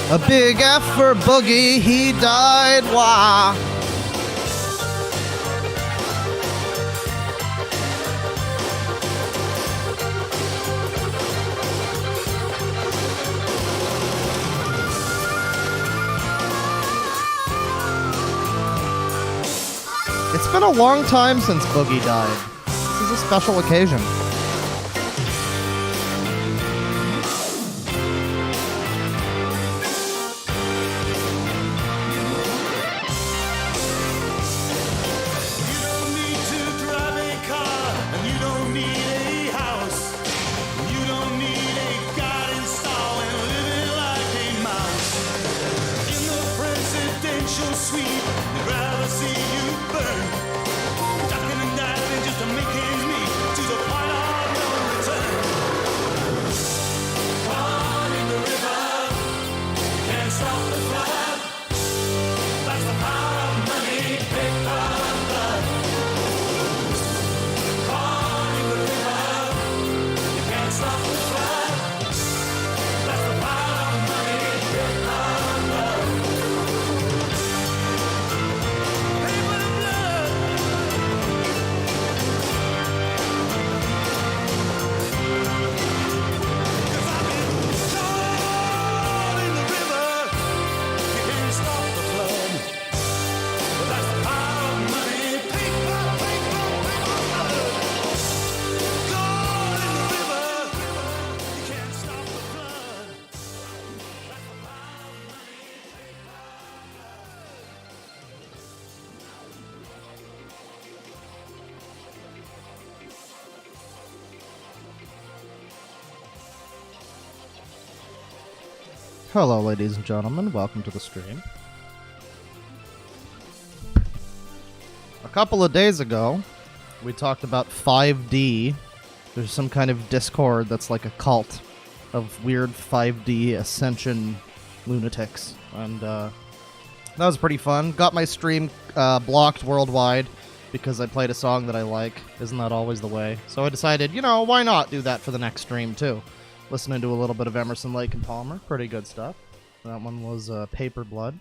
A big F for Boogie, he died, wah. It's been a long time since Boogie died. This is a special occasion. Hello, ladies and gentlemen. Welcome to the stream. A couple of days ago, we talked about 5D. There's some kind of Discord that's like a cult of weird 5D Ascension lunatics. And that was pretty fun. Got my stream blocked worldwide because I played a song that I like. Isn't that always the way? So I decided, you know, why not do that for the next stream, too? Listening to a little bit of Emerson, Lake and Palmer. Pretty good stuff. That one was Paper Blood.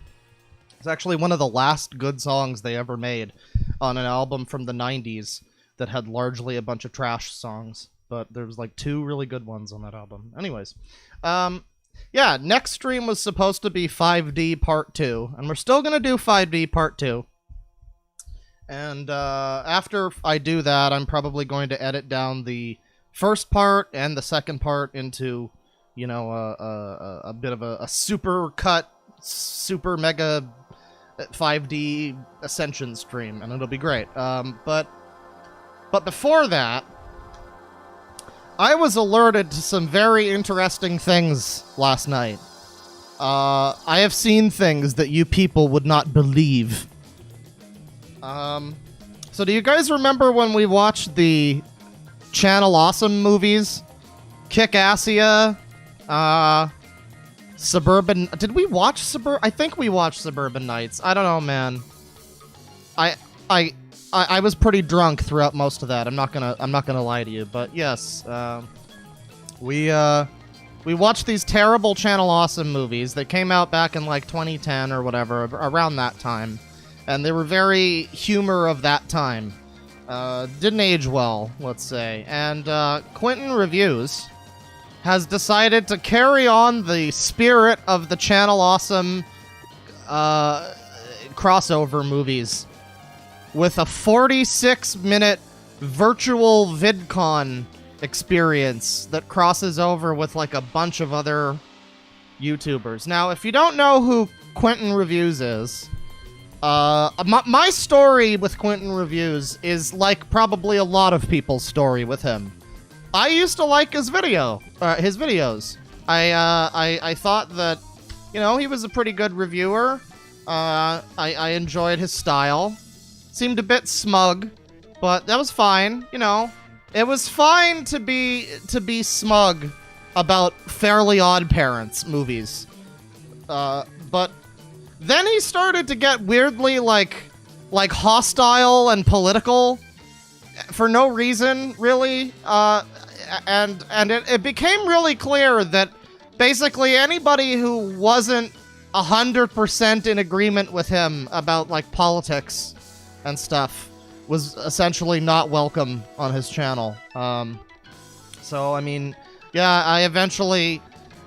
It's actually one of the last good songs they ever made on an album from the 90s that had largely a bunch of trash songs. But there was like 2 really good ones on that album. Anyways. Yeah, next stream was supposed to be 5D Part 2. And we're still going to do 5D Part 2. And after I do that, I'm probably going to edit down the first part and the second part into, you know, a bit of a super cut, super mega 5D Ascension stream, and it'll be great. But before that, I was alerted to some very interesting things last night. I have seen things that you people would not believe So do you guys remember when we watched the Channel Awesome movies? Kick-Assia, Suburban... Did we watch I think we watched Suburban Nights. I don't know, man. I was pretty drunk throughout most of that. I'm not gonna lie to you, but yes, we watched these terrible Channel Awesome movies that came out back in like 2010 or whatever, around that time, and they were very humor of that time. Didn't age well, let's say. And Quinton Reviews has decided to carry on the spirit of the Channel Awesome crossover movies with a 46-minute virtual VidCon experience that crosses over with like a bunch of other YouTubers. Now, if you don't know who Quinton Reviews is, my story with Quinton Reviews is like probably a lot of people's story with him. I used to like his videos. I thought that, you know, he was a pretty good reviewer. I enjoyed his style. Seemed a bit smug, but that was fine. You know, it was fine to be smug about Fairly Odd Parents movies. But then he started to get weirdly like hostile and political for no reason, really. And it became really clear that basically anybody who wasn't 100% in agreement with him about like politics and stuff was essentially not welcome on his channel. So I mean, yeah, I eventually,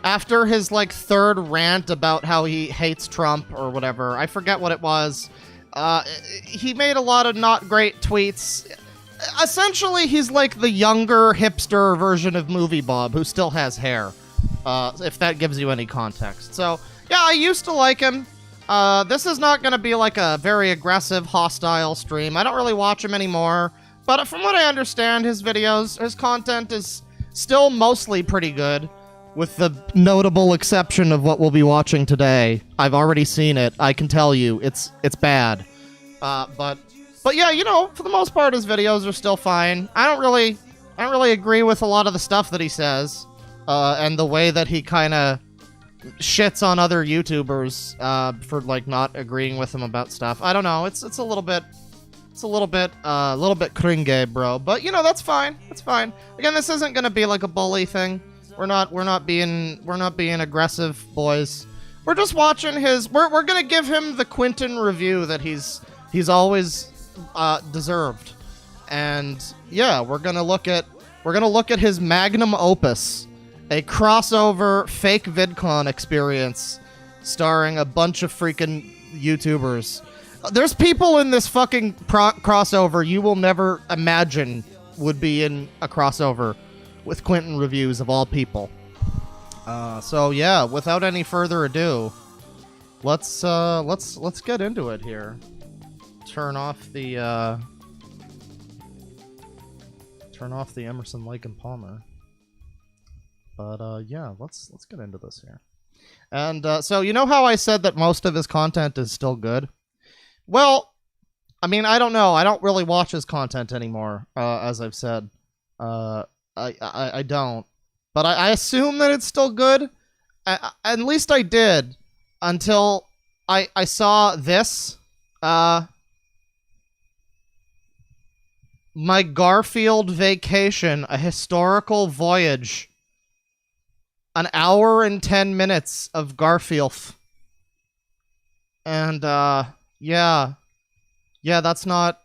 after his like third rant about how he hates Trump or whatever, I forget what it was, he made a lot of not great tweets. Essentially, he's like the younger, hipster version of Movie Bob, who still has hair, if that gives you any context. So, yeah, I used to like him. This is not going to be like a very aggressive, hostile stream. I don't really watch him anymore, but from what I understand, his videos, his content is still mostly pretty good, with the notable exception of what we'll be watching today. I've already seen it. I can tell you, it's bad. But yeah, you know, for the most part, his videos are still fine. I don't really agree with a lot of the stuff that he says, and the way that he kind of shits on other YouTubers for like not agreeing with him about stuff. I don't know. It's a little bit cringe, bro. But you know, that's fine. That's fine. Again, this isn't gonna be like a bully thing. We're not being aggressive, boys. We're just watching his. We're gonna give him the Quinton review that he's always deserved. And yeah, we're gonna look at his magnum opus, a crossover fake VidCon experience starring a bunch of freaking YouTubers. There's people in this fucking crossover you will never imagine would be in a crossover with Quinton Reviews, of all people. So yeah, without any further ado, let's get into it here. Turn off the Emerson, Lake and Palmer. But yeah, let's get into this here. And so you know how I said that most of his content is still good? Well, I mean, I don't know. I don't really watch his content anymore, as I've said. I don't. But I assume that it's still good. At least I did until I saw this. My Garfield Vacation, a historical voyage. An hour and 10 minutes of Garfield. And, yeah, that's not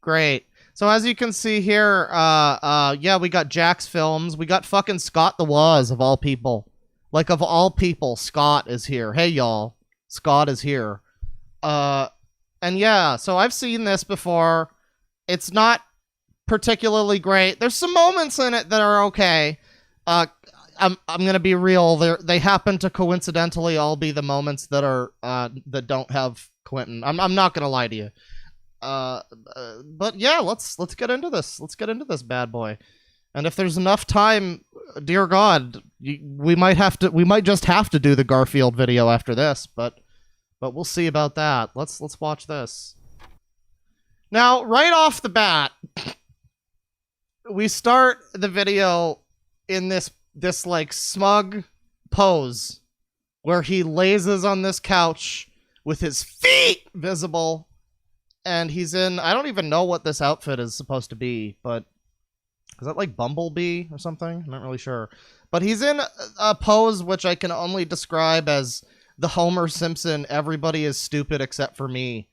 great. So as you can see here, yeah, we got Jack's Films. We got fucking Scott the Woz, of all people. Like, of all people, Scott is here. Hey, y'all. Scott is here. And yeah, so I've seen this before. It's not particularly great. There's some moments in it that are okay. I'm gonna be real. They happen to coincidentally all be the moments that are that don't have Quinton. I'm not gonna lie to you. But yeah, let's get into this. Let's get into this bad boy. And if there's enough time, dear God, we might just have to do the Garfield video after this. But we'll see about that. Let's watch this. Now, right off the bat, we start the video in this like smug pose where he lazes on this couch with his feet visible, and he's in, I don't even know what this outfit is supposed to be, but is that like Bumblebee or something? I'm not really sure. But he's in a pose which I can only describe as the Homer Simpson, everybody is stupid except for me.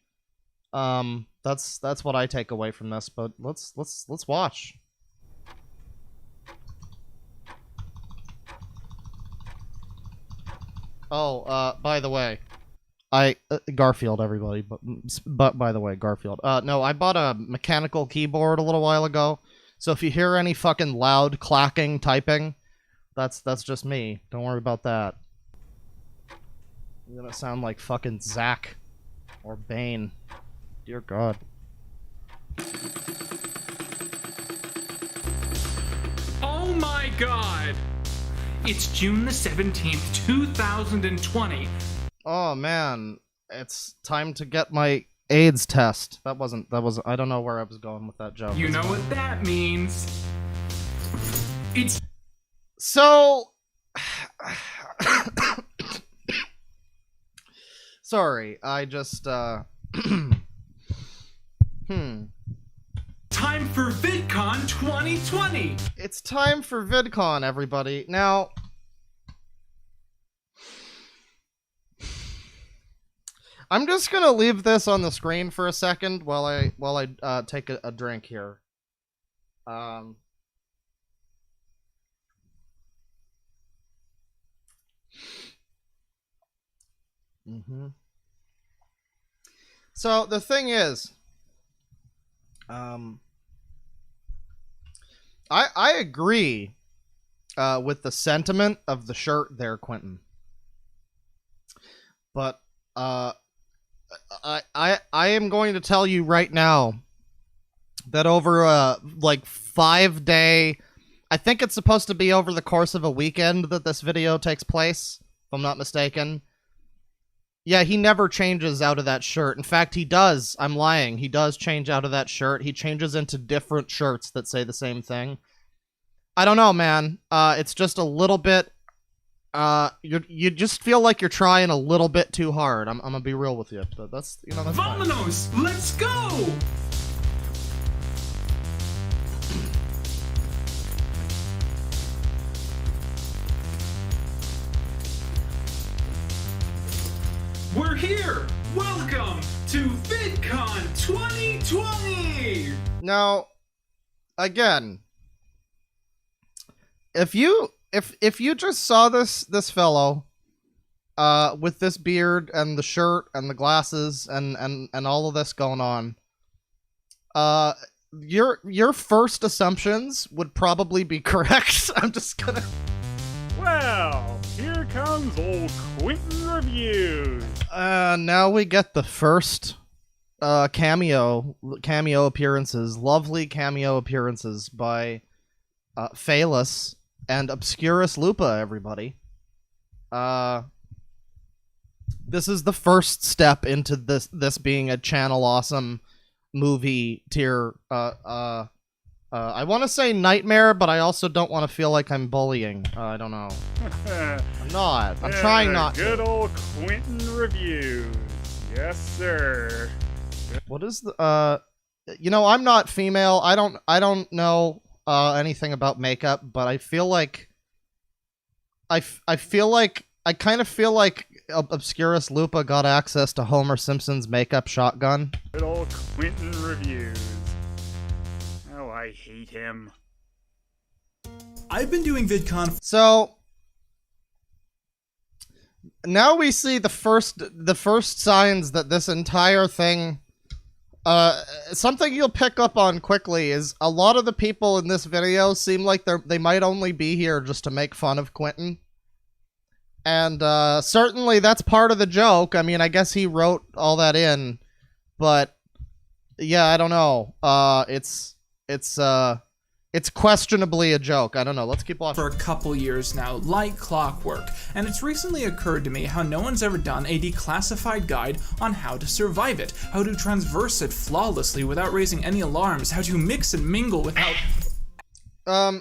That's what I take away from this, but let's watch. Oh, by the way, Garfield, everybody, but by the way, Garfield. No, I bought a mechanical keyboard a little while ago, so if you hear any fucking loud clacking typing, that's just me. Don't worry about that. You're gonna sound like fucking Zack or Bane. Dear God. Oh my God! It's June the 17th, 2020. Oh man, it's time to get my AIDS test. That was, I don't know where I was going with that joke. You know what that means. It's... So... Sorry, I just, Time for VidCon 2020! It's time for VidCon, everybody. Now... I'm just gonna leave this on the screen for a second while I take a drink here. So the thing is, I agree with the sentiment of the shirt there, Quinton. But I am going to tell you right now that over a like 5-day, I think it's supposed to be over the course of a weekend that this video takes place, if I'm not mistaken. Yeah, he never changes out of that shirt. In fact, he does. I'm lying. He does change out of that shirt. He changes into different shirts that say the same thing. I don't know, man. It's just a little bit... you just feel like you're trying a little bit too hard. I'm gonna be real with you, but that's, you know, that's fine. Vamonos! Let's go! We're here! Welcome to VidCon 2020! Now, again, if you just saw this fellow with this beard and the shirt and the glasses and all of this going on, your first assumptions would probably be correct. I'm just gonna... Well, here comes old Quinton Reviews. Now we get the first cameo appearances, lovely cameo appearances by Phalus and Obscurus Lupa, everybody. This is the first step into this being a Channel Awesome movie tier. I want to say nightmare, but I also don't want to feel like I'm bullying. I don't know. I'm not. I'm trying not to. Good old Quinton Reviews. Yes, sir. What is the you know, I'm not female. I don't know anything about makeup, but I feel like I kind of feel like Obscurus Lupa got access to Homer Simpson's makeup shotgun. Good old Quinton Reviews. Oh, I hate him. I've been doing VidCon. So now we see the first signs that this entire thing, something you'll pick up on quickly is a lot of the people in this video seem like they might only be here just to make fun of Quinton. And certainly that's part of the joke. I mean, I guess he wrote all that in, but yeah, I don't know. It's it's questionably a joke. I don't know. Let's keep watching. For a couple years now, like clockwork, and it's recently occurred to me how no one's ever done a declassified guide on how to survive it, how to transverse it flawlessly without raising any alarms, how to mix and mingle without...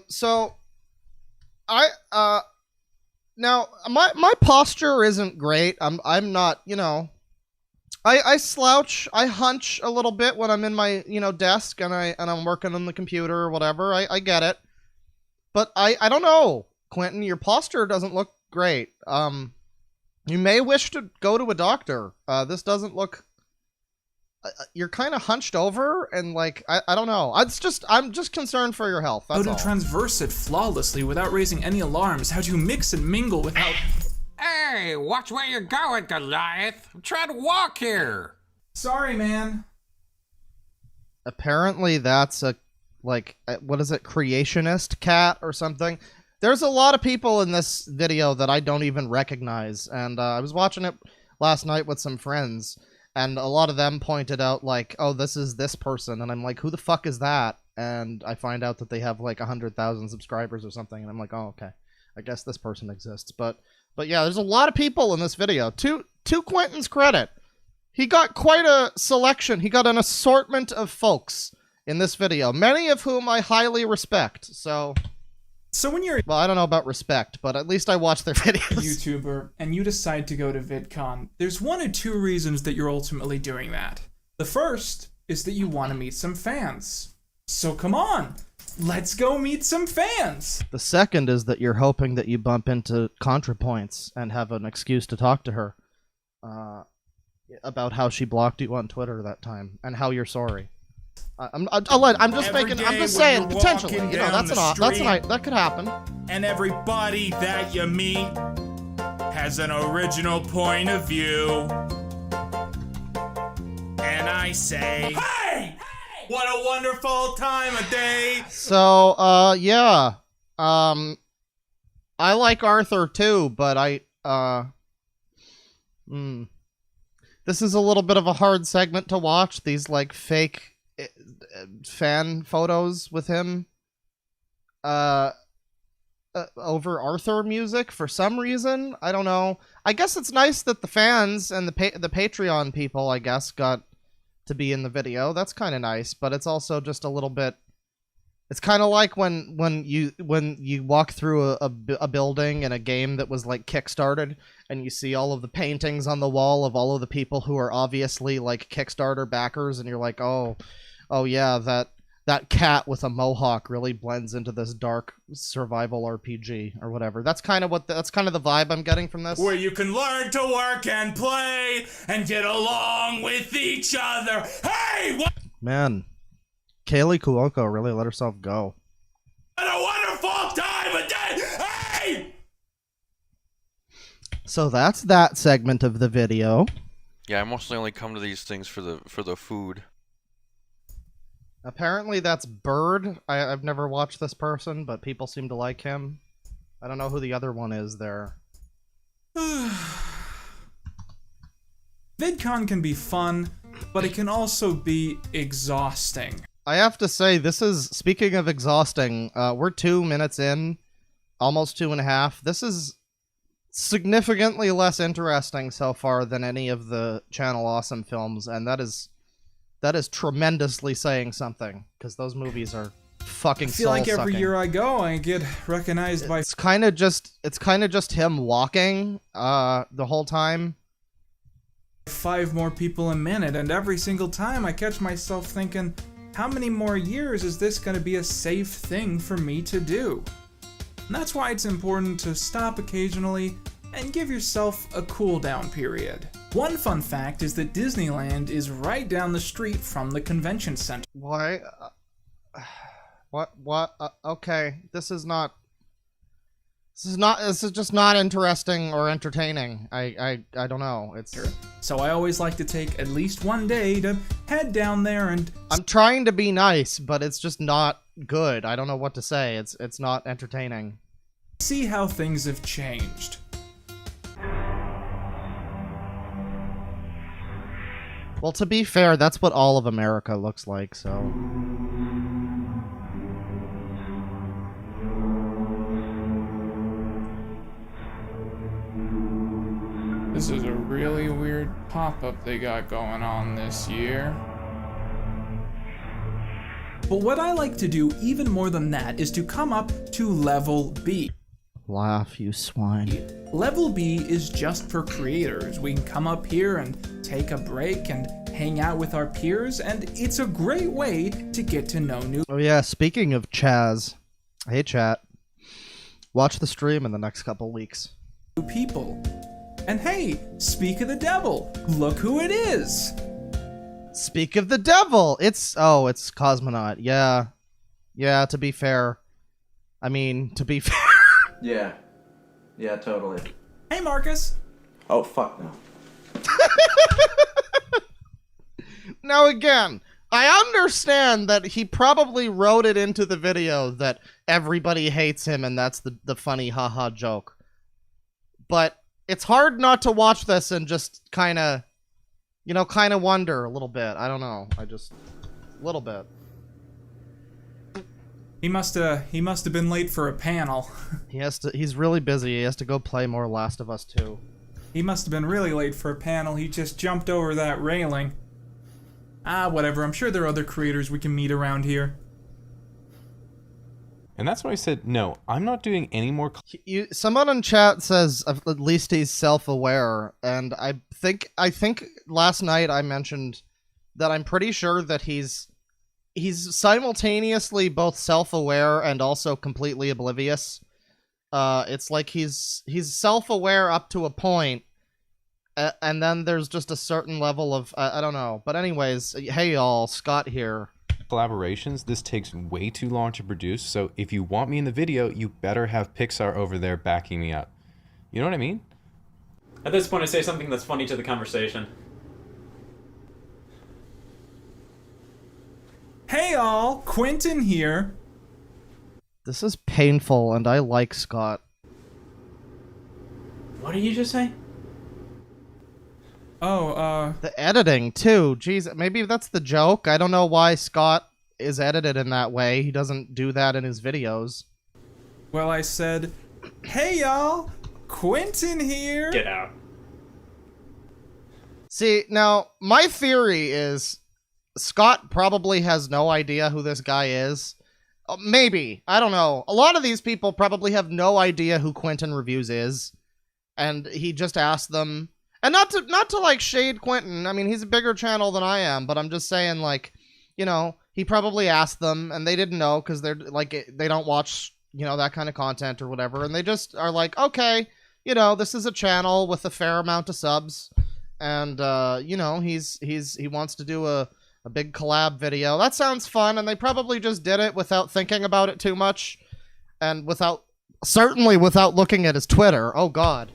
So, now, my posture isn't great. I'm not, you know... I slouch, I hunch a little bit when I'm in my, you know, desk and I'm working on the computer or whatever. I get it. But I don't know, Quinton, your posture doesn't look great. You may wish to go to a doctor. This doesn't look... you're kind of hunched over and like, I don't know. I'm just concerned for your health, that's all. How to transverse it flawlessly without raising any alarms, how to mix and mingle without... Hey, watch where you're going, Goliath. I'm trying to walk here. Sorry, man. Apparently that's a, like, what is it, creationist cat or something? There's a lot of people in this video that I don't even recognize, and I was watching it last night with some friends, and a lot of them pointed out, like, oh, this is this person, and I'm like, who the fuck is that? And I find out that they have, like, 100,000 subscribers or something, and I'm like, oh, okay. I guess this person exists, but yeah, there's a lot of people in this video. To Quinton's credit, he got quite a selection. He got an assortment of folks in this video, many of whom I highly respect. So when you're well, I don't know about respect, but at least I watch their videos. YouTuber and you decide to go to VidCon, there's one or two reasons that you're ultimately doing that. The first is that you want to meet some fans. So come on, let's go meet some fans. The second is that you're hoping that you bump into ContraPoints and have an excuse to talk to her about how she blocked you on Twitter that time and how you're sorry. I'm just saying, potentially, you know, that could happen. And everybody that you meet has an original point of view. And I say, hey! What a wonderful time of day! So, yeah. I like Arthur too, but this is a little bit of a hard segment to watch. These, like, fake fan photos with him over Arthur music for some reason. I don't know. I guess it's nice that the fans and the Patreon people, I guess, got to be in the video. That's kind of nice, but it's also just a little bit... It's kind of like when you walk through a building in a game that was, like, kickstarted, and you see all of the paintings on the wall of all of the people who are obviously, like, Kickstarter backers, and you're like, oh yeah, that cat with a mohawk really blends into this dark survival RPG or whatever. That's kind of the vibe I'm getting from this. Where you can learn to work and play and get along with each other. Hey, what? Man, Kaylee Cuoco really let herself go. What a wonderful time of day! Hey! So that's that segment of the video. Yeah, I mostly only come to these things for the food. Apparently that's Bird. I've never watched this person, but people seem to like him. I don't know who the other one is there. VidCon can be fun, but it can also be exhausting. I have to say, this is, speaking of exhausting, we're 2 minutes in, almost 2.5. This is significantly less interesting so far than any of the Channel Awesome films, and that is tremendously saying something, because those movies are fucking soul-sucking. I feel like every year I go, I get recognized by... It's kind of just him walking the whole time. 5 more people a minute, and every single time I catch myself thinking, how many more years is this going to be a safe thing for me to do? And that's why it's important to stop occasionally and give yourself a cool down period. One fun fact is that Disneyland is right down the street from the convention center. Why? What? Okay, this is just not interesting or entertaining. I don't know. So I always like to take at least one day to head down there and... I'm trying to be nice, but it's just not good. I don't know what to say. It's not entertaining. See how things have changed. Well, to be fair, that's what all of America looks like, so... This is a really weird pop-up they got going on this year. But what I like to do even more than that is to come up to level B. Laugh, you swine. Level B is just for creators. We can come up here and take a break and hang out with our peers, and it's a great way to get to know new Oh yeah, speaking of Chaz. Hey chat. Watch the stream in the next couple weeks. people. And hey, speak of the devil, look who it is! Speak of the devil! It's Cosmonaut. Yeah. Yeah, to be fair. I mean, to be fair. Yeah. Yeah, totally. Hey Marcus! Oh, fuck no. Now again, I understand that he probably wrote it into the video that everybody hates him and that's the funny haha joke. But it's hard not to watch this and just kind of wonder a little bit. I don't know. A little bit. He must have been late for a panel. He's really busy. He has to go play more Last of Us 2. He must have been really late for a panel. He just jumped over that railing. Ah, whatever. I'm sure there are other creators we can meet around here. And that's why I said, no, I'm not doing any more... Someone in chat says at least he's self-aware, and I think last night I mentioned that I'm pretty sure that he's simultaneously both self-aware and also completely oblivious. It's like he's self-aware up to a point, and then there's just a certain level of I don't know. But anyways, hey y'all, Scott here. Collaborations, this takes way too long to produce, so if you want me in the video, you better have Pixar over there backing me up. You know what I mean? At this point, I say something that's funny to the conversation. Hey all, Quinton here. This is painful, and I like Scott. What did you just say? Oh, The editing, too. Jeez, maybe that's the joke. I don't know why Scott is edited in that way. He doesn't do that in his videos. well, I said, hey y'all, Quinton here. Get out. See, now, my theory is Scott probably has no idea who this guy is. Maybe. I don't know. A lot of these people probably have no idea who Quinton Reviews is. And he just asked them... And not to like shade Quinton. I mean, he's a bigger channel than I am, but I'm just saying, like, you know, he probably asked them and they didn't know because they're like, they don't watch, you know, that kind of content or whatever. And they just are like, okay, you know, this is a channel with a fair amount of subs. And, you know, he wants to do a big collab video. That sounds fun. And they probably just did it without thinking about it too much. And certainly without looking at his Twitter. Oh, God.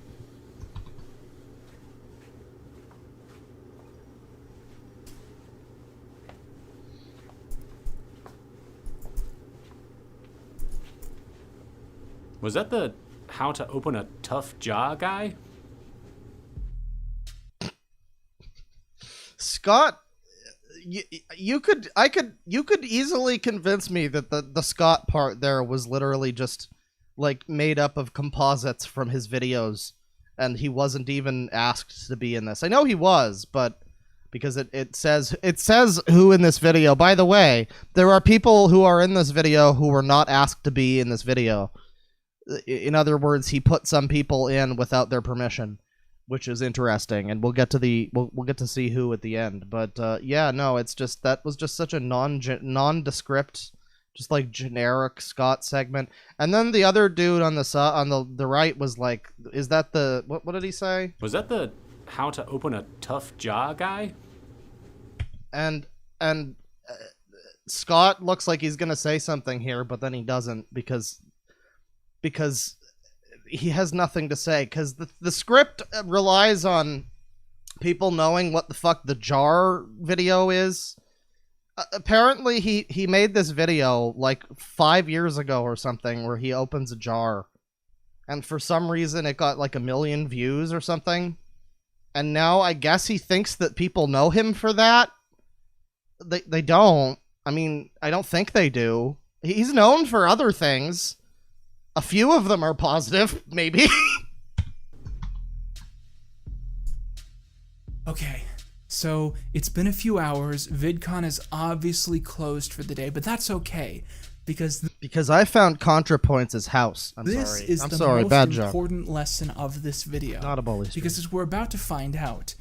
Was that the how to open a tough jaw guy? Scott, you could easily convince me that the Scott part there was literally just like made up of composites from his videos, and he wasn't even asked to be in this. I know he was, but because it says who in this video. By the way, there are people who are in this video who were not asked to be in this video. In other words, he put some people in without their permission, which is interesting, and we'll get to see who at the end. But yeah, no, it's just that was just such a nondescript, just like generic Scott segment. And then the other dude on the right was like, is that the what did he say? Was that the how to open a tough jaw guy? And Scott looks like he's gonna say something here, but then he doesn't because he has nothing to say, because the script relies on people knowing what the fuck the jar video is. Apparently he made this video like 5 years ago or something where he opens a jar, and for some reason it got like 1 million views or something, and now I guess he thinks that people know him for that. They don't. I mean, I don't think they do. He's known for other things. A few of them are positive, maybe. Okay, so it's been a few hours. VidCon is obviously closed for the day, but that's okay because I found ContraPoints' house. I'm this sorry. is I'm the sorry. most Bad joke. important lesson of this video. Not a bully stream. Because as we're about to find out,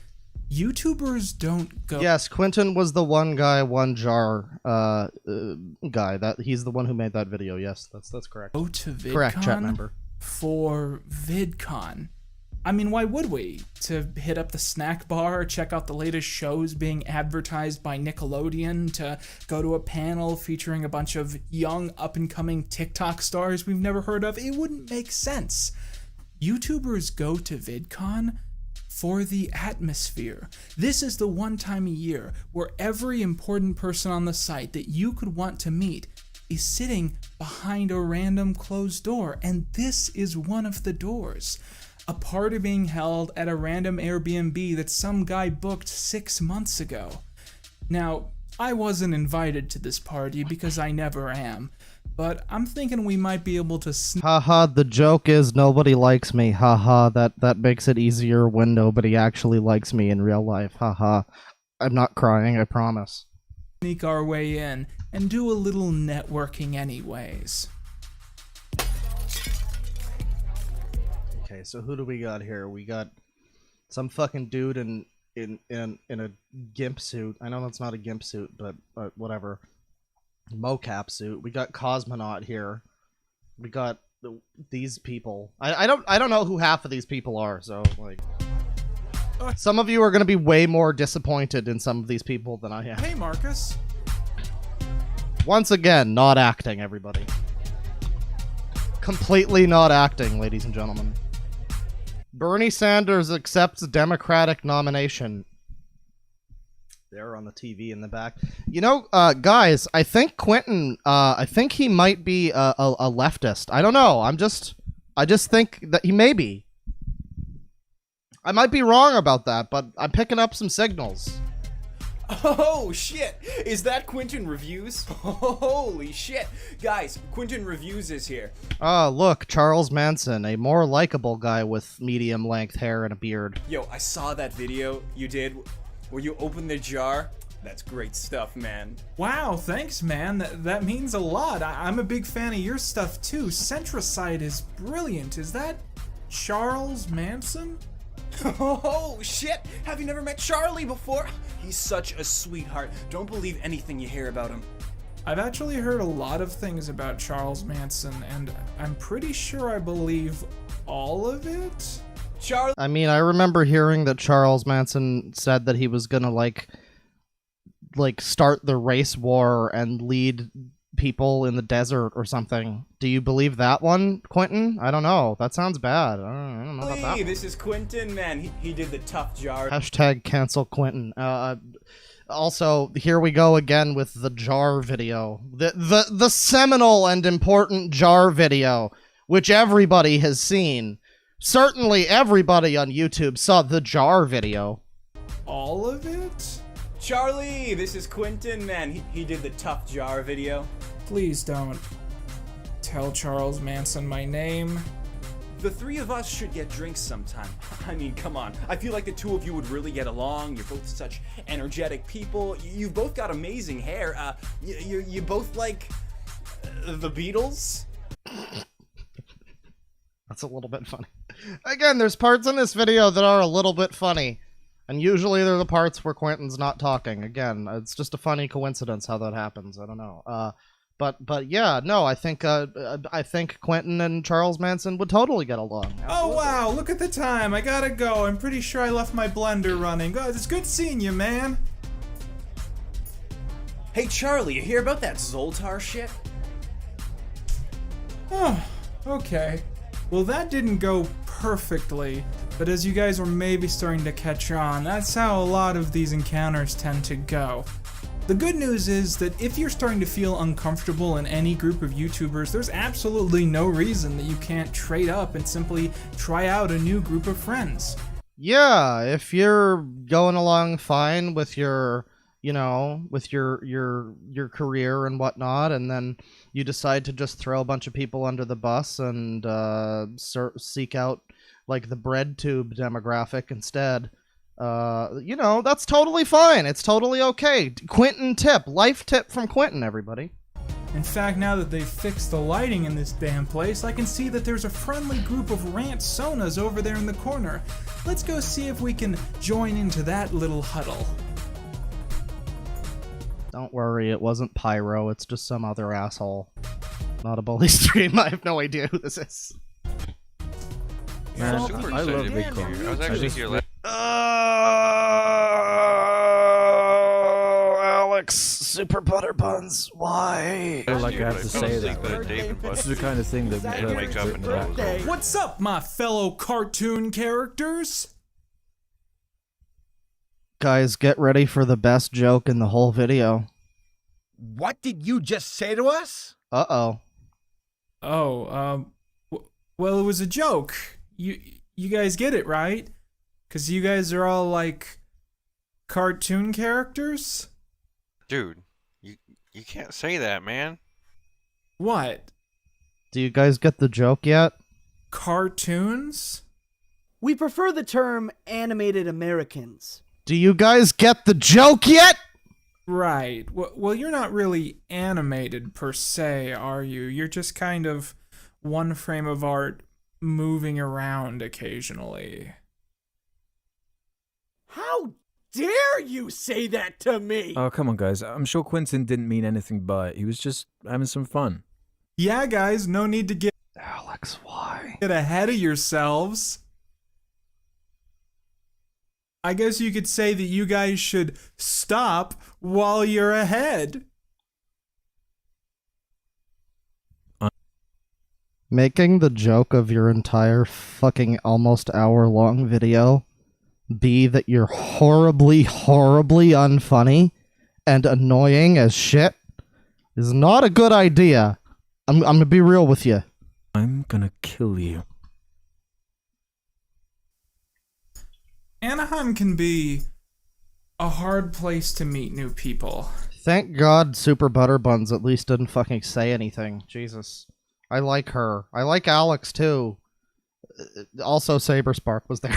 YouTubers don't go. Yes, Quinton was the one guy, one jar guy. That he's the one who made that video. Yes, that's correct. Go to VidCon Correct, chat member. for VidCon. I mean, why would we? To hit up the snack bar, check out the latest shows being advertised by Nickelodeon, to go to a panel featuring a bunch of young, up-and-coming TikTok stars we've never heard of? It wouldn't make sense. YouTubers go to VidCon for the atmosphere. This is the one time a year where every important person on the site that you could want to meet is sitting behind a random closed door, and this is one of the doors. A party being held at a random Airbnb that some guy booked 6 months ago. Now, I wasn't invited to this party because I never am, but I'm thinking we might be able to Haha, the joke is nobody likes me. Haha, that makes it easier when nobody actually likes me in real life. Haha. I'm not crying, I promise. sneak our way in and do a little networking anyways. Okay, so who do we got here? We got some fucking dude in a gimp suit. I know that's not a gimp suit, but whatever. Mocap suit. We got Cosmonaut here. We got these people. I don't know who half of these people are, so like some of you are gonna be way more disappointed in some of these people than I am. Hey Marcus. Once again, not acting, everybody. Completely not acting, ladies and gentlemen. Bernie Sanders accepts Democratic nomination. There on the TV in the back. You know, guys, I think Quinton, I think he might be a leftist. I don't know. I just think that he may be. I might be wrong about that, but I'm picking up some signals. Oh shit! Is that Quinton Reviews? Holy shit! Guys, Quinton Reviews is here. Look, Charles Manson, a more likable guy with medium-length hair and a beard. Yo, I saw that video you did where you opened the jar. That's great stuff, man. Wow, thanks man, that means a lot. I'm a big fan of your stuff too. Centricide is brilliant. Is that Charles Manson? Oh shit! Have you never met Charlie before? He's such a sweetheart. Don't believe anything you hear about him. I've actually heard a lot of things about Charles Manson, and I'm pretty sure I believe all of it. Charlie. I mean, I remember hearing that Charles Manson said that he was gonna like start the race war and lead people in the desert or something. Do you believe that one, Quinton? I don't know. That sounds bad. I don't know about that one. This is Quinton, man. He did the tough jar. Hashtag cancel Quinton. Also, here we go again with the jar video. The seminal and important jar video, which everybody has seen. Certainly everybody on YouTube saw the jar video. All of it? Charlie, this is Quinton, man. He did the tough jar video. Please don't tell Charles Manson my name. The three of us should get drinks sometime. I mean, come on. I feel like the two of you would really get along. You're both such energetic people. You've both got amazing hair. You both like the Beatles? That's a little bit funny. Again, there's parts in this video that are a little bit funny. And usually they're the parts where Quentin's not talking. Again, it's just a funny coincidence how that happens. I don't know. But yeah, no, I think Quinton and Charles Manson would totally get along. Absolutely. Oh wow, look at the time. I gotta go. I'm pretty sure I left my blender running. God, it's good seeing you, man. Hey Charlie, you hear about that Zoltar shit? Oh, okay. Well, that didn't go perfectly, but as you guys were maybe starting to catch on, that's how a lot of these encounters tend to go. The good news is that if you're starting to feel uncomfortable in any group of YouTubers, there's absolutely no reason that you can't trade up and simply try out a new group of friends. Yeah, if you're going along fine with your, you know, with your career and whatnot, and then you decide to just throw a bunch of people under the bus and seek out like the bread tube demographic instead, You know, that's totally fine. It's totally okay. Quinton tip. Life tip from Quinton, everybody. In fact, now that they've fixed the lighting in this damn place, I can see that there's a friendly group of rant sonas over there in the corner. Let's go see if we can join into that little huddle. Don't worry, it wasn't Pyro. It's just some other asshole. Not a bully stream. I have no idea who this is. Man, I love VidCon. I was actually here last. Alex, Super Butter Buns, why? I have to say that. This is the kind of thing that we wake up and What's up, my fellow cartoon characters? Guys, get ready for the best joke in the whole video. What did you just say to us? Uh-oh. Well, it was a joke. You guys get it, right? Because you guys are all, like, cartoon characters? Dude, you can't say that, man. What? Do you guys get the joke yet? Cartoons? We prefer the term animated Americans. Do you guys get the joke yet? Right. Well, you're not really animated per se, are you? You're just kind of one frame of art moving around occasionally. How dare you say that to me? Oh, come on, guys. I'm sure Quinton didn't mean anything by it. He was just having some fun. Yeah, guys, no need to get... Alex, why? Get ahead of yourselves. I guess you could say that you guys should stop while you're ahead. Making the joke of your entire fucking almost hour-long video be that you're horribly, horribly unfunny and annoying as shit is not a good idea. I'm gonna be real with you. I'm gonna kill you. Anaheim can be a hard place to meet new people. Thank God Super Butter Buns at least didn't fucking say anything. Jesus. I like her. I like Alex, too. Also, Saberspark was there.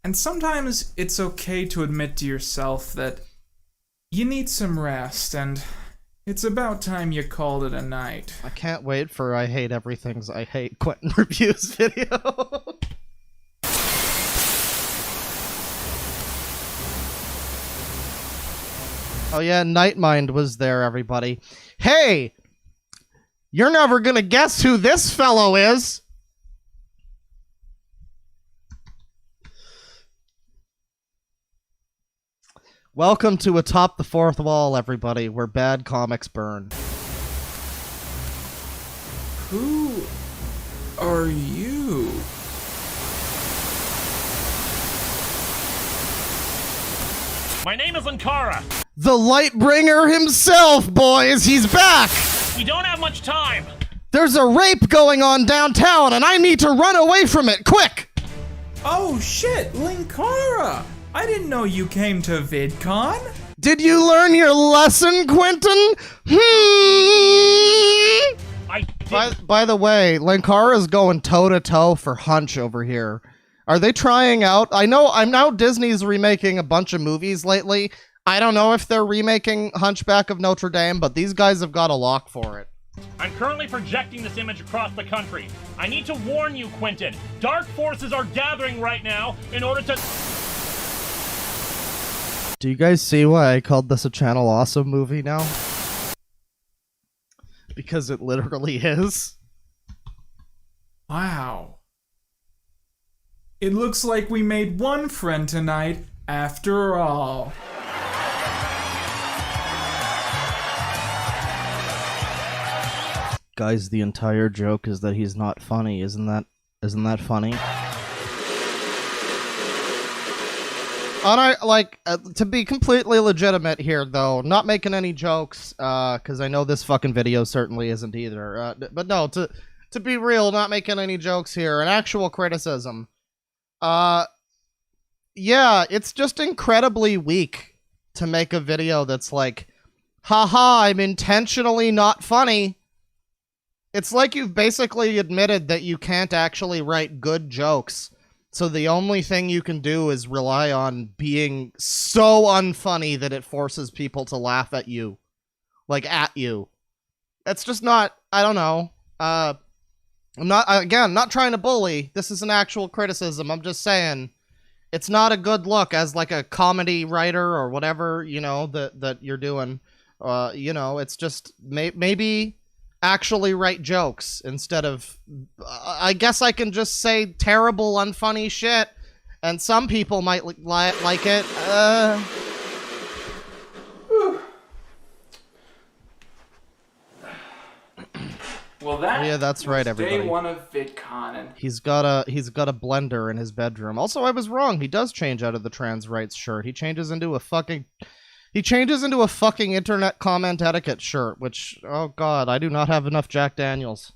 And sometimes it's okay to admit to yourself that you need some rest, and it's about time you called it a night. I can't wait for I Hate Everything's I Hate Quinton Reviews video. Oh yeah, Nightmind was there, everybody. Hey! You're never gonna guess who this fellow is! Welcome to Atop the Fourth Wall, everybody, where bad comics burn. Who are you? My name is Lankara. The Lightbringer himself, boys! He's back! We don't have much time. There's a rape going on downtown, and I need to run away from it, quick! Oh shit, Linkara! I didn't know you came to VidCon. Did you learn your lesson, Quinton? By the way, Linkara's going toe-to-toe for Hunch over here. Are they trying out? I know Disney's remaking a bunch of movies lately. I don't know if they're remaking Hunchback of Notre Dame, but these guys have got a lock for it. I'm currently projecting this image across the country. I need to warn you, Quinton. Dark forces are gathering right now in order to... Do you guys see why I called this a Channel Awesome movie now? Because it literally is. Wow. It looks like we made one friend tonight, after all. Guys, the entire joke is that he's not funny. Isn't that funny? To be completely legitimate here, though, not making any jokes, because I know this fucking video certainly isn't either. But no, to be real, not making any jokes here, an actual criticism. Yeah, it's just incredibly weak to make a video that's like, haha, I'm intentionally not funny. It's like you've basically admitted that you can't actually write good jokes So the only thing you can do is rely on being so unfunny that it forces people to laugh at you. Like, at you. It's just not, I don't know. I'm not, again, not trying to bully. This is an actual criticism. I'm just saying, it's not a good look as, like, a comedy writer or whatever, you know, that you're doing. You know, it's just, maybe actually write jokes instead of, I guess I can just say terrible, unfunny shit, and some people might like it. Well, that yeah, that's right, was everybody. day one of VidCon, and He's got a blender in his bedroom. Also, I was wrong. He does change out of the trans rights shirt. He changes into a fucking internet comment etiquette shirt, which, oh god, I do not have enough Jack Daniels.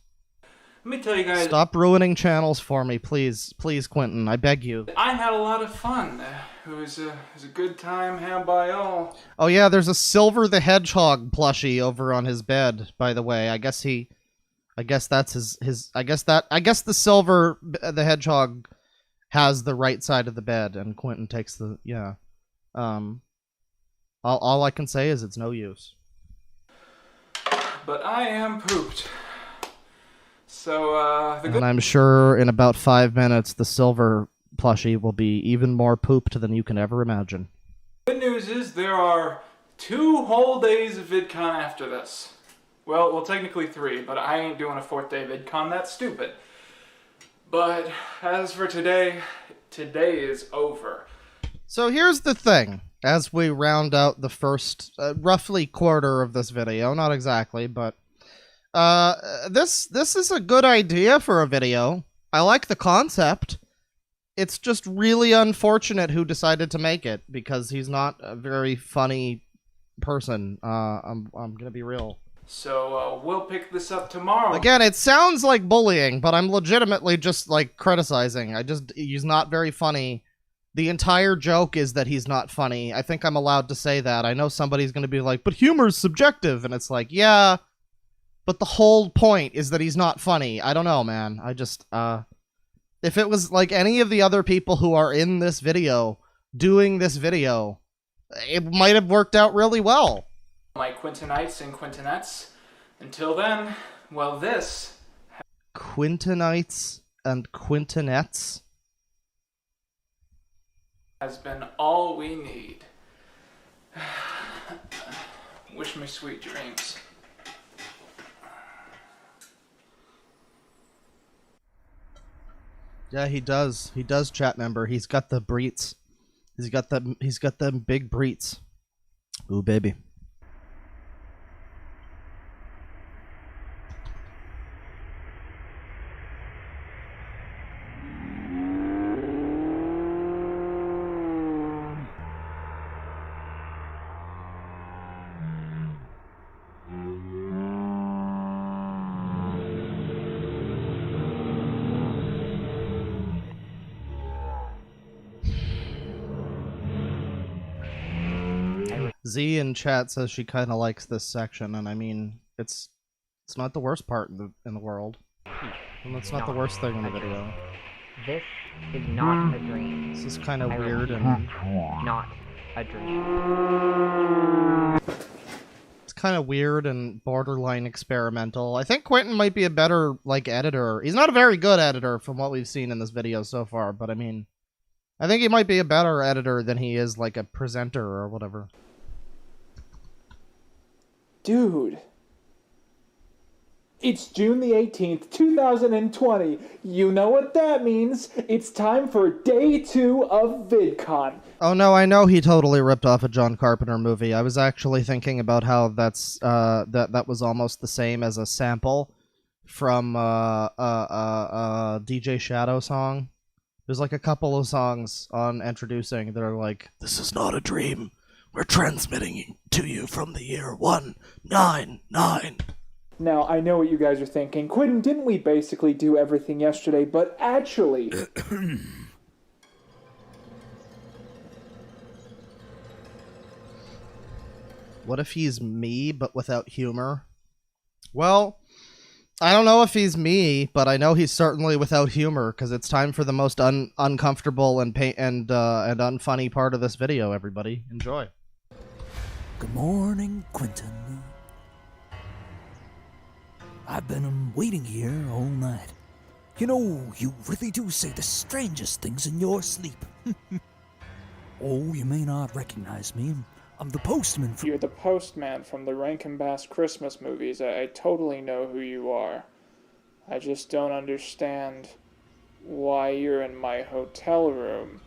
let me tell you guys, Stop ruining channels for me, please, please, Quinton. I beg you. I had a lot of fun. It was a good time had by all. Oh yeah, there's a Silver the Hedgehog plushie over on his bed. By the way, I guess that's his. I guess the Silver the Hedgehog has the right side of the bed, and Quinton takes the All I can say is it's no use. But I am pooped. So, And I'm sure in about 5 minutes, the Silver plushie will be even more pooped than you can ever imagine. good news is there are 2 whole days of VidCon after this. Well, technically 3, but I ain't doing a 4th day VidCon. That's stupid. But as for today is over. So here's the thing. As we round out the first roughly quarter of this video, not exactly, but this is a good idea for a video. I like the concept. It's just really unfortunate who decided to make it, because he's not a very funny person. I'm gonna be real. So, we'll pick this up tomorrow. Again, it sounds like bullying, but I'm legitimately just, like, criticizing. He's not very funny. The entire joke is that he's not funny. I think I'm allowed to say that. I know somebody's gonna be like, but humor's subjective, and it's like, yeah, but the whole point is that he's not funny. I don't know, man. I just, if it was like any of the other people who are in this video, doing this video, it might have worked out really well. My Quintonites and Quintonettes. Until then, well, this... Quintonites and Quintonettes? has been all we need. Wish me sweet dreams. Yeah, he does. He does, chat member. He's got the breets. He's got them big breets. Ooh, baby. Z in chat says she kind of likes this section, and I mean, it's not the worst part in the world, and it's not the worst thing in the video. This is not a dream. This is kind of weird and not a dream. It's kind of weird and borderline experimental. I think Quinton might be a better like editor. He's not a very good editor from what we've seen in this video so far, but I mean, I think he might be a better editor than he is like a presenter or whatever. Dude. It's June the 18th, 2020. You know what that means. It's time for day 2 of VidCon. Oh no, I know he totally ripped off a John Carpenter movie. I was actually thinking about how that's that was almost the same as a sample from DJ Shadow song. There's like a couple of songs on Introducing that are like, "This is not a dream. We're transmitting to you from the year 199. Now, I know what you guys are thinking. Quinton, didn't we basically do everything yesterday? But actually... What if he's me, but without humor? Well, I don't know if he's me, but I know he's certainly without humor, because it's time for the most uncomfortable and unfunny part of this video, everybody. Enjoy. Good morning, Quinton. I've been waiting here all night. You know, you really do say the strangest things in your sleep. Oh, you may not recognize me. I'm the postman from... You're the postman from the Rankin Bass Christmas movies. I totally know who you are. I just don't understand why you're in my hotel room.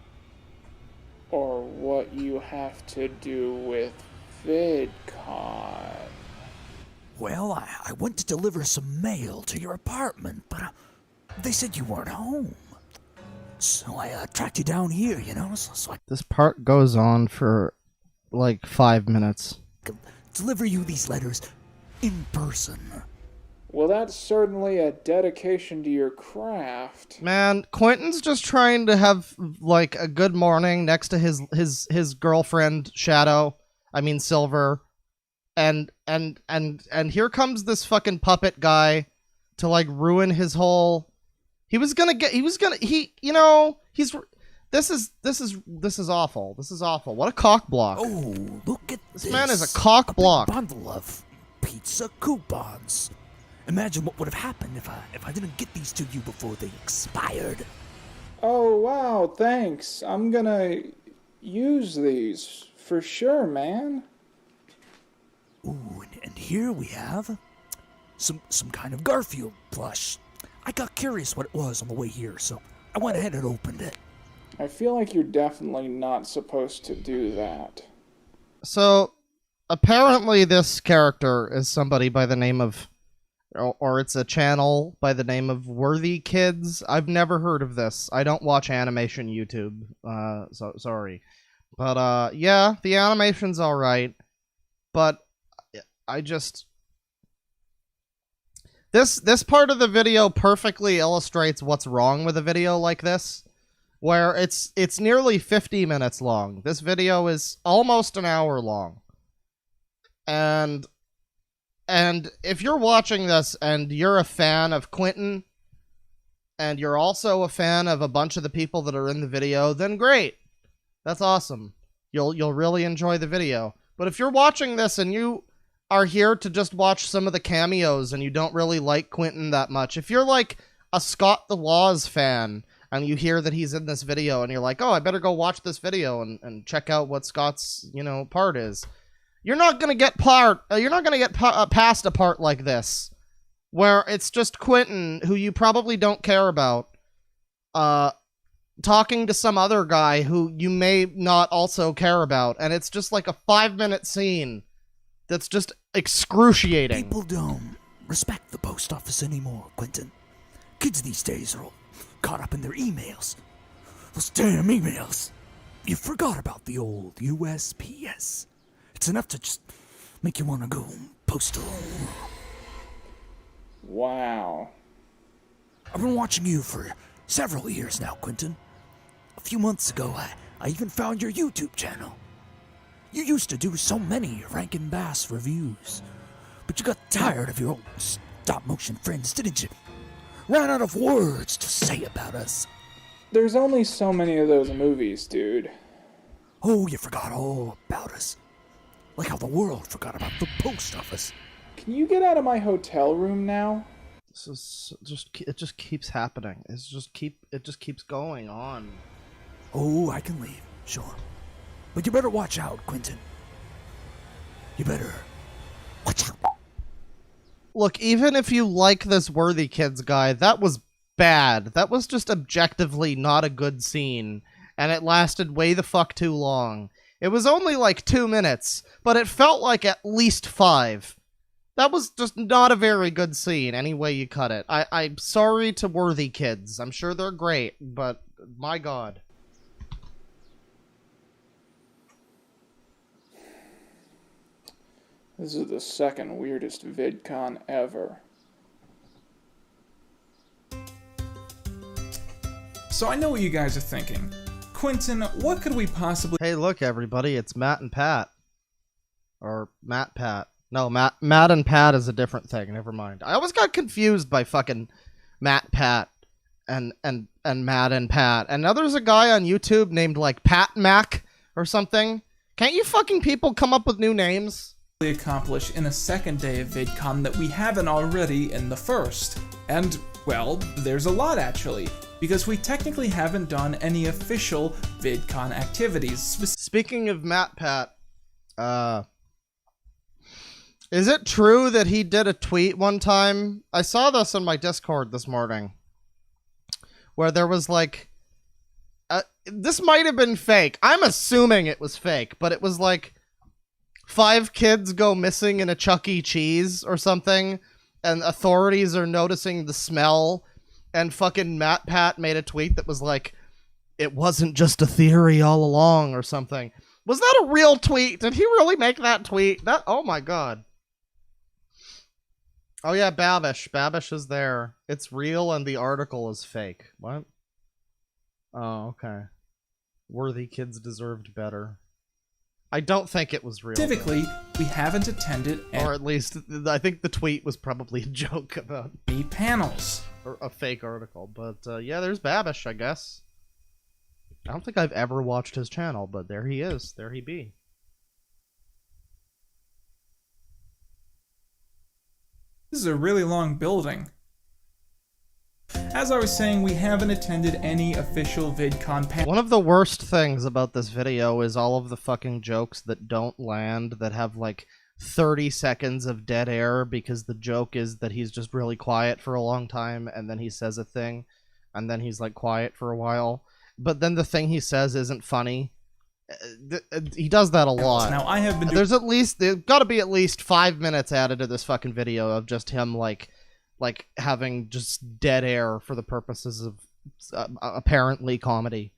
Or what you have to do with VidCon. Well, I went to deliver some mail to your apartment, but they said you weren't home. So I tracked you down here, you know? So I This part goes on for like 5 minutes. deliver you these letters in person. Well, that's certainly a dedication to your craft. Man, Quinton's just trying to have like a good morning next to his girlfriend Silver, and here comes this fucking puppet guy to like ruin his whole. This is awful. This is awful. What a cock block. Oh, look at this man is a cock block. Bundle of pizza coupons. Imagine what would have happened if I didn't get these to you before they expired. Oh, wow, thanks. I'm gonna use these for sure, man. Ooh, and here we have some kind of Garfield plush. I got curious what it was on the way here, so I went ahead and opened it. I feel like you're definitely not supposed to do that. So, apparently this character is somebody by the name of, or it's a channel by the name of Worthy Kids. I've never heard of this. I don't watch animation YouTube, so sorry. But, yeah, the animation's alright. But, I just... This part of the video perfectly illustrates what's wrong with a video like this, where it's nearly 50 minutes long. This video is almost an hour long. And if you're watching this and you're a fan of Quinton, and you're also a fan of a bunch of the people that are in the video, then great. That's awesome. You'll really enjoy the video. But if you're watching this and you are here to just watch some of the cameos and you don't really like Quinton that much, if you're like a Scott the Laws fan and you hear that he's in this video and you're like, oh, I better go watch this video and check out what Scott's, part is, you're not gonna get past a part like this where it's just Quinton, who you probably don't care about, talking to some other guy who you may not also care about, and it's just like a 5-minute scene that's just excruciating. People don't respect the post office anymore, Quinton. Kids these days are all caught up in their emails. Those damn emails. You forgot about the old USPS. It's enough to just make you want to go postal. Wow. I've been watching you for several years now, Quinton. A few months ago, I even found your YouTube channel. You used to do so many Rankin Bass reviews, but you got tired of your old stop-motion friends, didn't you? Ran out of words to say about us. There's only so many of those movies, dude. Oh, you forgot all about us. Like how the world forgot about the post office. Can you get out of my hotel room now? It just keeps happening. It just keeps going on. Oh, I can leave, sure. But you better watch out, Quinton. You better watch out. Look, even if you like this Worthy Kids guy, that was bad. That was just objectively not a good scene, and it lasted way the fuck too long. It was only like 2 minutes, but it felt like at least 5. That was just not a very good scene, any way you cut it. I'm sorry to Worthy Kids. I'm sure they're great, but my god. This is the second weirdest VidCon ever. So I know what you guys are thinking. Quinton, what could we possibly... Hey, look, everybody, it's Matt and Pat. Or Matt Pat. No, Matt and Pat is a different thing. Never mind. I always got confused by fucking Matt Pat and Matt and Pat. And now there's a guy on YouTube named like Pat Mac or something. Can't you fucking people come up with new names? Accomplish in a second day of VidCon that we haven't already in the first. And, well, there's a lot actually, because we technically haven't done any official VidCon activities. Speaking of Matt Pat, is it true that he did a tweet one time? I saw this on my Discord this morning, where there was like, this might have been fake. I'm assuming it was fake, but it was like 5 kids go missing in a Chuck E. Cheese or something, and authorities are noticing the smell, and fucking Matt Pat made a tweet that was like, it wasn't just a theory all along or something. Was that a real tweet? Did he really make that tweet? That, oh my god. Oh yeah, Babish. Babish is there. It's real and the article is fake. What? Oh, okay. Worthy kids deserved better. I don't think it was real. Specifically, we haven't attended or at least, I think the tweet was probably a joke about any panels. Or a fake article. But yeah, there's Babish, I guess. I don't think I've ever watched his channel, but there he is. There he be. This is a really long building. As I was saying, we haven't attended any official VidCon panels. One of the worst things about this video is all of the fucking jokes that don't land, that have like 30 seconds of dead air because the joke is that he's just really quiet for a long time and then he says a thing and then he's like quiet for a while. But then the thing he says isn't funny. He does that a lot. Now I have been. There's got to be at least 5 minutes added to this fucking video of just him like having just dead air for the purposes of apparently comedy.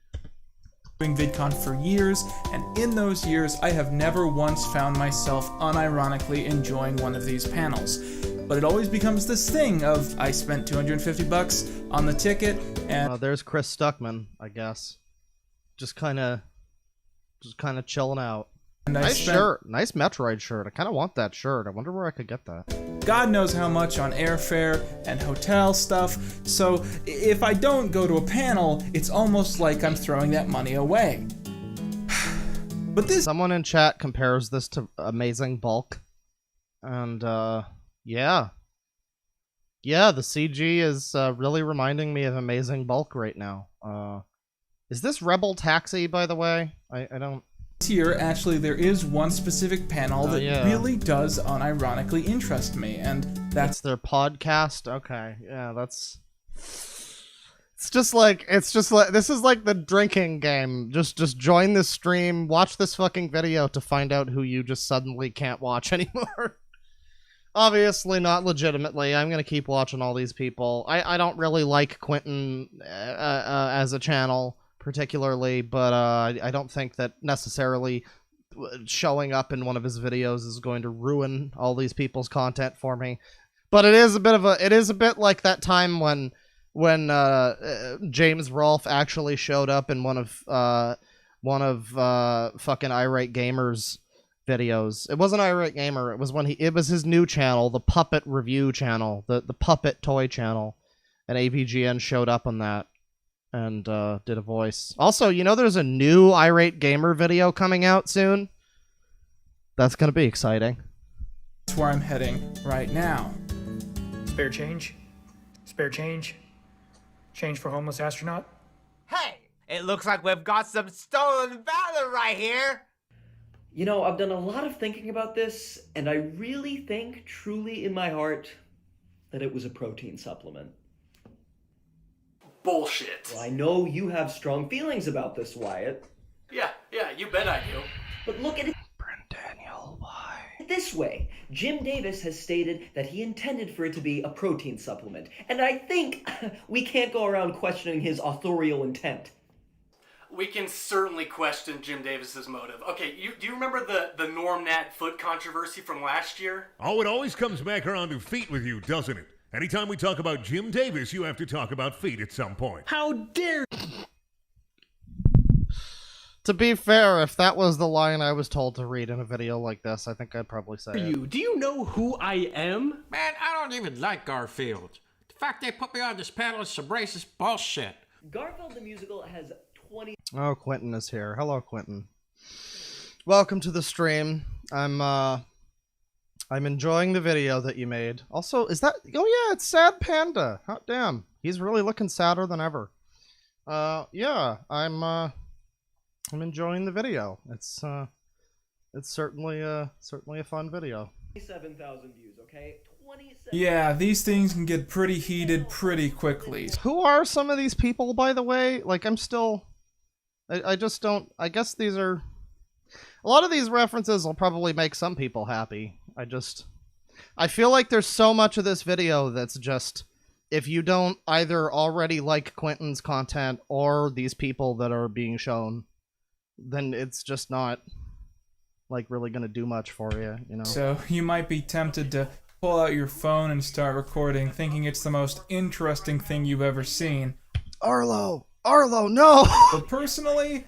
Doing VidCon for years, and in those years, I have never once found myself unironically enjoying one of these panels. But it always becomes this thing of I spent $250 on the ticket, and there's Chris Stuckman, I guess, just kind of chilling out. Nice shirt, nice Metroid shirt. I kind of want that shirt. I wonder where I could get that. God knows how much on airfare and hotel stuff. So if I don't go to a panel, it's almost like I'm throwing that money away. But someone in chat compares this to Amazing Bulk, and yeah, the CG is really reminding me of Amazing Bulk right now. Is this Rebel Taxi, by the way? I don't. Here, actually, there is one specific panel that really does unironically interest me, and that's their podcast. Okay, yeah, that's. It's just like this is like the drinking game. Just join this stream, watch this fucking video to find out who you just suddenly can't watch anymore. Obviously not legitimately. I'm gonna keep watching all these people. I don't really like Quinton as a channel particularly, but I don't think that necessarily showing up in one of his videos is going to ruin all these people's content for me. But it is a bit like that time when James Rolfe actually showed up in one of fucking Irate Gamer's videos. It wasn't Irate Gamer. It was his new channel, the Puppet Review channel, the Puppet Toy channel, and AVGN showed up on that and did a voice. Also, you know, there's a new Irate Gamer video coming out soon. That's gonna be exciting. That's where I'm heading right now. Spare change? Spare change? Change for homeless astronaut? Hey, it looks like we've got some stolen valor right here. You know, I've done a lot of thinking about this, and I really think, truly in my heart, that it was a protein supplement. Bullshit. Well, I know you have strong feelings about this, Wyatt. Yeah, you bet I do. But look at it Daniel, why? this way. Jim Davis has stated that he intended for it to be a protein supplement, and I think we can't go around questioning his authorial intent. We can certainly question Jim Davis's motive. Okay, do you remember the Norm Nat foot controversy from last year? Oh, it always comes back around to feet with you, doesn't it? Anytime we talk about Jim Davis, you have to talk about feet at some point. How dare To be fair, if that was the line I was told to read in a video like this, I think I'd probably say it. Do you know who I am? Man, I don't even like Garfield. The fact they put me on this panel is some racist bullshit. Garfield the Musical has 20... Oh, Quinton is here. Hello, Quinton. Welcome to the stream. I'm enjoying the video that you made. Also, is that... Oh yeah, it's Sad Panda. Hot damn. He's really looking sadder than ever. Yeah, I'm enjoying the video. It's certainly a fun video. 27,000 views, okay? 27... Yeah, these things can get pretty heated pretty quickly. Who are some of these people, by the way? Like, I'm still... I just don't... I guess these are... A lot of these references will probably make some people happy. I feel like there's so much of this video that's just... If you don't either already like Quinton's content or these people that are being shown, then it's just not, like, really gonna do much for you, you know? So, you might be tempted to pull out your phone and start recording, thinking it's the most interesting thing you've ever seen. Arlo, no! But personally,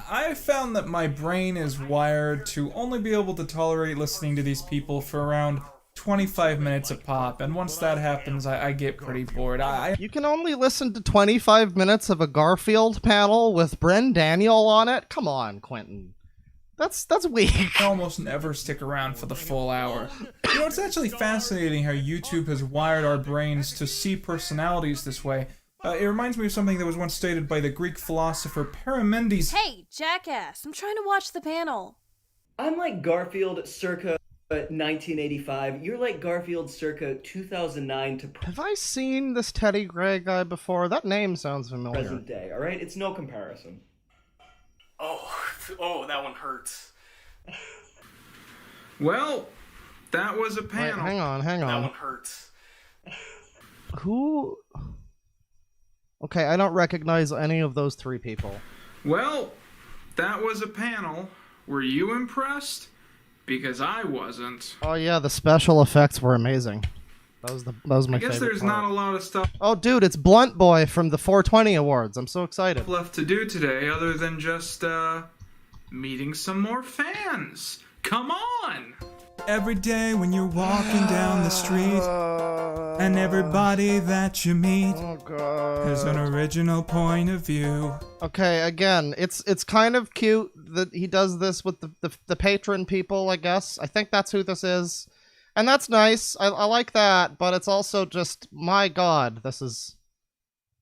I've found that my brain is wired to only be able to tolerate listening to these people for around 25 minutes a pop, and once that happens, I get pretty bored. You can only listen to 25 minutes of a Garfield panel with Bren Daniel on it? Come on, Quinton. That's weak. I almost never stick around for the full hour. You know, it's actually fascinating how YouTube has wired our brains to see personalities this way. It reminds me of something that was once stated by the Greek philosopher Parmenides. Hey, jackass, I'm trying to watch the panel. I'm like Garfield circa 1985. You're like Garfield circa 2009 to Have I seen this Teddy Gray guy before? That name sounds familiar. present day, alright? It's no comparison. Oh, that one hurts. Well, that was a panel. Wait, hang on. That one hurts. Who... Okay, I don't recognize any of those three people. Well, that was a panel. Were you impressed? Because I wasn't. Oh yeah, the special effects were amazing. That was my favorite I guess there's part. not a lot of stuff Oh dude, it's Blunt Boy from the 420 Awards. I'm so excited. left to do today other than just, meeting some more fans. Come on! Every day when you're walking down the street, and everybody that you meet has an original point of view. Okay, again, it's kind of cute that he does this with the patron people, I guess. I think that's who this is. And that's nice. I like that, but it's also just, my god, this is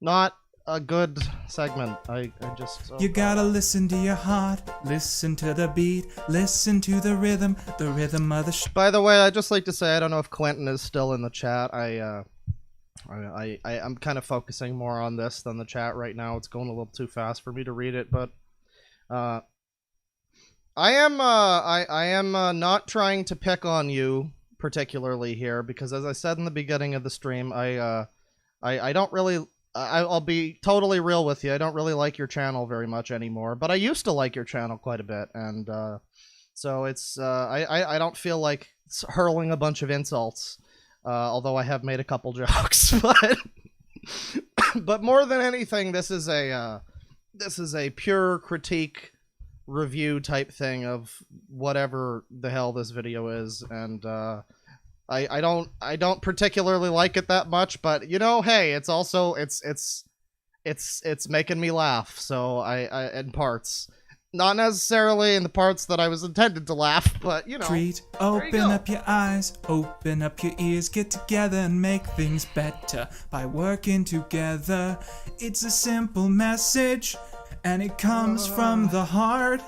not a good segment. I just... You gotta listen to your heart, listen to the beat, listen to the rhythm of the By the way, I'd just like to say, I don't know if Quinton is still in the chat. I'm kind of focusing more on this than the chat right now. It's going a little too fast for me to read it, but I am not trying to pick on you particularly here, because as I said in the beginning of the stream, I don't really... I'll be totally real with you. I don't really like your channel very much anymore, but I used to like your channel quite a bit, and so it's I don't feel like hurling a bunch of insults, although I have made a couple jokes, but more than anything, this is a pure critique review type thing of whatever the hell this video is, and I don't particularly like it that much, but you know, hey, it's also it's making me laugh, so I in parts, not necessarily in the parts that I was intended to laugh, but you know. Open up your eyes, open up your ears, get together and make things better by working together. It's a simple message, and it comes from the heart.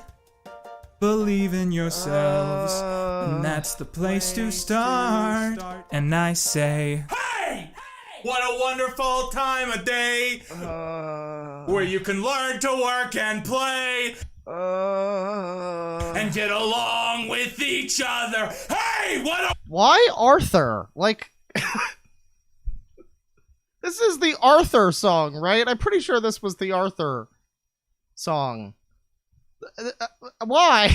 Believe in yourselves, and that's the place to start. And I say, Hey! What a wonderful time of day where you can learn to work and play and get along with each other. Hey, what a... Why Arthur? Like, this is the Arthur song, right? I'm pretty sure this was the Arthur song. Why?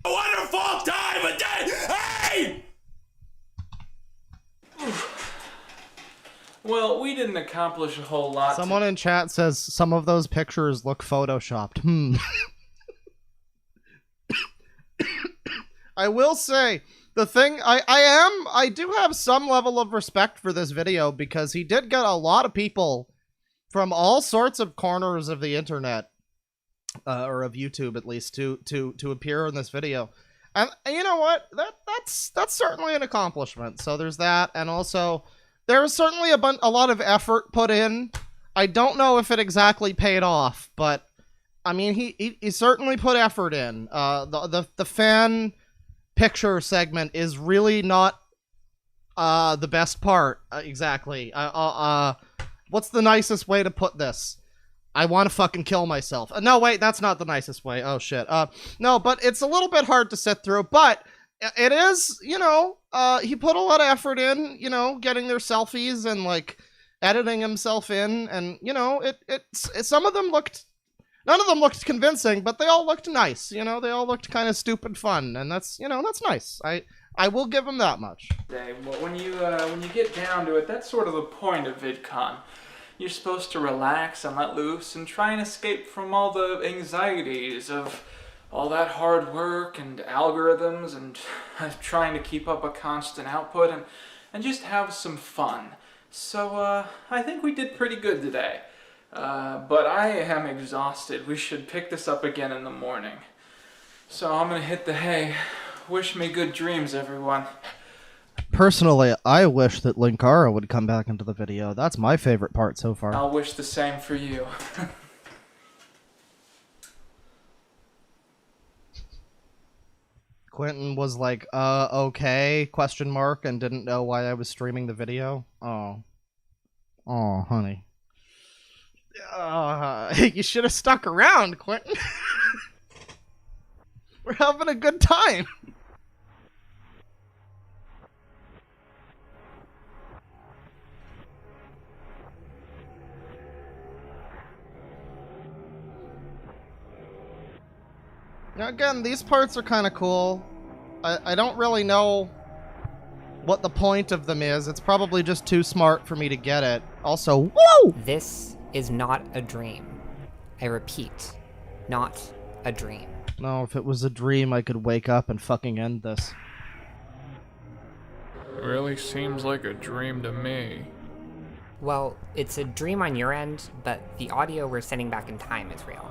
A wonderful time of day! Hey! well, we didn't accomplish a whole lot. Someone in chat says some of those pictures look photoshopped. I will say, the thing, I do have some level of respect for this video because he did get a lot of people from all sorts of corners of the internet, or of YouTube at least, to appear in this video. And you know what? That's certainly an accomplishment. So there's that, and also there was certainly a lot of effort put in. I don't know if it exactly paid off, but I mean, he certainly put effort in. The fan picture segment is really not the best part, exactly. What's the nicest way to put this? I want to fucking kill myself. No, wait, that's not the nicest way. Oh, shit. No, but it's a little bit hard to sit through, but it is, you know, he put a lot of effort in, you know, getting their selfies and, like, editing himself in, and, you know, some of them looked, none of them looked convincing, but they all looked nice, you know, they all looked kind of stupid fun, and that's, you know, that's nice. I will give him that much. Well, when you get down to it, that's sort of the point of VidCon. You're supposed to relax and let loose and try and escape from all the anxieties of all that hard work and algorithms and trying to keep up a constant output and just have some fun. So I think we did pretty good today. But I am exhausted. We should pick this up again in the morning. So I'm gonna hit the hay. Wish me good dreams, everyone. Personally, I wish that Linkara would come back into the video. That's my favorite part so far. I'll wish the same for you. Quinton was like, okay, question mark, and didn't know why I was streaming the video. Oh, honey. You should have stuck around, Quinton. We're having a good time. Now again, these parts are kind of cool. I don't really know what the point of them is. It's probably just too smart for me to get it. Also, woo! This is not a dream. I repeat, not a dream. No, if it was a dream, I could wake up and fucking end this. Really seems like a dream to me. Well, it's a dream on your end, but the audio we're sending back in time is real.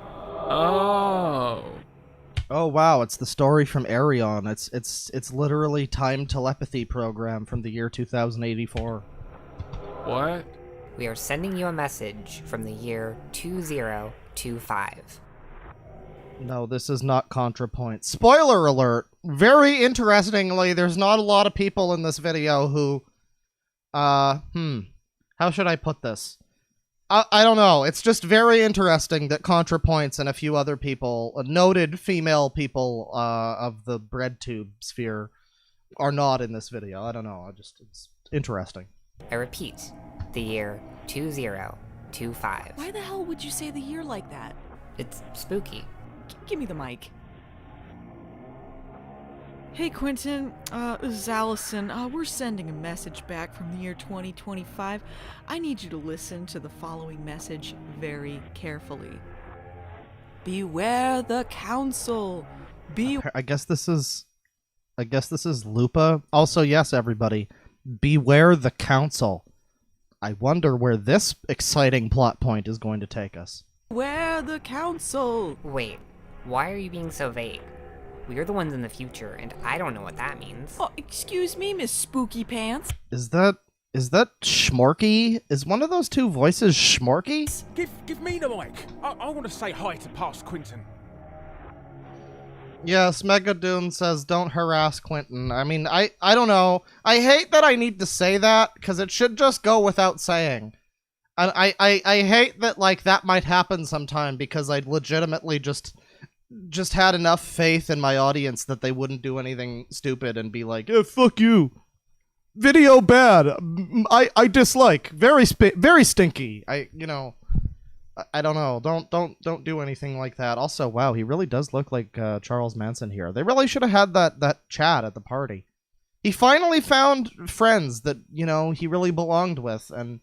Oh. Oh wow, it's the story from Arion. It's literally time telepathy program from the year 2084. What? We are sending you a message from the year 2025. No, this is not ContraPoint. Spoiler alert! Very interestingly, there's not a lot of people in this video who... how should I put this? I don't know. It's just very interesting that ContraPoints and a few other people, noted female people of the bread tube sphere, are not in this video. I don't know. It's interesting. I repeat, the year 2025. Why the hell would you say the year like that? It's spooky. Give me the mic. Hey Quinton, this is Allison. We're sending a message back from the year 2025. I need you to listen to the following message very carefully. Beware the council. I guess this is Lupa. Also, yes, everybody, beware the council. I wonder where this exciting plot point is going to take us. Beware the council. Wait, why are you being so vague? We're the ones in the future, and I don't know what that means. Oh, excuse me, Miss Spooky Pants. Is that Schmorky? Is one of those two voices Schmorky? Give me the mic. I want to say hi to past Quinton. Yes, Megadoon says don't harass Quinton. I mean, I don't know. I hate that I need to say that, because it should just go without saying. And I hate that, like, that might happen sometime, because I legitimately just had enough faith in my audience that they wouldn't do anything stupid and be like, "Eh, fuck you. Video bad. I dislike. Very stinky." I don't know. Don't do anything like that. Also, wow, he really does look like Charles Manson here. They really should have had that chat at the party. He finally found friends that, he really belonged with, and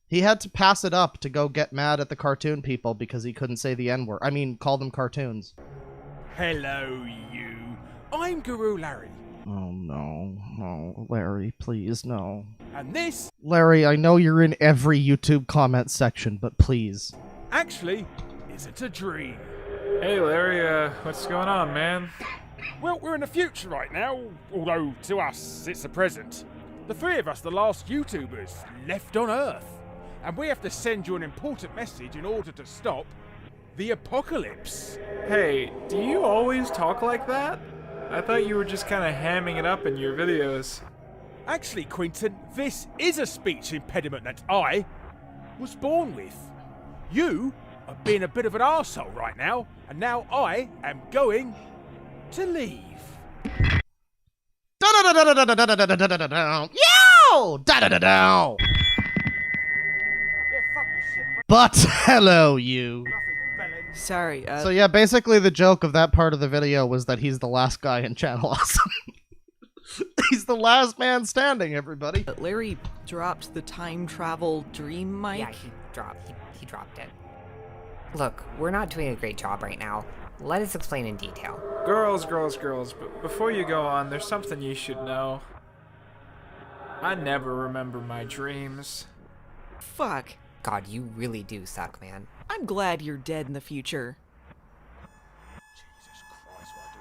he had to pass it up to go get mad at the cartoon people because he couldn't say the N-word. I mean, call them cartoons. Hello, you. I'm Guru Larry. Oh no. Oh, Larry, please, no. And this Larry, I know you're in every YouTube comment section, but please. actually isn't a dream. Hey Larry, what's going on, man? Well, we're in the future right now, although to us it's the present. The three of us, the last YouTubers left on Earth. And we have to send you an important message in order to stop the apocalypse. Hey, do you always talk like that? I thought you were just kind of hamming it up in your videos. Actually, Quinton, this is a speech impediment that I was born with. You are being a bit of an arsehole right now, and now I am going to leave. Yo! Da-da-da-da! But hello, you. Sorry, So yeah, basically the joke of that part of the video was that he's the last guy in Channel Awesome. He's the last man standing, everybody. Larry dropped the time travel dream mic. Yeah, he dropped it. Look, we're not doing a great job right now. Let us explain in detail. Girls, but before you go on, there's something you should know. I never remember my dreams. Fuck. God, you really do suck, man. I'm glad you're dead in the future. Jesus Christ, why do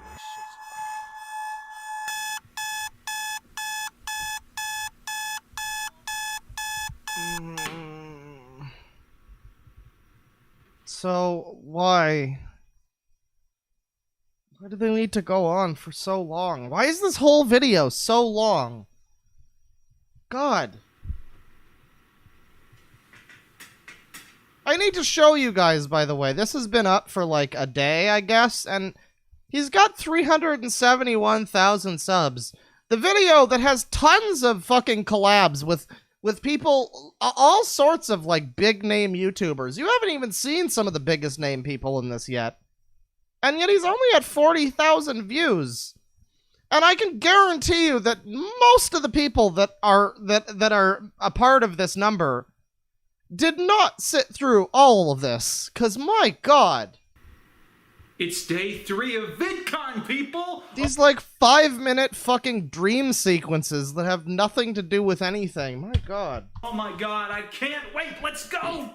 this So, why? Why do they need to go on for so long? Why is this whole video so long? God. I need to show you guys, by the way. This has been up for like a day, I guess, and he's got 371,000 subs. The video that has tons of fucking collabs with people, all sorts of like big name YouTubers. You haven't even seen some of the biggest name people in this yet. And yet he's only at 40,000 views. And I can guarantee you that most of the people that are a part of this number did not sit through all of this, cause my god. It's day 3 of VidCon, people! These like 5-minute fucking dream sequences that have nothing to do with anything. My god. Oh my god, I can't wait, let's go!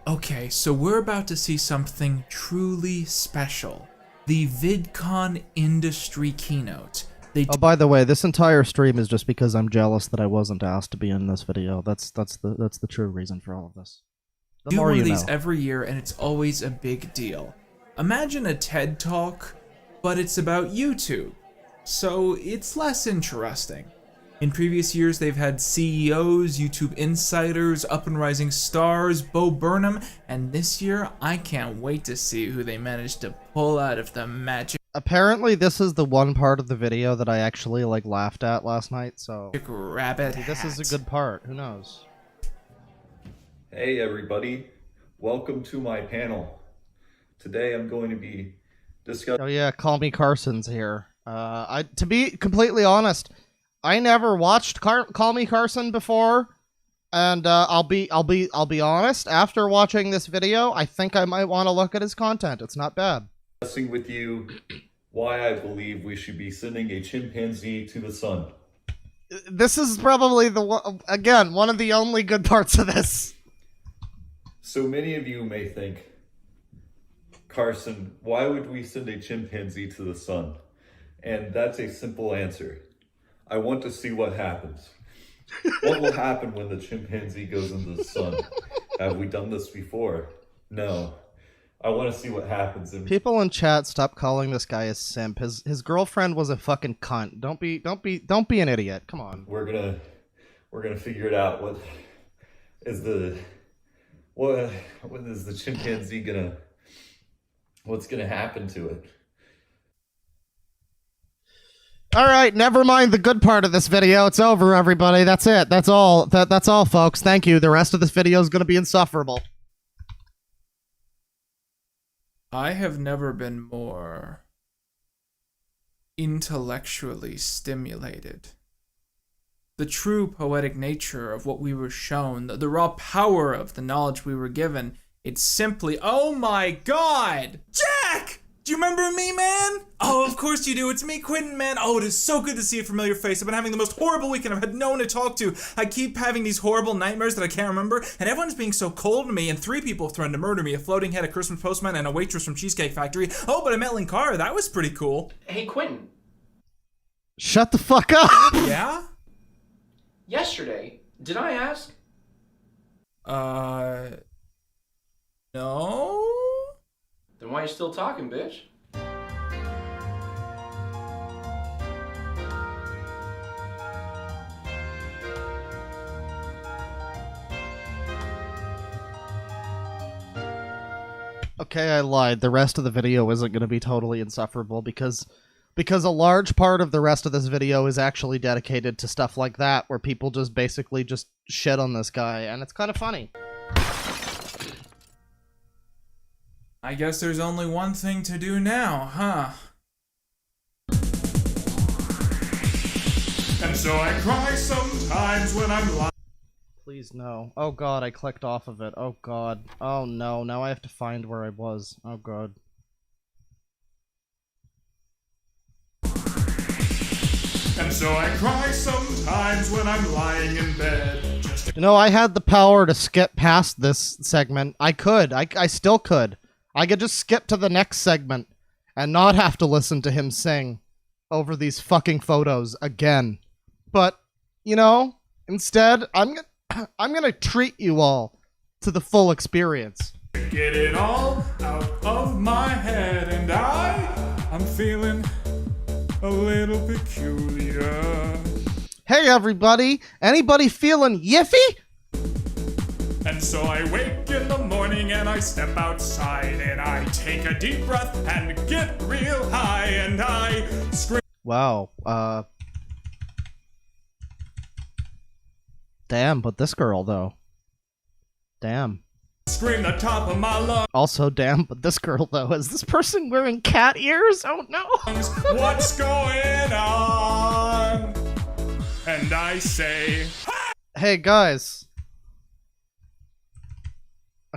Okay, so we're about to see something truly special. The VidCon industry keynote. Oh, by the way, this entire stream is just because I'm jealous that I wasn't asked to be in this video. That's the true reason for all of this. The Do more one you of these know. every year, and it's always a big deal. Imagine a TED Talk, but it's about YouTube, so it's less interesting. In previous years, they've had CEOs, YouTube insiders, up-and-rising stars, Bo Burnham, and this year, I can't wait to see who they managed to pull out of the magic Apparently, this is the one part of the video that I actually like laughed at last night. So rabbit maybe this is a good part. Who knows? Hey everybody, welcome to my panel. Today I'm going to be discussing... Oh yeah, Call Me Carson's here. To be completely honest, I never watched Call Me Carson before, and I'll be honest. After watching this video, I think I might want to look at his content. It's not bad. Discussing with you why I believe we should be sending a chimpanzee to the sun. This is probably one of the only good parts of this. So many of you may think, Carson, why would we send a chimpanzee to the sun? And that's a simple answer. I want to see what happens. What will happen when the chimpanzee goes into the sun? Have we done this before? No. I want to see what happens. People in chat, stop calling this guy a simp. His girlfriend was a fucking cunt. Don't be an idiot. Come on. We're gonna figure it out. What is the chimpanzee gonna? What's gonna happen to it? All right, never mind the good part of this video. It's over, everybody. That's it. That's all. That's all, folks. Thank you. The rest of this video is gonna be insufferable. I have never been more intellectually stimulated. The true poetic nature of what we were shown, the raw power of the knowledge we were given, it's simply, oh my god! Jack! Do you remember me, man? Oh, of course you do. It's me, Quinton, man. Oh, it is so good to see a familiar face. I've been having the most horrible weekend. I've had no one to talk to. I keep having these horrible nightmares that I can't remember, and everyone's being so cold to me, and 3 people have threatened to murder me, a floating head, a Christmas postman, and a waitress from Cheesecake Factory. Oh, but I met Linkara. That was pretty cool. Hey, Quinton. Shut the fuck up! Yeah? Yesterday, did I ask? No? Then why are you still talking, bitch? Okay, I lied. The rest of the video isn't going to be totally insufferable because a large part of the rest of this video is actually dedicated to stuff like that, where people just basically just shit on this guy, and it's kind of funny. I guess there's only one thing to do now, huh? And so I cry sometimes when I'm lying. Please no. Oh god, I clicked off of it. Oh god. Oh no, now I have to find where I was. Oh god. And so I cry sometimes when I'm lying in bed. You know, I had the power to skip past this segment. I could. I still could. I could just skip to the next segment and not have to listen to him sing over these fucking photos again. But, you know, instead, I'm gonna treat you all to the full experience. Get it all out of my head, and I'm feeling a little peculiar. Hey everybody, anybody feeling yiffy? And so I wake in the morning and I step outside and I take a deep breath and get real high and I scream. Wow, damn, but this girl though. Damn. Scream the top of my lungs. Also, damn, but this girl though. Is this person wearing cat ears? Oh no. What's going on? And I say, hey guys.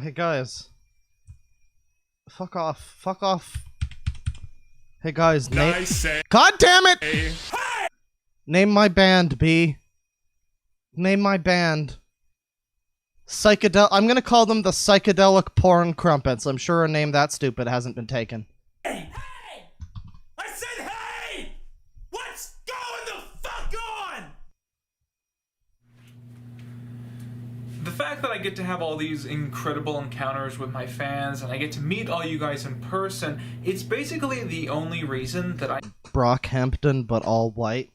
Hey guys. Fuck off. Fuck off. Hey guys, name. God damn it! Hey. Name my band, B. Name my band. I'm gonna call them the Psychedelic Porn Crumpets. I'm sure a name that stupid hasn't been taken. Hey! I said hey! What's going the fuck on? The fact that I get to have all these incredible encounters with my fans and I get to meet all you guys in person, it's basically the only reason that I Brockhampton, but all white.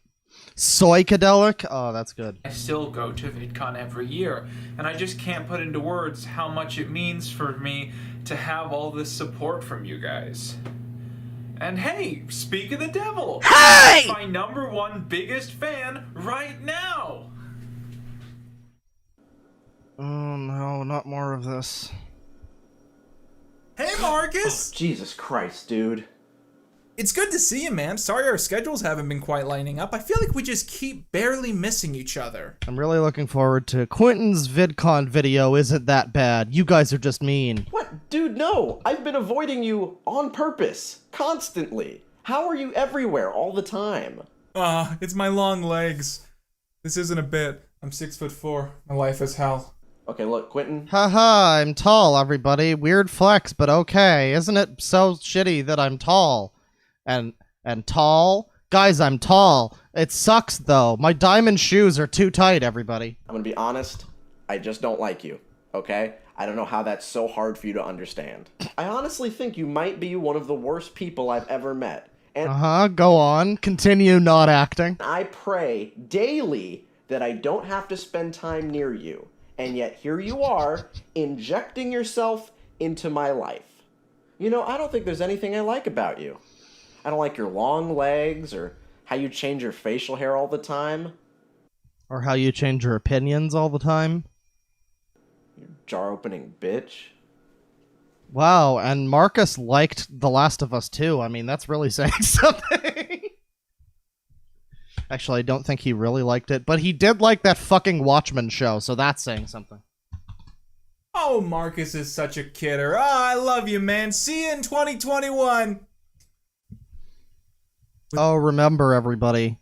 Psychedelic? Oh, that's good. I still go to VidCon every year, and I just can't put into words how much it means for me to have all this support from you guys. And hey, speak of the devil! Hey! My #1 biggest fan right now! Oh no, not more of this. Hey Marcus! Oh, Jesus Christ, dude. It's good to see you, man. Sorry our schedules haven't been quite lining up. I feel like we just keep barely missing each other. I'm really looking forward to Quinton's VidCon video. Isn't that bad? You guys are just mean. What? Dude, no. I've been avoiding you on purpose. Constantly. How are you everywhere all the time? It's my long legs. This isn't a bit. I'm 6'4". My life is hell. Okay, look, Quinton. Haha, I'm tall, everybody. Weird flex, but okay. Isn't it so shitty that I'm tall? And tall? Guys, I'm tall. It sucks, though. My diamond shoes are too tight, everybody. I'm gonna be honest. I just don't like you, okay? I don't know how that's so hard for you to understand. I honestly think you might be one of the worst people I've ever met. And go on. Continue not acting. I pray daily that I don't have to spend time near you. And yet here you are, injecting yourself into my life. You know, I don't think there's anything I like about you. I don't like your long legs, or how you change your facial hair all the time. Or how you change your opinions all the time. You jar-opening bitch. Wow, and Marcus liked The Last of Us 2. I mean, that's really saying something. Actually, I don't think he really liked it, but he did like that fucking Watchmen show, so that's saying something. Oh, Marcus is such a kidder. I love you, man. See you in 2021. Oh, remember everybody,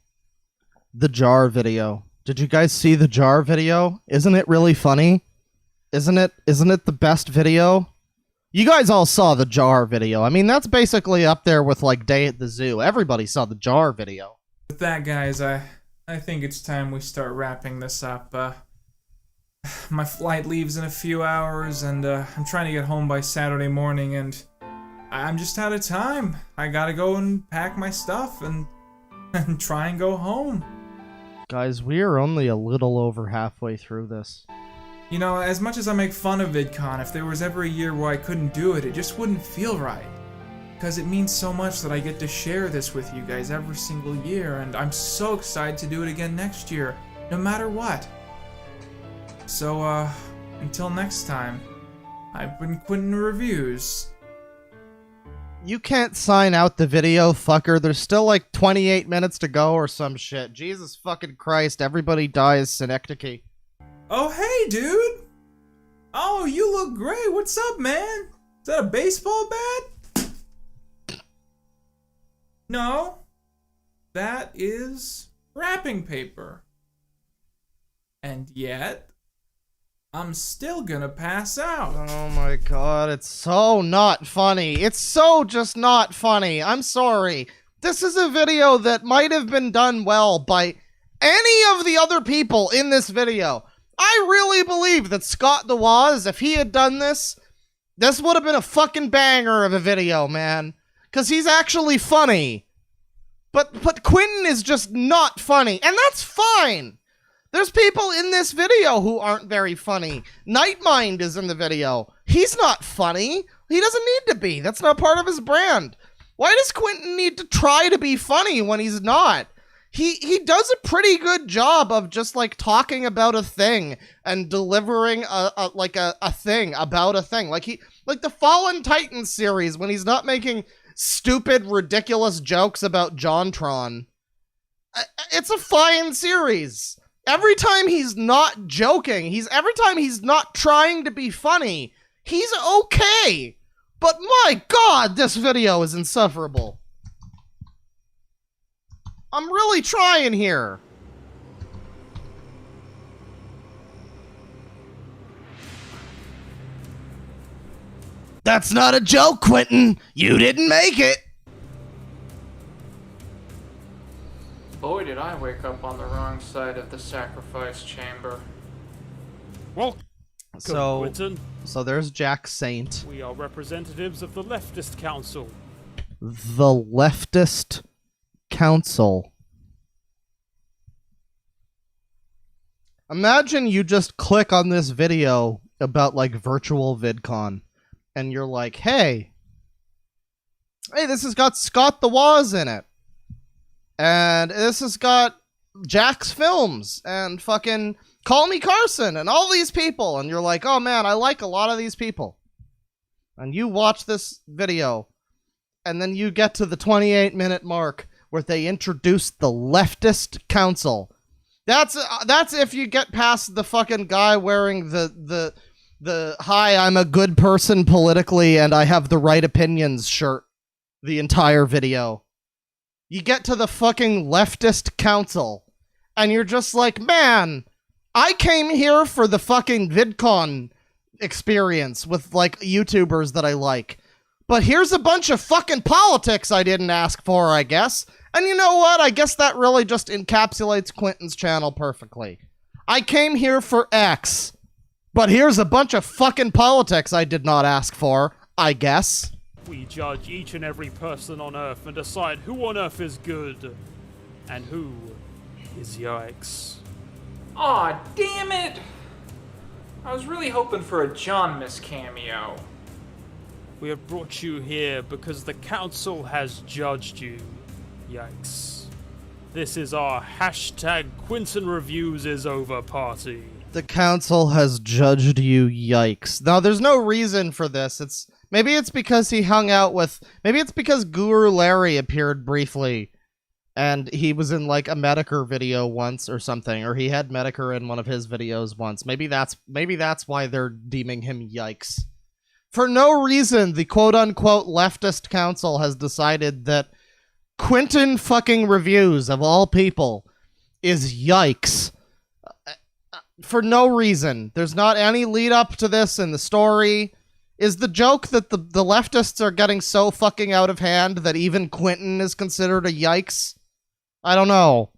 the jar video. Did you guys see the jar video? Isn't it really funny? Isn't it the best video? You guys all saw the jar video. I mean, that's basically up there with like Day at the Zoo. Everybody saw the jar video. With that, guys, I think it's time we start wrapping this up. My flight leaves in a few hours, and I'm trying to get home by Saturday morning, and I'm just out of time. I gotta go and pack my stuff and try and go home. Guys, we are only a little over halfway through this. You know, as much as I make fun of VidCon, if there was ever a year where I couldn't do it, it just wouldn't feel right. Because it means so much that I get to share this with you guys every single year, and I'm so excited to do it again next year, no matter what. So, until next time, I've been Quinton Reviews. You can't sign out the video, fucker. There's still like 28 minutes to go or some shit. Jesus fucking Christ, everybody dies synecdoche. Oh, hey, dude! Oh, you look great. What's up, man? Is that a baseball bat? No. That is wrapping paper. And yet, I'm still gonna pass out. Oh my god, it's so not funny. It's so just not funny. I'm sorry. This is a video that might have been done well by any of the other people in this video. I really believe that Scott DeWaz, if he had done this, this would have been a fucking banger of a video, man. Because he's actually funny. But Quinton is just not funny, and that's fine. There's people in this video who aren't very funny. Nightmind is in the video. He's not funny. He doesn't need to be. That's not part of his brand. Why does Quinton need to try to be funny when he's not? He does a pretty good job of just like talking about a thing and delivering a thing about a thing. Like the Fallen Titans series when he's not making stupid, ridiculous jokes about JonTron. It's a fine series. Every time he's not joking, every time he's not trying to be funny, he's okay. But my god, this video is insufferable. I'm really trying here. That's not a joke, Quinton. You didn't make it. Boy, did I wake up on the wrong side of the sacrifice chamber. Well, So there's Jack Saint. we are representatives of the Leftist Council. The Leftist Council. Imagine you just click on this video about like virtual VidCon and you're like, hey, this has got Scott DeWaz in it. And this has got Jack's Films and fucking Call Me Carson and all these people. And you're like, oh man, I like a lot of these people. And you watch this video and then you get to the 28-minute mark where they introduce the Leftist Council. That's if you get past the fucking guy wearing the hi, I'm a good person politically and I have the right opinions shirt the entire video. You get to the fucking Leftist Council and you're just like, man, I came here for the fucking VidCon experience with like YouTubers that I like. But here's a bunch of fucking politics I didn't ask for, I guess. And you know what? I guess that really just encapsulates Quinton's channel perfectly. I came here for X, but here's a bunch of fucking politics I did not ask for, I guess. We judge each and every person on Earth and decide who on Earth is good and who is yikes. Aw, damn it! I was really hoping for a John Miss cameo. We have brought you here because the council has judged you. Yikes. This is our hashtag Quinton Reviews is over party. The council has judged you, yikes. Now, there's no reason for this. Maybe it's because he hung out with... Maybe it's because Guru Larry appeared briefly and he was in like a Medicare video once or something, or he had Medicare in one of his videos once. Maybe that's why they're deeming him yikes. For no reason, the quote-unquote leftist council has decided that Quinton fucking reviews, of all people, is yikes. For no reason. There's not any lead up to this in the story. Is the joke that the leftists are getting so fucking out of hand that even Quinton is considered a yikes? I don't know.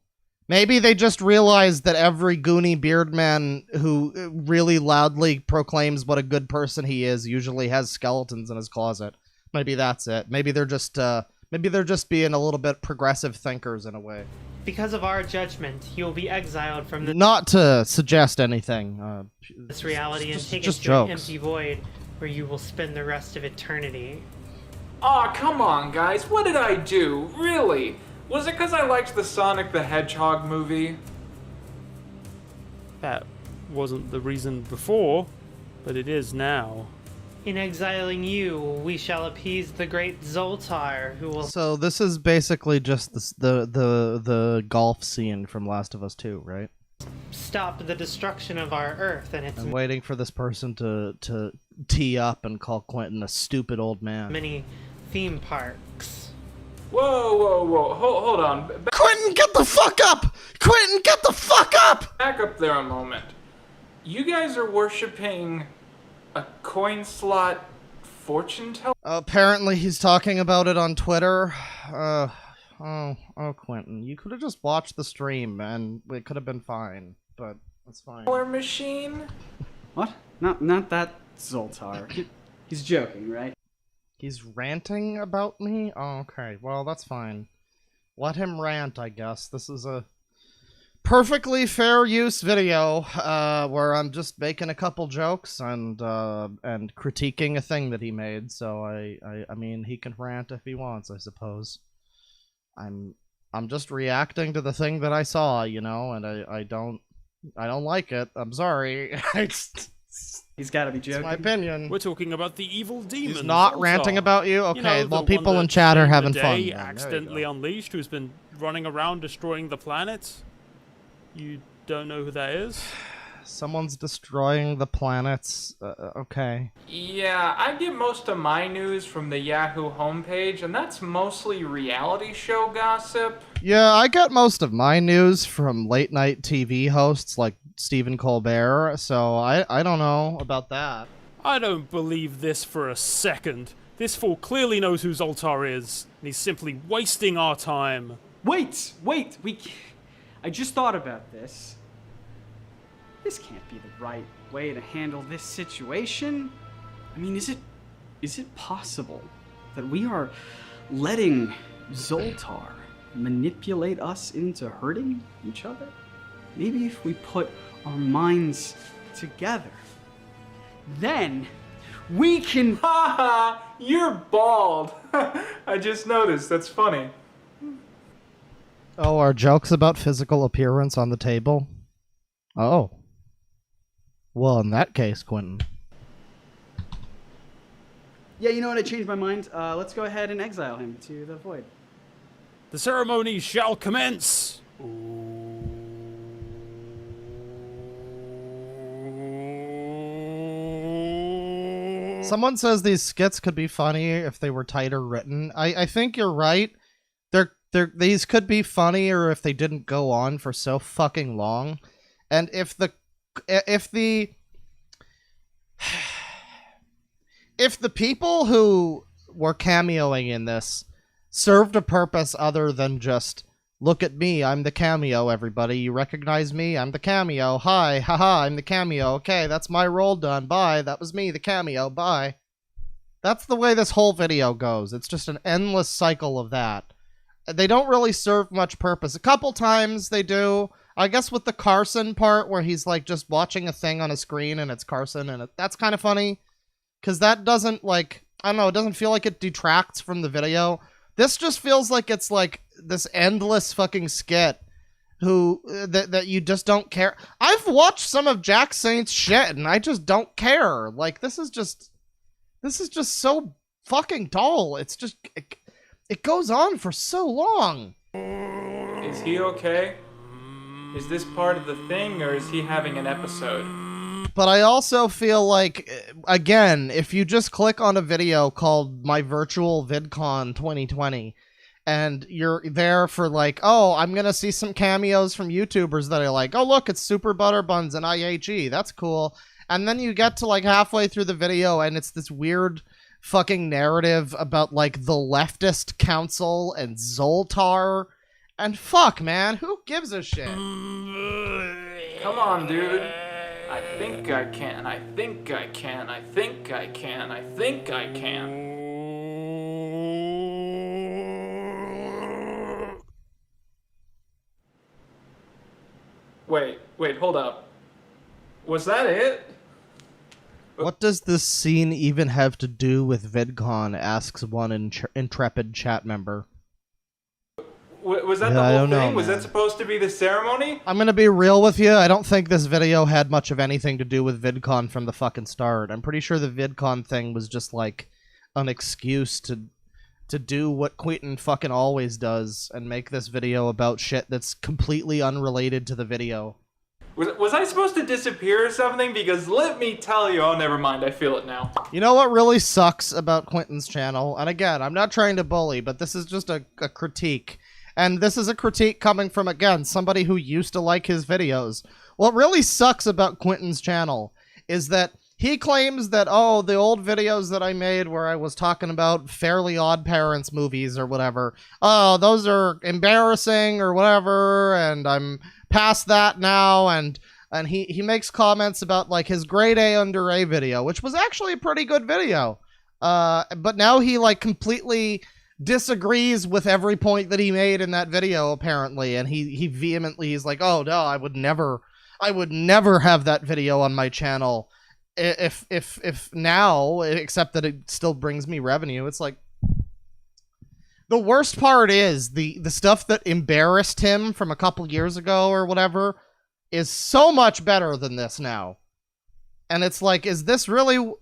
Maybe they just realized that every Goonie beard man who really loudly proclaims what a good person he is usually has skeletons in his closet. Maybe that's it. Maybe they're just being a little bit progressive thinkers in a way. Because of our judgment, you will be exiled from Not to suggest anything. this reality and taken just to an jokes. empty void where you will spend the rest of eternity. Aw, come on, guys. What did I do? Really? Was it because I liked the Sonic the Hedgehog movie? That wasn't the reason before, but it is now. In exiling you, we shall appease the great Zoltar, who will... So this is basically just the golf scene from Last of Us 2, right? stop the destruction of our Earth and its I'm waiting for this person to tee up and call Quinton a stupid old man. many theme parks. Whoa. Hold on. Quinton, get the fuck up! Quinton, get the fuck up! Back up there a moment. You guys are worshipping a coin slot fortune teller? Apparently he's talking about it on Twitter. Quinton, you could have just watched the stream and it could have been fine, but that's fine. Machine? What? Not that Zoltar. He's joking, right? He's ranting about me? Oh, okay. Well, that's fine. Let him rant, I guess. This is a perfectly fair use video, where I'm just making a couple jokes and critiquing a thing that he made. So I mean, he can rant if he wants, I suppose. I'm just reacting to the thing that I saw, you know, and I don't like it. I'm sorry. He's got to be joking. It's my opinion. We're talking about the evil demon. He's not ranting about you? Okay, well, people in chat are having fun. then. There you Accidentally unleashed, who's been running around destroying the planet. You don't know who that is? Someone's destroying the planets. Okay. Yeah, I get most of my news from the Yahoo homepage, and that's mostly reality show gossip. Yeah, I get most of my news from late night TV hosts like Stephen Colbert, so I don't know about that. I don't believe this for a second. This fool clearly knows who Zoltar is, and he's simply wasting our time. Wait! I just thought about this. This can't be the right way to handle this situation. I mean, is it possible that we are letting Zoltar manipulate us into hurting each other? Maybe if we put our minds together, then we can... Haha, you're bald. I just noticed, that's funny. Oh, are jokes about physical appearance on the table? Oh. Well, in that case, Quinton. Yeah, you know what? I changed my mind. Let's go ahead and exile him to the void. The ceremony shall commence! Someone says these skits could be funny if they were tighter written. I think you're right. These could be funnier if they didn't go on for so fucking long. And if the people who were cameoing in this served a purpose other than just, look at me, I'm the cameo, everybody. You recognize me? I'm the cameo. Hi, haha, I'm the cameo. Okay, that's my role done. Bye. That was me, the cameo. Bye. That's the way this whole video goes. It's just an endless cycle of that. They don't really serve much purpose. A couple times they do. I guess with the Carson part where he's like just watching a thing on a screen and it's Carson, and that's kind of funny. Because that doesn't, like, I don't know, it doesn't feel like it detracts from the video. This just feels like it's like this endless fucking skit that you just don't care. I've watched some of Jack Saint's shit and I just don't care. Like, this is just so fucking dull. It's just, it goes on for so long. Is he okay? Is this part of the thing, or is he having an episode? But I also feel like, again, if you just click on a video called My Virtual VidCon 2020, and you're there for like, oh, I'm gonna see some cameos from YouTubers that I like. Oh, look, it's Super Butterbuns and IHE. That's cool. And then you get to like halfway through the video, and it's this weird fucking narrative about like the leftist council and Zoltar. And fuck, man, who gives a shit? Come on, dude. I think I can. I think I can. I think I can. I think I can. Wait, hold up. Was that it? What does this scene even have to do with VidCon? Asks one intrepid chat member. Was that Yeah, the I whole don't know, thing? Was man. that supposed to be the ceremony? I'm gonna be real with you. I don't think this video had much of anything to do with VidCon from the fucking start. I'm pretty sure the VidCon thing was just like an excuse to do what Quinton fucking always does and make this video about shit that's completely unrelated to the video. Was I supposed to disappear or something? Because let me tell you, oh, never mind, I feel it now. You know what really sucks about Quinton's channel? And again, I'm not trying to bully, but this is just a critique. And this is a critique coming from, again, somebody who used to like his videos. What really sucks about Quinton's channel is that he claims that, oh, the old videos that I made where I was talking about Fairly Odd Parents movies or whatever, oh, those are embarrassing or whatever, and I'm past that now, and he makes comments about, like, his grade A under A video, which was actually a pretty good video. But now he, like, completely disagrees with every point that he made in that video, apparently, and he vehemently is like, oh, no, I would never have that video on my channel if now, except that it still brings me revenue. It's like, the worst part is the stuff that embarrassed him from a couple years ago or whatever is so much better than this now. And it's like, is this really...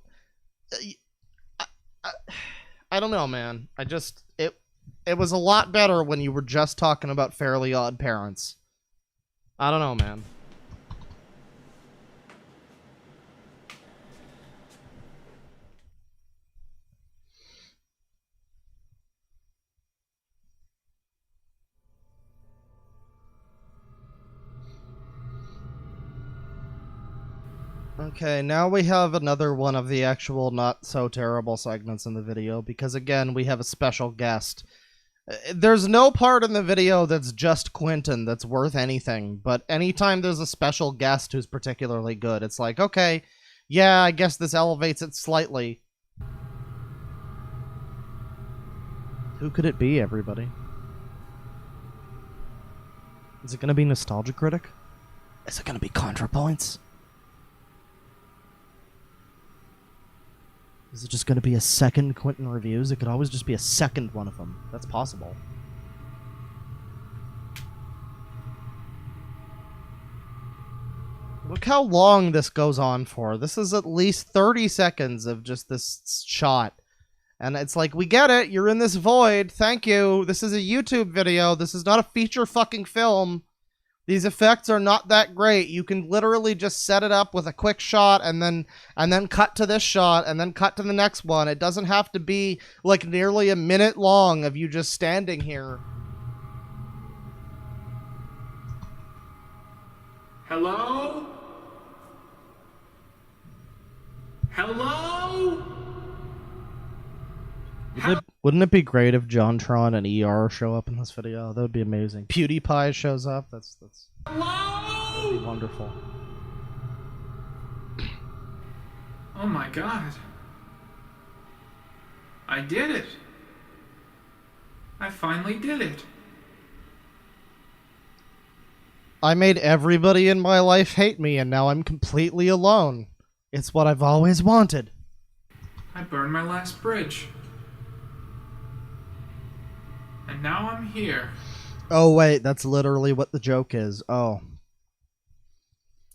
I don't know, man. It was a lot better when you were just talking about Fairly Odd Parents. I don't know, man. Okay, now we have another one of the actual not-so-terrible segments in the video, because again, we have a special guest. There's no part in the video that's just Quinton that's worth anything, but anytime there's a special guest who's particularly good, it's like, okay, yeah, I guess this elevates it slightly. Who could it be, everybody? Is it gonna be Nostalgia Critic? Is it gonna be ContraPoints? Is it just going to be a second Quinton Reviews? It could always just be a second one of them. That's possible. Look how long this goes on for. This is at least 30 seconds of just this shot. And it's like, we get it. You're in this void. Thank you. This is a YouTube video. This is not a feature fucking film. These effects are not that great. You can literally just set it up with a quick shot and then cut to this shot and then cut to the next one. It doesn't have to be like nearly a minute long of you just standing here. Hello? Hello? Wouldn't it be great if JonTron and ER show up in this video? That would be amazing. PewDiePie shows up. That'd be wonderful. Oh my god. I did it. I finally did it. I made everybody in my life hate me, and now I'm completely alone. It's what I've always wanted. I burned my last bridge. And now I'm here. Oh, wait, that's literally what the joke is. Oh.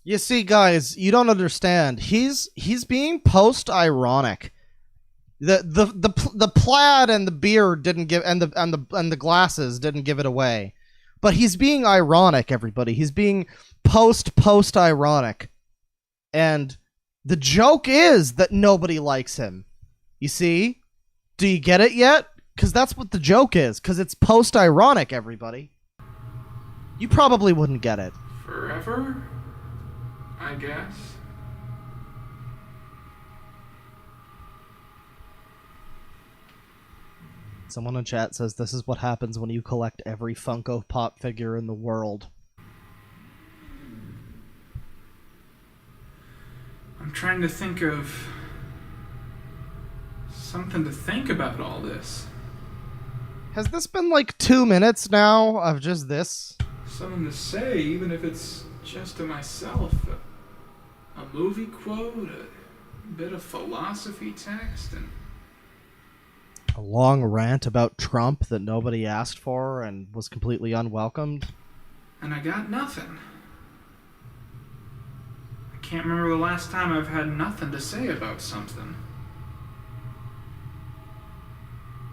You see, guys, you don't understand. He's being post-ironic. The plaid and the beard didn't give, and the glasses didn't give it away. But he's being ironic, everybody. He's being post-ironic. And the joke is that nobody likes him. You see? Do you get it yet? Because that's what the joke is. Because it's post-ironic, everybody. You probably wouldn't get it. Forever? I guess. Someone in chat says this is what happens when you collect every Funko Pop figure in the world. I'm trying to think of something to think about all this. Has this been like 2 minutes now of just this? Something to say, even if it's just to myself. A movie quote, a bit of philosophy text, and A long rant about Trump that nobody asked for and was completely unwelcomed. I got nothing. I can't remember the last time I've had nothing to say about something.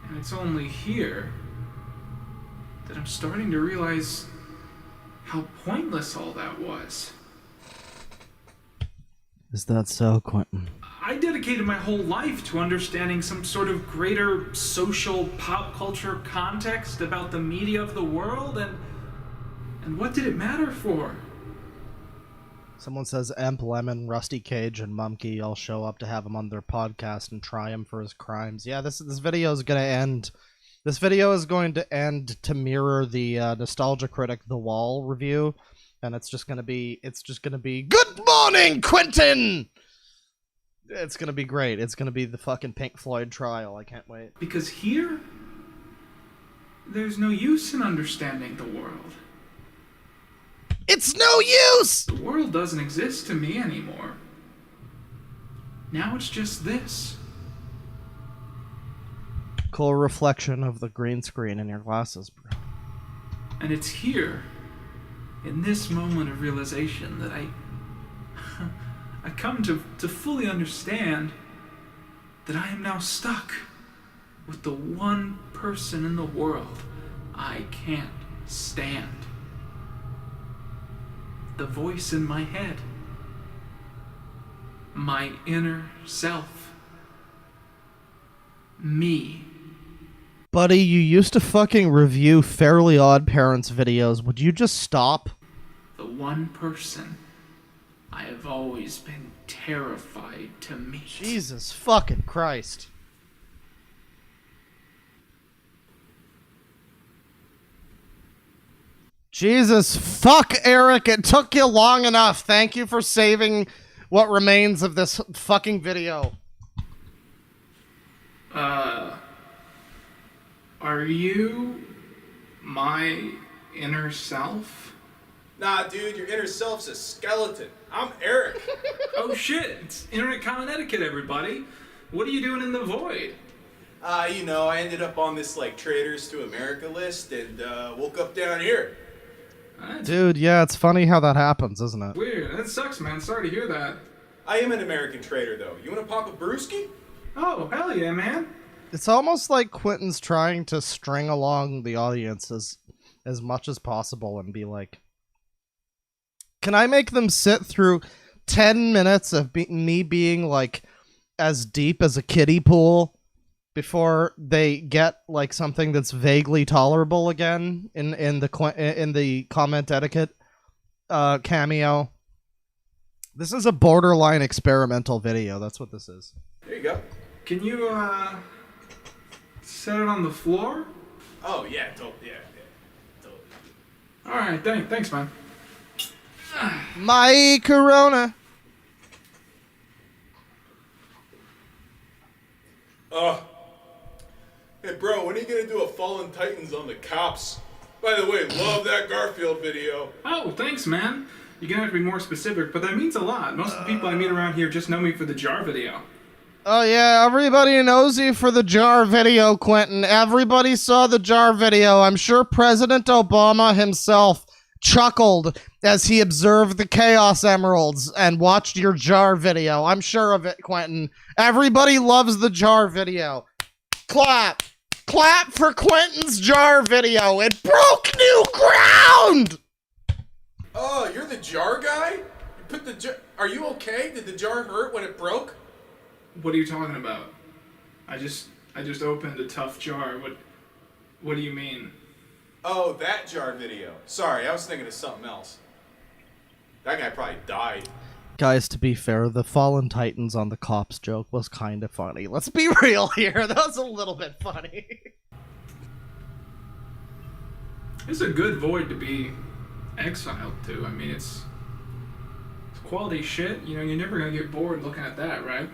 And it's only here that I'm starting to realize how pointless all that was. Is that so, Quinton? I dedicated my whole life to understanding some sort of greater social pop culture context about the media of the world, and what did it matter for? Someone says Emp, Lemon, Rusty Cage, and Mumkey all show up to have him on their podcast and try him for his crimes. Yeah, this video is going to end. This video is going to end to mirror the Nostalgia Critic The Wall review, and it's just going to be Good morning, Quinton! It's going to be great. It's going to be the fucking Pink Floyd trial. I can't wait. Because here, there's no use in understanding the world. It's no use! The world doesn't exist to me anymore. Now it's just this. Cool reflection of the green screen in your glasses, bro. And it's here, in this moment of realization, that I come to fully understand that I am now stuck with the one person in the world I can't stand. The voice in my head. My inner self. Me. Buddy, you used to fucking review Fairly Odd Parents videos. Would you just stop? The one person I have always been terrified to meet. Jesus fucking Christ. Jesus fuck, Eric, it took you long enough. Thank you for saving what remains of this fucking video. Are you my inner self? Nah, dude, your inner self's a skeleton. I'm Eric. Oh shit, it's Internet Common Etiquette, everybody. What are you doing in the void? You know, I ended up on this, like, Traitors to America list and, woke up down here. Dude, yeah, it's funny how that happens, isn't it? Weird. That sucks, man. Sorry to hear that. I am an American traitor, though. You wanna pop a brewski? Oh, hell yeah, man. It's almost like Quinton's trying to string along the audience as much as possible and be like, can I make them sit through 10 minutes of me being like as deep as a kiddie pool before they get like something that's vaguely tolerable again in the comment etiquette cameo? This is a borderline experimental video. That's what this is. There you go. Can you set it on the floor? Oh, yeah, totally. Alright, thanks, man. My Corona. Hey, bro, when are you gonna do a Fallen Titans on the cops? By the way, love that Garfield video. Oh, thanks, man. You're gonna have to be more specific, but that means a lot. Most of the people I meet around here just know me for the jar video. Oh yeah, everybody knows you for the jar video, Quinton. Everybody saw the jar video. I'm sure President Obama himself chuckled as he observed the Chaos Emeralds and watched your jar video. I'm sure of it, Quinton. Everybody loves the jar video. Clap. Clap for Quinton's jar video. It broke new ground! Oh, you're the jar guy? You put the jar... Are you okay? Did the jar hurt when it broke? What are you talking about? I just I just opened a tough jar. What do you mean? Oh, that jar video. Sorry, I was thinking of something else. That guy probably died. Guys, to be fair, the Fallen Titans on the cops joke was kind of funny. Let's be real here. That was a little bit funny. It's a good void to be exiled to. I mean, it's quality shit. You know, you're never gonna get bored looking at that, right?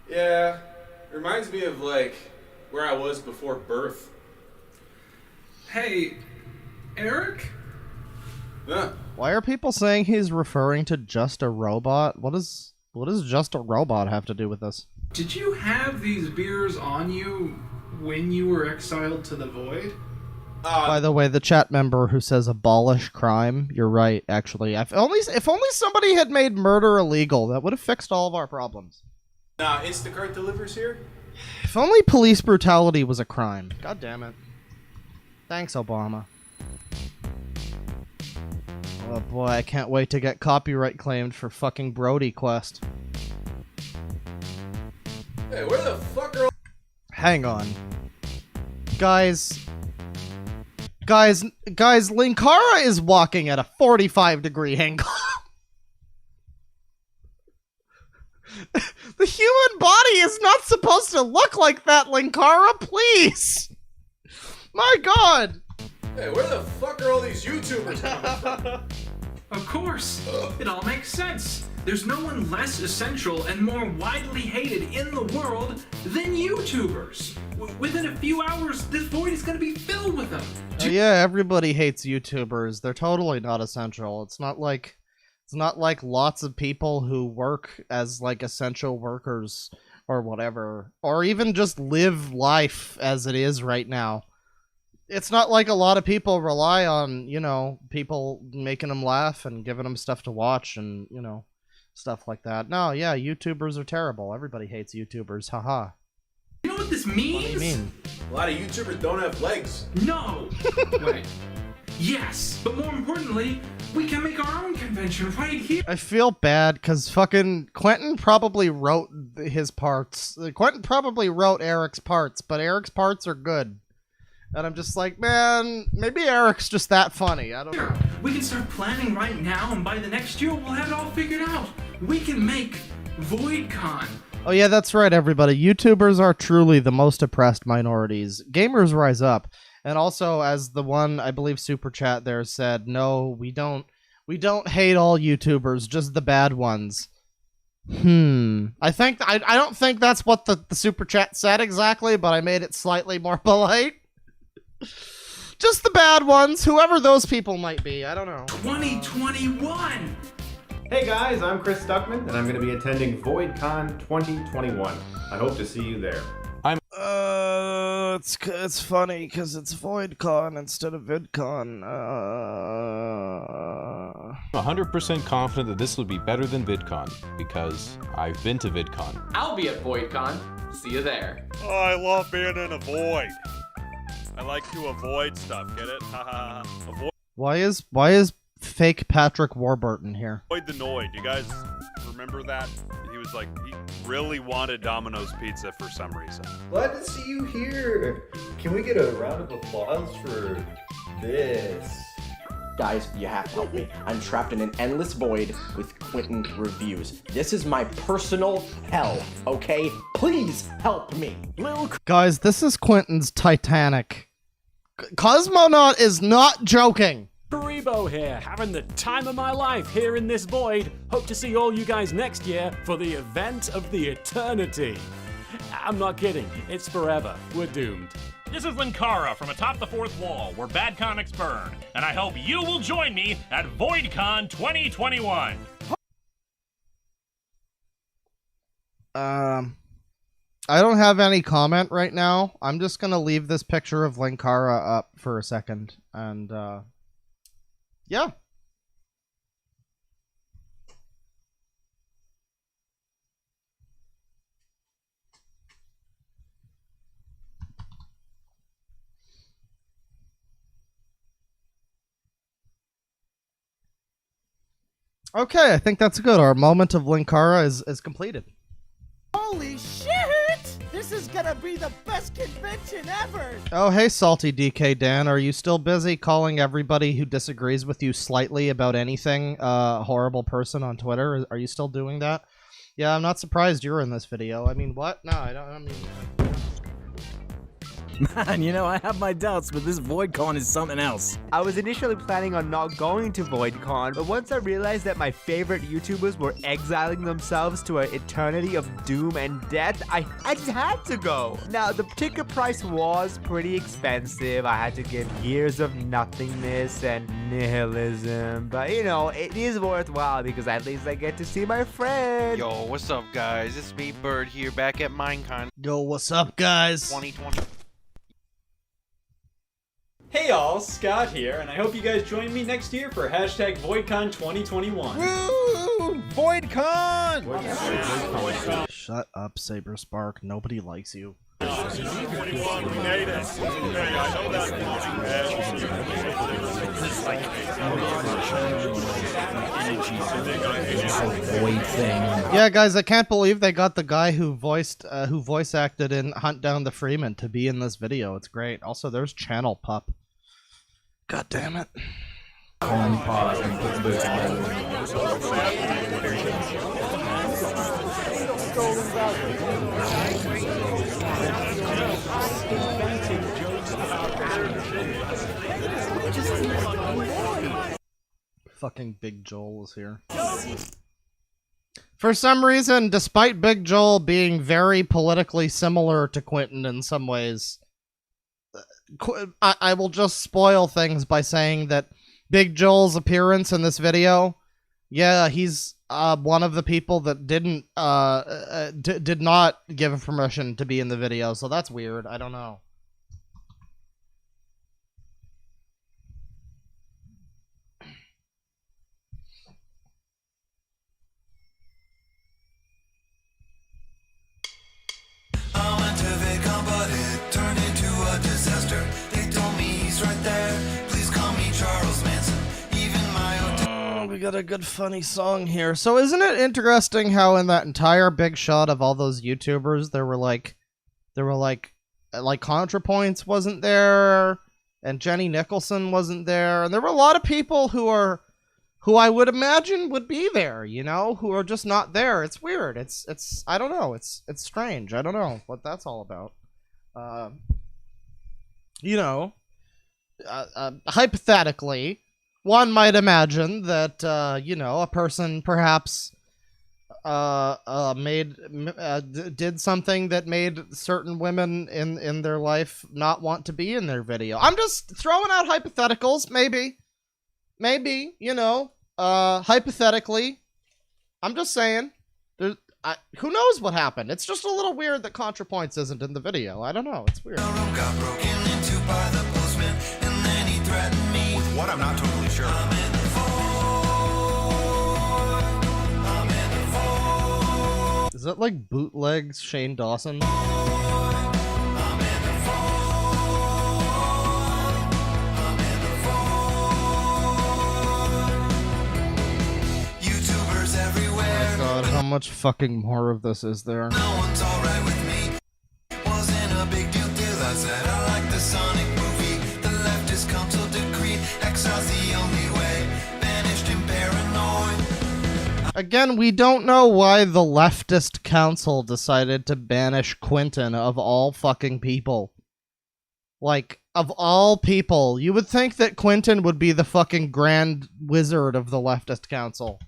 Yeah, reminds me of, like, where I was before birth. Hey, Eric? Huh? Why are people saying he's referring to Just a Robot? What does Just a Robot have to do with this? Did you have these beers on you when you were exiled to the void? By the way, the chat member who says abolish crime, you're right, actually. If only somebody had made murder illegal, that would have fixed all of our problems. Nah, Instacart delivers here? If only police brutality was a crime. God damn it. Thanks, Obama. Oh boy, I can't wait to get copyright claimed for fucking Brody Quest. Hey, where the fuck are all... Hang on. Guys, Linkara is walking at a 45-degree angle. The human body is not supposed to look like that, Linkara, please! My god! Hey, where the fuck are all these YouTubers coming from? Of course! It all makes sense. There's no one less essential and more widely hated in the world than YouTubers. Within a few hours, this void is going to be filled with them. Oh, yeah, everybody hates YouTubers. They're totally not essential. It's not like lots of people who work as like essential workers or whatever, or even just live life as it is right now. It's not like a lot of people rely on, you know, people making them laugh and giving them stuff to watch and, you know, stuff like that. No, yeah, YouTubers are terrible. Everybody hates YouTubers. Haha. You know what this means? What do you mean? A lot of YouTubers don't have legs. No! Wait. Yes, but more importantly, we can make our own convention right here. I feel bad because fucking Quinton probably wrote his parts. Quinton probably wrote Eric's parts, but Eric's parts are good. And I'm just like, man, maybe Eric's just that funny. I don't know. We can start planning right now, and by the next year, we'll have it all figured out. We can make VoidCon. Oh yeah, that's right, everybody. YouTubers are truly the most oppressed minorities. Gamers rise up. And also, as the one, I believe, Super Chat there said, no, we don't hate all YouTubers, just the bad ones. I don't think that's what the Super Chat said exactly, but I made it slightly more polite. Just the bad ones, whoever those people might be, I don't know. 2021! Hey guys, I'm Chris Stuckman, and I'm going to be attending VoidCon 2021. I hope to see you there. It's funny because it's VoidCon instead of VidCon. 100% confident that this will be better than VidCon because I've been to VidCon. I'll be at VoidCon. See you there. Oh, I love being in a void. I like to avoid stuff, get it? Haha. Why is fake Patrick Warburton here? Avoid the Noid. You guys remember that? He was like, he really wanted Domino's Pizza for some reason. Glad to see you here. Can we get a round of applause for this? Guys, you have to help me. I'm trapped in an endless void with Quinton reviews. This is my personal hell, okay? Please help me. Guys, this is Quinton's Titanic. Cosmonaut is not joking. Rebo here, having the time of my life here in this void. Hope to see all you guys next year for the event of the eternity. I'm not kidding, it's forever. We're doomed. This is Linkara from atop the fourth wall, where bad comics burn, and I hope you will join me at VoidCon 2021. I don't have any comment right now. I'm just gonna leave this picture of Linkara up for a second, and yeah. Okay, I think that's good. Our moment of Linkara is completed. Holy shit! This is gonna be the best convention ever! Oh, hey, Salty DK Dan. Are you still busy calling everybody who disagrees with you slightly about anything a horrible person on Twitter? Are you still doing that? Yeah, I'm not surprised you're in this video. I mean, what? No, I mean... Man, you know, I have my doubts, but this VoidCon is something else. I was initially planning on not going to VoidCon, but once I realized that my favorite YouTubers were exiling themselves to an eternity of doom and death, I just had to go. Now, the ticket price was pretty expensive. I had to give years of nothingness and nihilism, but you know, it is worthwhile because at least I get to see my friends. Yo, what's up, guys? It's me, Bird, here, back at Minecon Yo, what's up, guys? 2020. Hey y'all, Scott here, and I hope you guys join me next year for hashtag VoidCon 2021. Woo! VoidCon! Shut up, Saber Spark. Nobody likes you. Yeah, guys, I can't believe they got the guy who voice acted in Hunt Down the Freeman to be in this video. It's great. Also, there's Channel Pup. God damn it. Fucking Big Joel is here. For some reason, despite Big Joel being very politically similar to Quinton in some ways, I will just spoil things by saying that Big Joel's appearance in this video, yeah, he's one of the people that did not give permission to be in the video, so that's weird. I don't know. We got a good funny song here. So isn't it interesting how in that entire big shot of all those YouTubers there were like ContraPoints wasn't there, and Jenny Nicholson wasn't there, and there were a lot of people who I would imagine would be there, you know, who are just not there. It's weird. It's I don't know. It's strange. I don't know what that's all about. You know, hypothetically, one might imagine that, you know, a person perhaps did something that made certain women in their life not want to be in their video. I'm just throwing out hypotheticals, maybe, you know, hypothetically. I'm just saying, who knows what happened? It's just a little weird that ContraPoints isn't in the video. I don't know, it's weird. With what, I'm not totally sure. Is that like bootlegs Shane Dawson? YouTubers everywhere. Oh God, how much fucking more of this is there? No one's alright with me. Wasn't a big deal till I said I like the Sonic movie. The leftist council decreed exile's the only way. Banished and paranoid. Again, we don't know why the leftist council decided to banish Quinton of all fucking people. Like, of all people, you would think that Quinton would be the fucking grand wizard of the leftist council.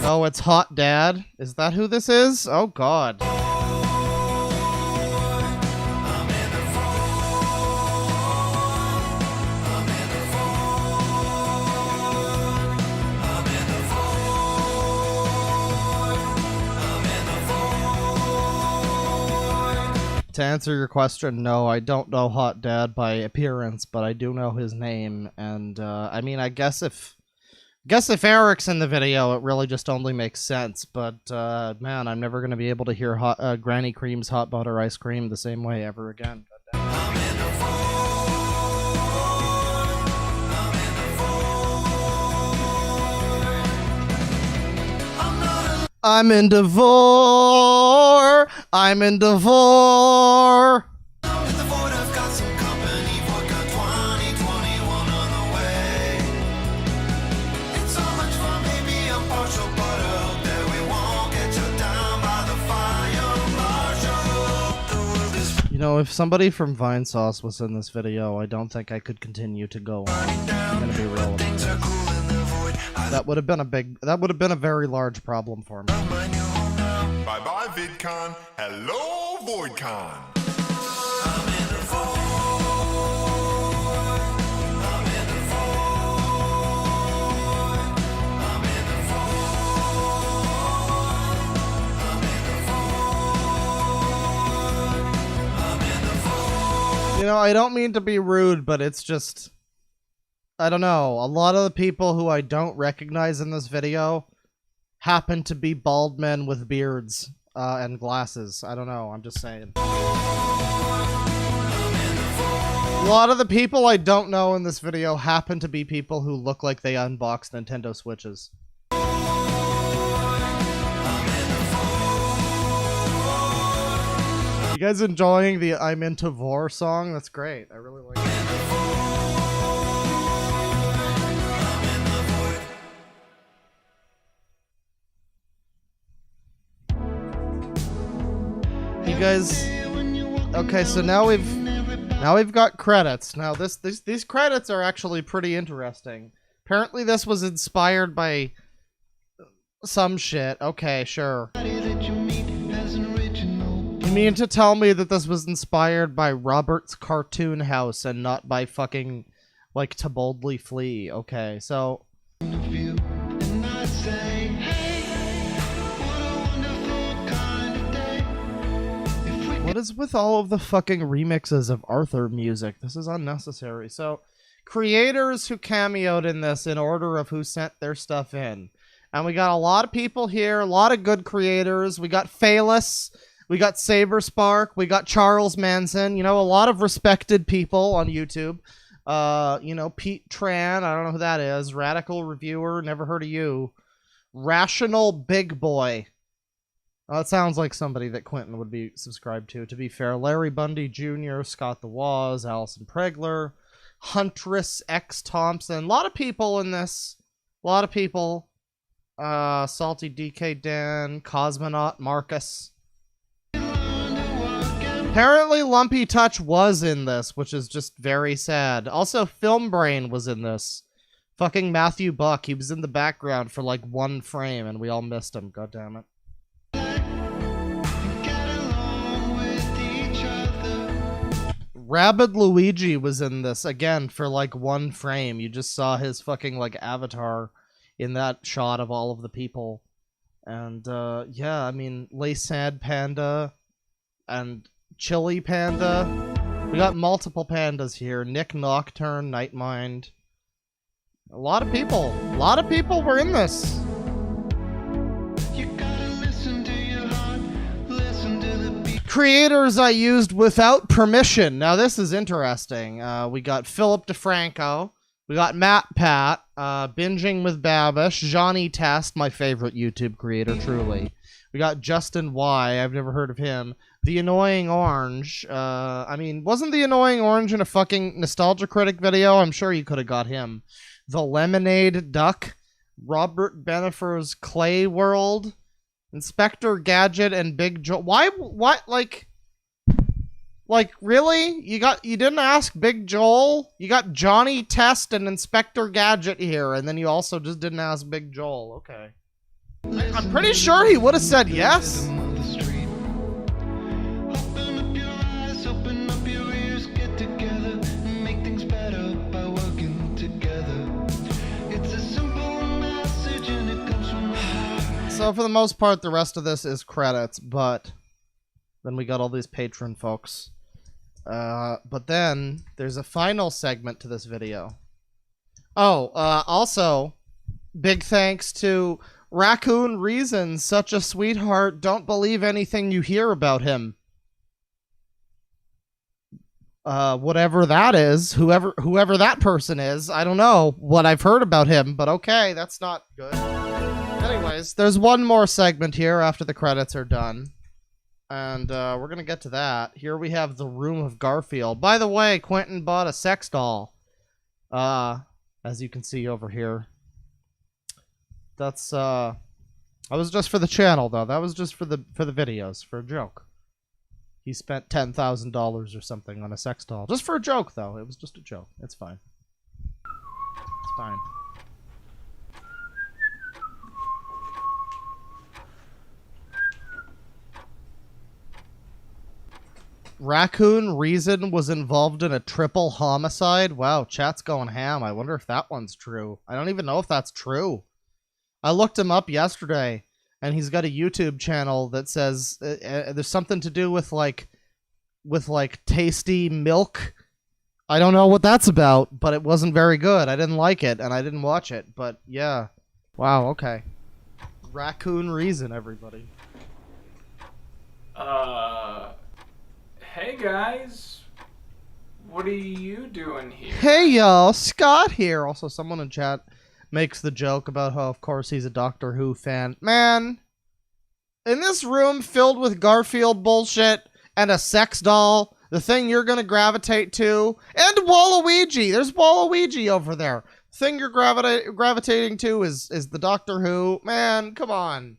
Oh, it's Hot Dad? Is that who this is? Oh God. To answer your question, no, I don't know Hot Dad by appearance, but I do know his name, and I mean, I guess if Eric's in the video, it really just only makes sense, but man, I'm never gonna be able to hear Granny Cream's hot butter ice cream the same way ever again. I'm in Devore. I'm in Devore. You know, if somebody from Vine Sauce was in this video, I don't think I could continue to go on. I'm gonna be real with you. That would have been a very large problem for me. Bye bye, VidCon. Hello, VoidCon. You know, I don't mean to be rude, but it's just, I don't know. A lot of the people who I don't recognize in this video happen to be bald men with beards and glasses. I don't know. I'm just saying. A lot of the people I don't know in this video happen to be people who look like they unboxed Nintendo Switches. You guys enjoying the I'm Into Vor song? That's great. I really like it. You guys, okay, so now we've got credits. Now these credits are actually pretty interesting. Apparently this was inspired by some shit. Okay, sure. You mean to tell me that this was inspired by Robert's Cartoon House and not by fucking, like, To Boldly Flee? Okay, so... What is with all of the fucking remixes of Arthur music? This is unnecessary. So, creators who cameoed in this in order of who sent their stuff in. And we got a lot of people here, a lot of good creators. We got Phalus. We got Saberspark, we got Charles Manson, you know, a lot of respected people on YouTube. You know, Pete Tran, I don't know who that is. Radical Reviewer, never heard of you. Rational Big Boy. Oh, it sounds like somebody that Quinton would be subscribed to be fair. Larry Bundy Jr., Scott the Waz, Allison Pregler, Huntress X Thompson. A lot of people in this. A lot of people. Salty DK Dan, Cosmonaut Marcus. Apparently Lumpy Touch was in this, which is just very sad. Also, Film Brain was in this. Fucking Matthew Buck. He was in the background for like one frame, and we all missed him. God damn it. Rabid Luigi was in this, again, for like one frame. You just saw his fucking like avatar in that shot of all of the people. And, yeah, I mean, Laysad Panda and Chili Panda. We got multiple pandas here. Nick Nocturne, Nightmind. A lot of people. A lot of people were in this. Creators I used without permission. Now this is interesting. We got Philip DeFranco. We got Matt Pat. Binging with Babish. Johnny Test, my favorite YouTube creator, truly. We got Justin Y. I've never heard of him. The Annoying Orange. I mean, wasn't The Annoying Orange in a fucking Nostalgia Critic video? I'm sure you could have got him. The Lemonade Duck. Robert Benefer's Clay World. Inspector Gadget and Big Joel. Why? What? Like, really? You didn't ask Big Joel? You got Johnny Test and Inspector Gadget here, and then you also just didn't ask Big Joel. Okay. I'm pretty sure he would have said yes. So for the most part, the rest of this is credits, but then we got all these patron folks. But then there's a final segment to this video. Oh, also, big thanks to Raccoon Reasons, such a sweetheart. Don't believe anything you hear about him. Whatever that is, whoever that person is, I don't know what I've heard about him, but okay, that's not good. Anyways, there's one more segment here after the credits are done. And we're going to get to that. Here we have the Room of Garfield. By the way, Quinton bought a sex doll. As you can see over here. That's, that was just for the channel, though. That was just for the videos, for a joke. He spent $10,000 or something on a sex doll. Just for a joke, though. It was just a joke. It's fine. It's fine. Raccoon Reason was involved in a triple homicide? Wow, chat's going ham. I wonder if that one's true. I don't even know if that's true. I looked him up yesterday, and he's got a YouTube channel that says there's something to do with like tasty milk. I don't know what that's about, but it wasn't very good. I didn't like it, and I didn't watch it. But yeah, wow. Okay, Raccoon Reason, everybody. Hey guys, what are you doing here? Hey y'all, Scott here. Also, someone in chat makes the joke about how, of course, he's a Doctor Who fan. Man, in this room filled with Garfield bullshit and a sex doll, the thing you're gonna gravitate to, and Waluigi. There's Waluigi over there. The thing you're gravitating to is the Doctor Who. Man, come on.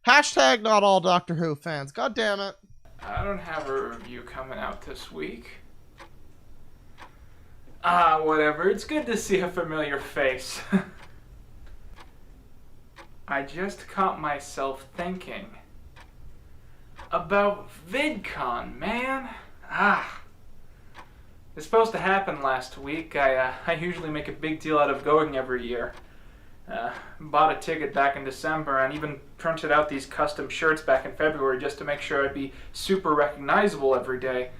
Hashtag not all Doctor Who fans. God damn it. I don't have a review coming out this week. Whatever. It's good to see a familiar face. I just caught myself thinking about VidCon, man. It's supposed to happen last week. I usually make a big deal out of going every year. Bought a ticket back in December and even printed out these custom shirts back in February just to make sure I'd be super recognizable every day.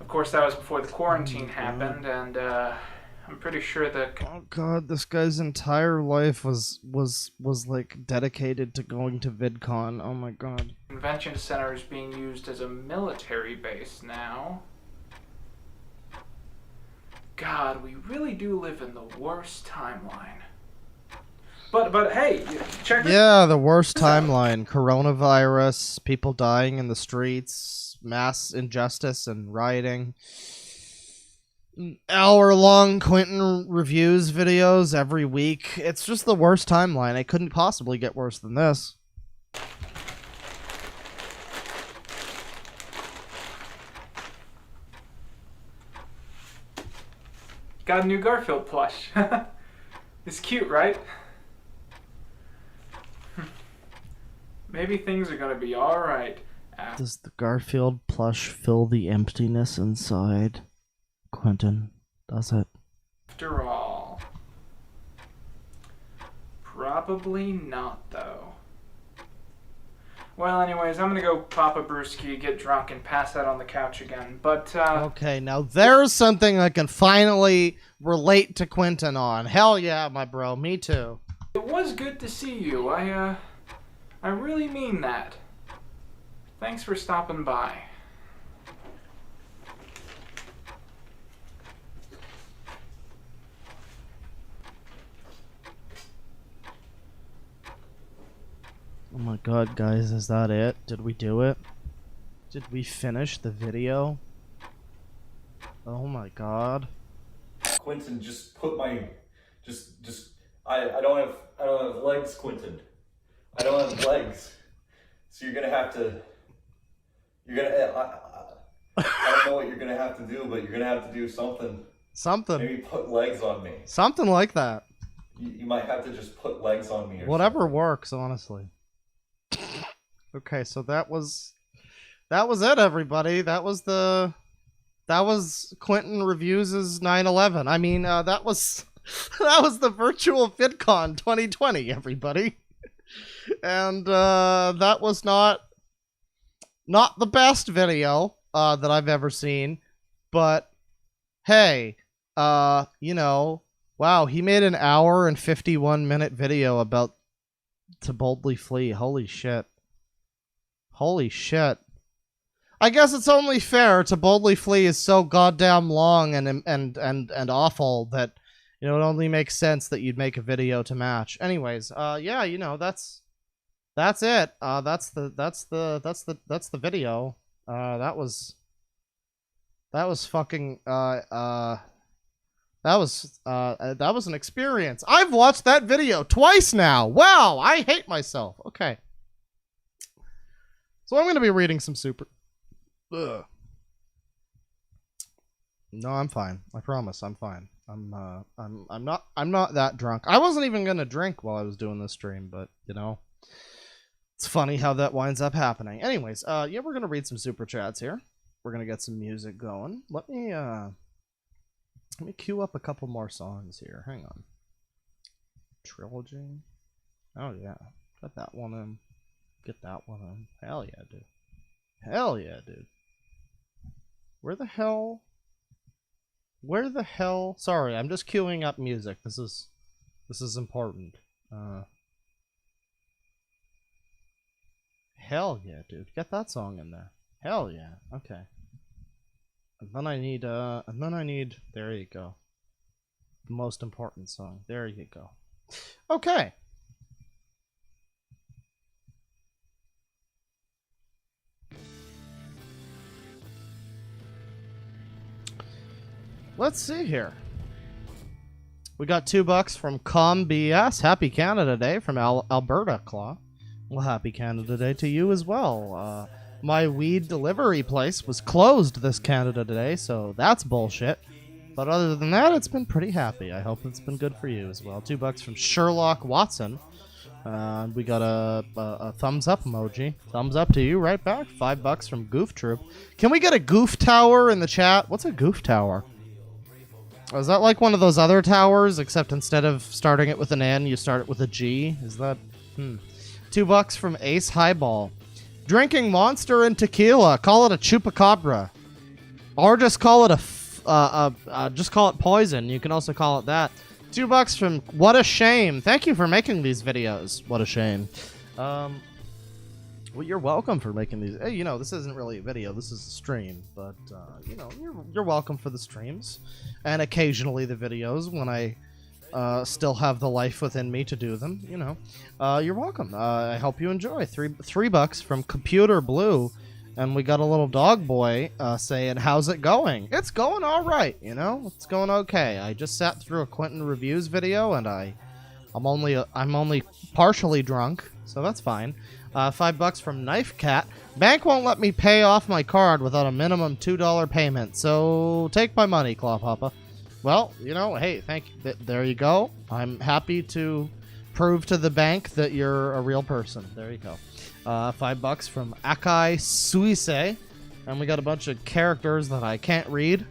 Of course, that was before the quarantine happened, and I'm pretty sure that... Oh god, this guy's entire life was like dedicated to going to VidCon. Oh my god. Convention Center is being used as a military base now. God, we really do live in the worst timeline. But hey, check this. Yeah, the worst timeline. Coronavirus, people dying in the streets, mass injustice and rioting. Hour-long Quinton reviews videos every week. It's just the worst timeline. It couldn't possibly get worse than this. Got a new Garfield plush. It's cute, right? Maybe things are gonna be alright. Does the Garfield plush fill the emptiness inside? Quinton, does it? After all. Probably not, though. Well, anyways, I'm gonna go pop a brewski, get drunk, and pass out on the couch again. But, Okay, now there's something I can finally relate to Quinton on. Hell yeah, my bro. Me too. It was good to see you. I really mean that. Thanks for stopping by. Oh my god, guys, is that it? Did we do it? Did we finish the video? Oh my god. Quinton, just put my, I don't have legs, Quinton. I don't have legs. So you're gonna have to, I don't know what you're gonna have to do, but you're gonna have to do something. Something. Maybe put legs on me. Something like that. You might have to just put legs on me. Or Whatever works, honestly. Okay, so that was it, everybody. That was Quinton Reviews' 9/11. I mean, that was the virtual VidCon 2020, everybody. And that was not the best video that I've ever seen, but hey, you know, wow, he made an hour and 51-minute video about To Boldly Flee. Holy shit. Holy shit. I guess it's only fair. To Boldly Flee is so goddamn long and awful that You know, it only makes sense that you'd make a video to match. Anyways, yeah, you know, that's it. That's the video. That was fucking that was an experience. I've watched that video twice now. Wow, I hate myself. Okay. So I'm going to be reading some super... Ugh. No, I'm fine. I promise, I'm fine. I'm not that drunk. I wasn't even going to drink while I was doing this stream, but, you know, it's funny how that winds up happening. Anyways, yeah, we're going to read some super chats here. We're going to get some music going. Let me queue up a couple more songs here. Hang on. Trilogy. Oh, yeah. Got that one in. Get that one in. Hell yeah, dude. Hell yeah, dude. Where the hell? Sorry, I'm just queuing up music. This is important. Hell yeah, dude. Get that song in there. Hell yeah. Okay. And then I need, there you go. The most important song. There you go. Okay. Let's see here. We got $2 from ComBS. Happy Canada Day from Alberta Claw. Well, happy Canada Day to you as well. My weed delivery place was closed this Canada Day, so that's bullshit. But other than that, it's been pretty happy. I hope it's been good for you as well. $2 from Sherlock Watson. We got a thumbs up emoji. Thumbs up to you right back. $5 from Goof Troop. Can we get a goof tower in the chat? What's a goof tower? Is that like one of those other towers, except instead of starting it with an N, you start it with a G? Is that... $2 from Ace Highball. Drinking Monster and tequila. Call it a chupacabra. Or just call it just call it poison. You can also call it that. $2 from What a Shame. Thank you for making these videos. What a shame. Well, you're welcome for making these. Hey, you know, this isn't really a video. This is a stream. But, you know, you're welcome for the streams. And occasionally the videos when I still have the life within me to do them, you know. You're welcome. I hope you enjoy. $3 from Computer Blue. And we got a little dog boy saying, how's it going? It's going all right, you know? It's going okay. I just sat through a Quinton Reviews video, and I'm only partially drunk, so that's fine. $5 from Knife Cat. Bank won't let me pay off my card without a minimum $2 payment, so take my money, Claw Papa. Well, you know, hey, thank you. There you go. I'm happy to prove to the bank that you're a real person. There you go. $5 from Akai Suise. And we got a bunch of characters that I can't read.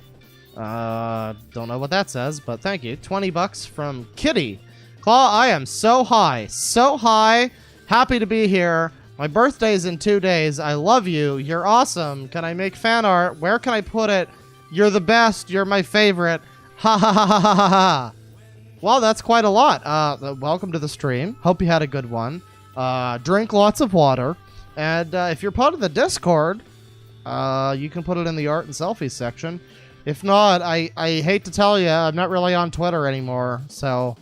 Don't know what that says, but thank you. $20 from Kitty. Claw, I am so high. So high. Happy to be here. My birthday's in 2 days. I love you. You're awesome. Can I make fan art? Where can I put it? You're the best. You're my favorite. Ha ha ha ha ha ha ha. Well, that's quite a lot. Welcome to the stream. Hope you had a good one. Drink lots of water. And if you're part of the Discord, you can put it in the art and selfies section. If not, I hate to tell you, I'm not really on Twitter anymore, so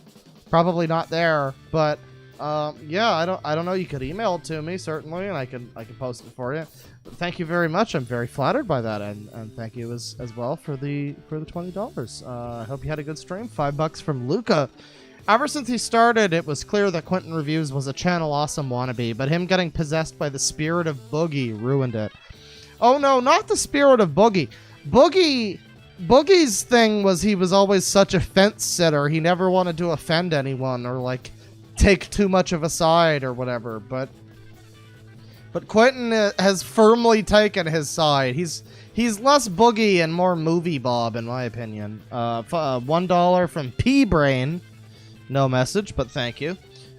probably not there. But yeah, I don't know. You could email it to me certainly, and I can post it for you. But thank you very much. I'm very flattered by that, and thank you as well for the $20. I hope you had a good stream. $5 from Luca. Ever since he started, it was clear that Quinton Reviews was a Channel Awesome wannabe, but him getting possessed by the spirit of Boogie ruined it. Oh no, not the spirit of Boogie. Boogie's thing was he was always such a fence sitter. He never wanted to offend anyone or like take too much of a side or whatever. But Quinton has firmly taken his side. He's less Boogie and more Movie Bob, in my opinion. $1 from P-Brain. No message, but thank you.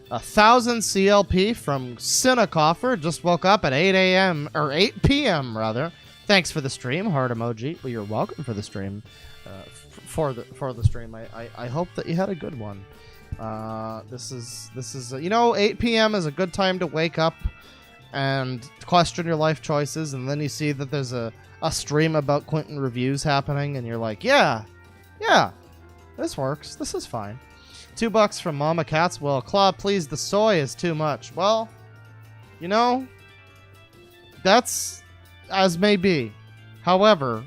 1,000 CLP from Cinecoffer. Just woke up at 8 a.m. or 8 p.m. rather. Thanks for the stream. Heart emoji. Well, you're welcome for the stream. For the stream. I hope that you had a good one. This is you know, 8 p.m. is a good time to wake up and question your life choices, and then you see that there's a stream about Quinton Reviews happening, and you're like, yeah, This works. This is fine. $2 from Mama Catswell. Claw, please, the soy is too much. Well, you know, that's as may be. However,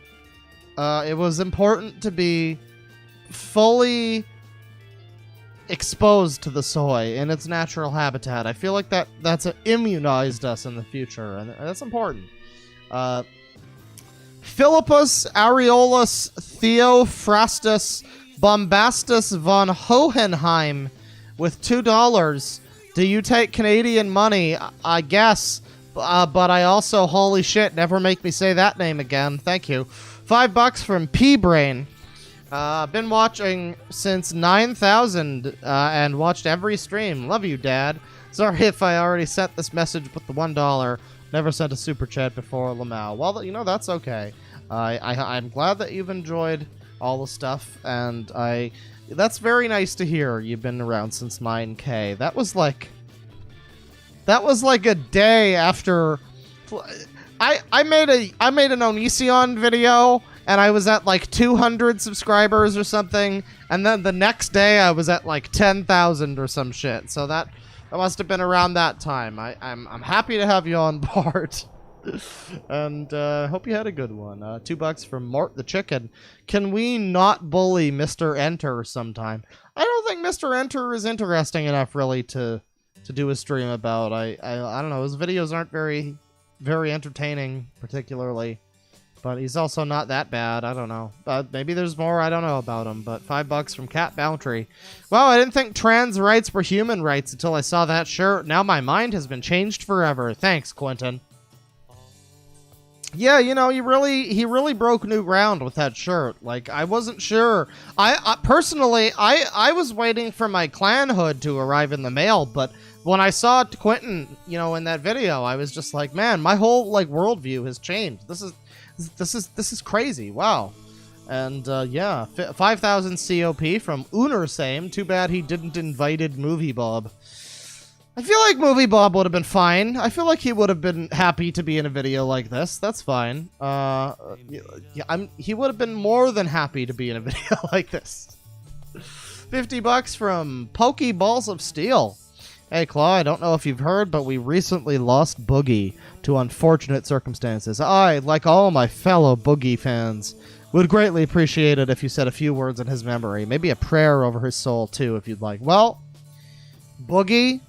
it was important to be fully exposed to the soy in its natural habitat. I feel like that's immunized us in the future, and that's important. Philippus Areolus Theophrastus Bombastus von Hohenheim with $2. Do you take Canadian money? I guess, but I also, holy shit, never make me say that name again. Thank you. $5 from P-Brain. Been watching since 9,000 and watched every stream. Love you, Dad. Sorry if I already sent this message with the $1. Never sent a super chat before, Lamau. Well, you know, that's okay. I'm glad that you've enjoyed all the stuff, and that's very nice to hear. You've been around since 9K. That was like a day after I made an Onision video, and I was at like 200 subscribers or something, and then the next day I was at like 10,000 or some shit. So that must have been around that time. I'm happy to have you on board. And hope you had a good one. $2 from Mort the Chicken. Can we not bully Mr. Enter sometime? I don't think Mr. Enter is interesting enough really to do a stream about. I don't know. His videos aren't very entertaining particularly, but he's also not that bad. I don't know. Maybe there's more I don't know about him. But $5 from Cat Boundary. Well, I didn't think trans rights were human rights until I saw that shirt. Now my mind has been changed forever. Thanks, Quinton. Yeah, you know, he really broke new ground with that shirt. Like, I wasn't sure. I personally, I was waiting for my clan hood to arrive in the mail, but when I saw Quinton, you know, in that video, I was just like, man, my whole like worldview has changed. This is crazy. Wow. And yeah, 5,000 COP from Unersame. Too bad he didn't invited Movie Bob. I feel like Movie Bob would have been fine. I feel like he would have been happy to be in a video like this. That's fine. He would have been more than happy to be in a video like this. $50 from Pokey Balls of Steel. Hey, Claw, I don't know if you've heard, but we recently lost Boogie to unfortunate circumstances. I, like all my fellow Boogie fans, would greatly appreciate it if you said a few words in his memory. Maybe a prayer over his soul, too, if you'd like. Well, Boogie,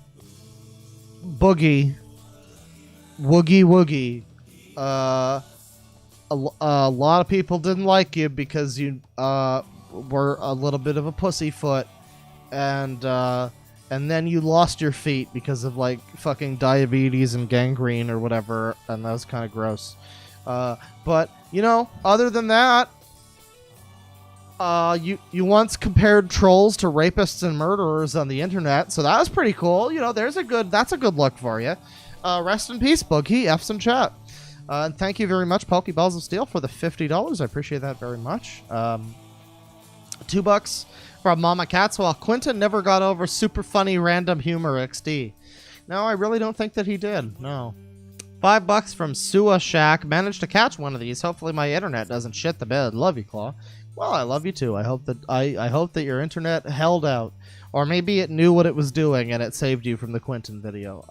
Woogie Woogie. A lot of people didn't like you because you were a little bit of a pussyfoot, and then you lost your feet because of like fucking diabetes and gangrene or whatever, and that was kind of gross. But you know, other than that, you once compared trolls to rapists and murderers on the internet, so that was pretty cool. You know, that's a good look for you. Rest in peace, Boogie. F's in chat. And thank you very much, Pokeballs of Steel, for the $50. I appreciate that very much. $2 from Mama Catswell. Quinton never got over super funny random humor XD. No, I really don't think that he did. No. $5 from Sua Shack. Managed to catch one of these. Hopefully my internet doesn't shit the bed. Love you, Claw. Well, I love you too. I hope that your internet held out, or maybe it knew what it was doing and it saved you from the Quinton video.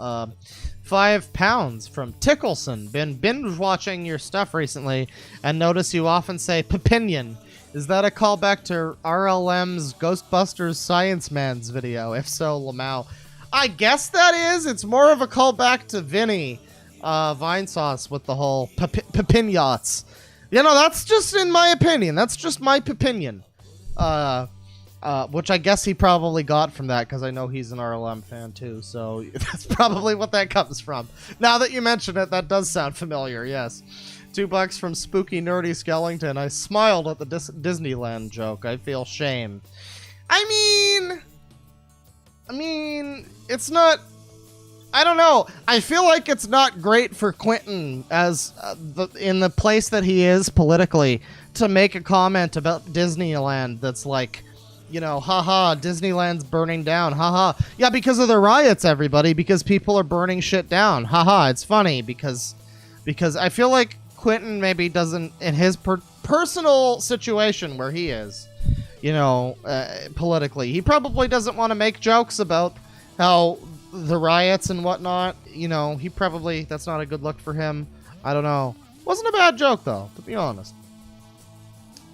£5 from Tickleson. Been binge watching your stuff recently and notice you often say Papinion. Is that a callback to RLM's Ghostbusters Science Man's video? If so, Lamau. I guess that is. It's more of a callback to Vinny Vinesauce with the whole Papinyots. You know, that's just in my opinion. That's just my opinion. Which I guess he probably got from that, because I know he's an RLM fan too, so that's probably what that comes from. Now that you mention it, that does sound familiar, yes. $2 from Spooky Nerdy Skellington. I smiled at the Disneyland joke. I feel shame. I mean, it's not... I don't know. I feel like it's not great for Quinton as in the place that he is politically to make a comment about Disneyland that's like, you know, haha, Disneyland's burning down, haha. Yeah, because of the riots, everybody, because people are burning shit down. Haha, it's funny because I feel like Quinton maybe doesn't, in his personal situation where he is, politically. He probably doesn't want to make jokes about how the riots and whatnot. That's not a good look for him. I don't know. Wasn't a bad joke, though, to be honest.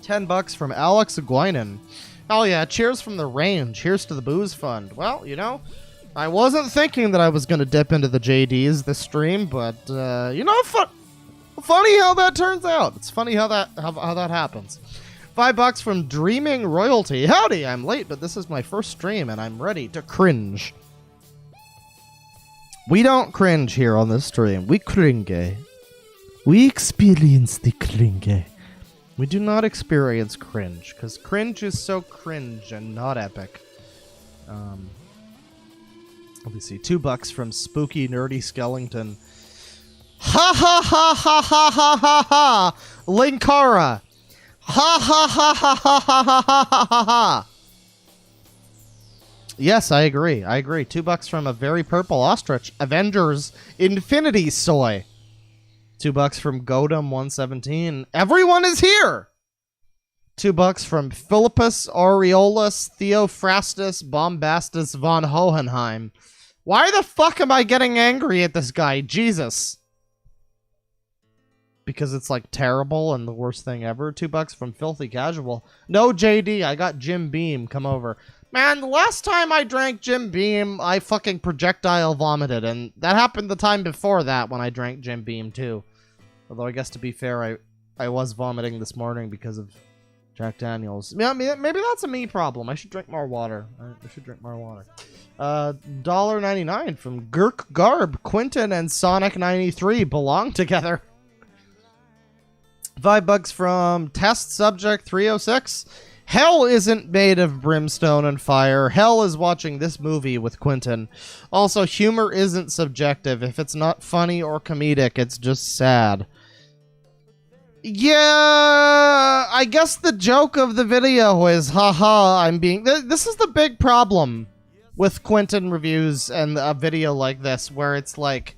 $10 from Alex Guinan. Oh, yeah. Cheers from the range. Here's to the booze fund. Well, I wasn't thinking that I was going to dip into the JDs this stream, but, funny how that turns out. It's funny how that happens. $5 from Dreaming Royalty. Howdy, I'm late, but this is my first stream, and I'm ready to cringe. We don't cringe here on this stream. We cringe. We experience the cringe. We do not experience cringe, because cringe is so cringe and not epic. Let me see. $2 from Spooky Nerdy Skellington. Ha ha ha ha ha ha ha ha! Linkara! Ha ha ha ha ha ha ha ha ha ha! Yes, I agree. $2 from a very purple ostrich. Avengers Infinity Soy. $2 from Godum117. Everyone is here! $2 from Philippus Aureolus Theophrastus Bombastus von Hohenheim. Why the fuck am I getting angry at this guy? Jesus. Because it's like terrible and the worst thing ever. $2 from Filthy Casual. No, JD, I got Jim Beam. Come over. Man, the last time I drank Jim Beam, I fucking projectile vomited. And that happened the time before that when I drank Jim Beam, too. Although, I guess to be fair, I was vomiting this morning because of Jack Daniels. Yeah, maybe that's a me problem. I should drink more water. $1.99 from Gurk Garb. Quinton and Sonic 93 belong together. $5 from Test Subject 306. Hell isn't made of brimstone and fire. Hell is watching this movie with Quinton. Also, humor isn't subjective. If it's not funny or comedic, it's just sad. Yeah, I guess the joke of the video is, haha, I'm being... This is the big problem with Quinton reviews and a video like this, where it's like,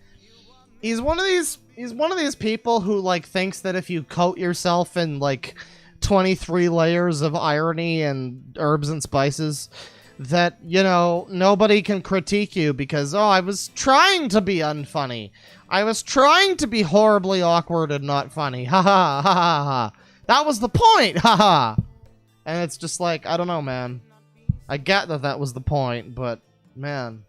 he's one of these people who, like, thinks that if you coat yourself in, like, 23 layers of irony and herbs and spices, that, nobody can critique you because, I was trying to be unfunny. I was trying to be horribly awkward and not funny. Ha ha ha ha ha. That was the point. Ha ha. And it's just like, I don't know, man. I get that was the point, but man.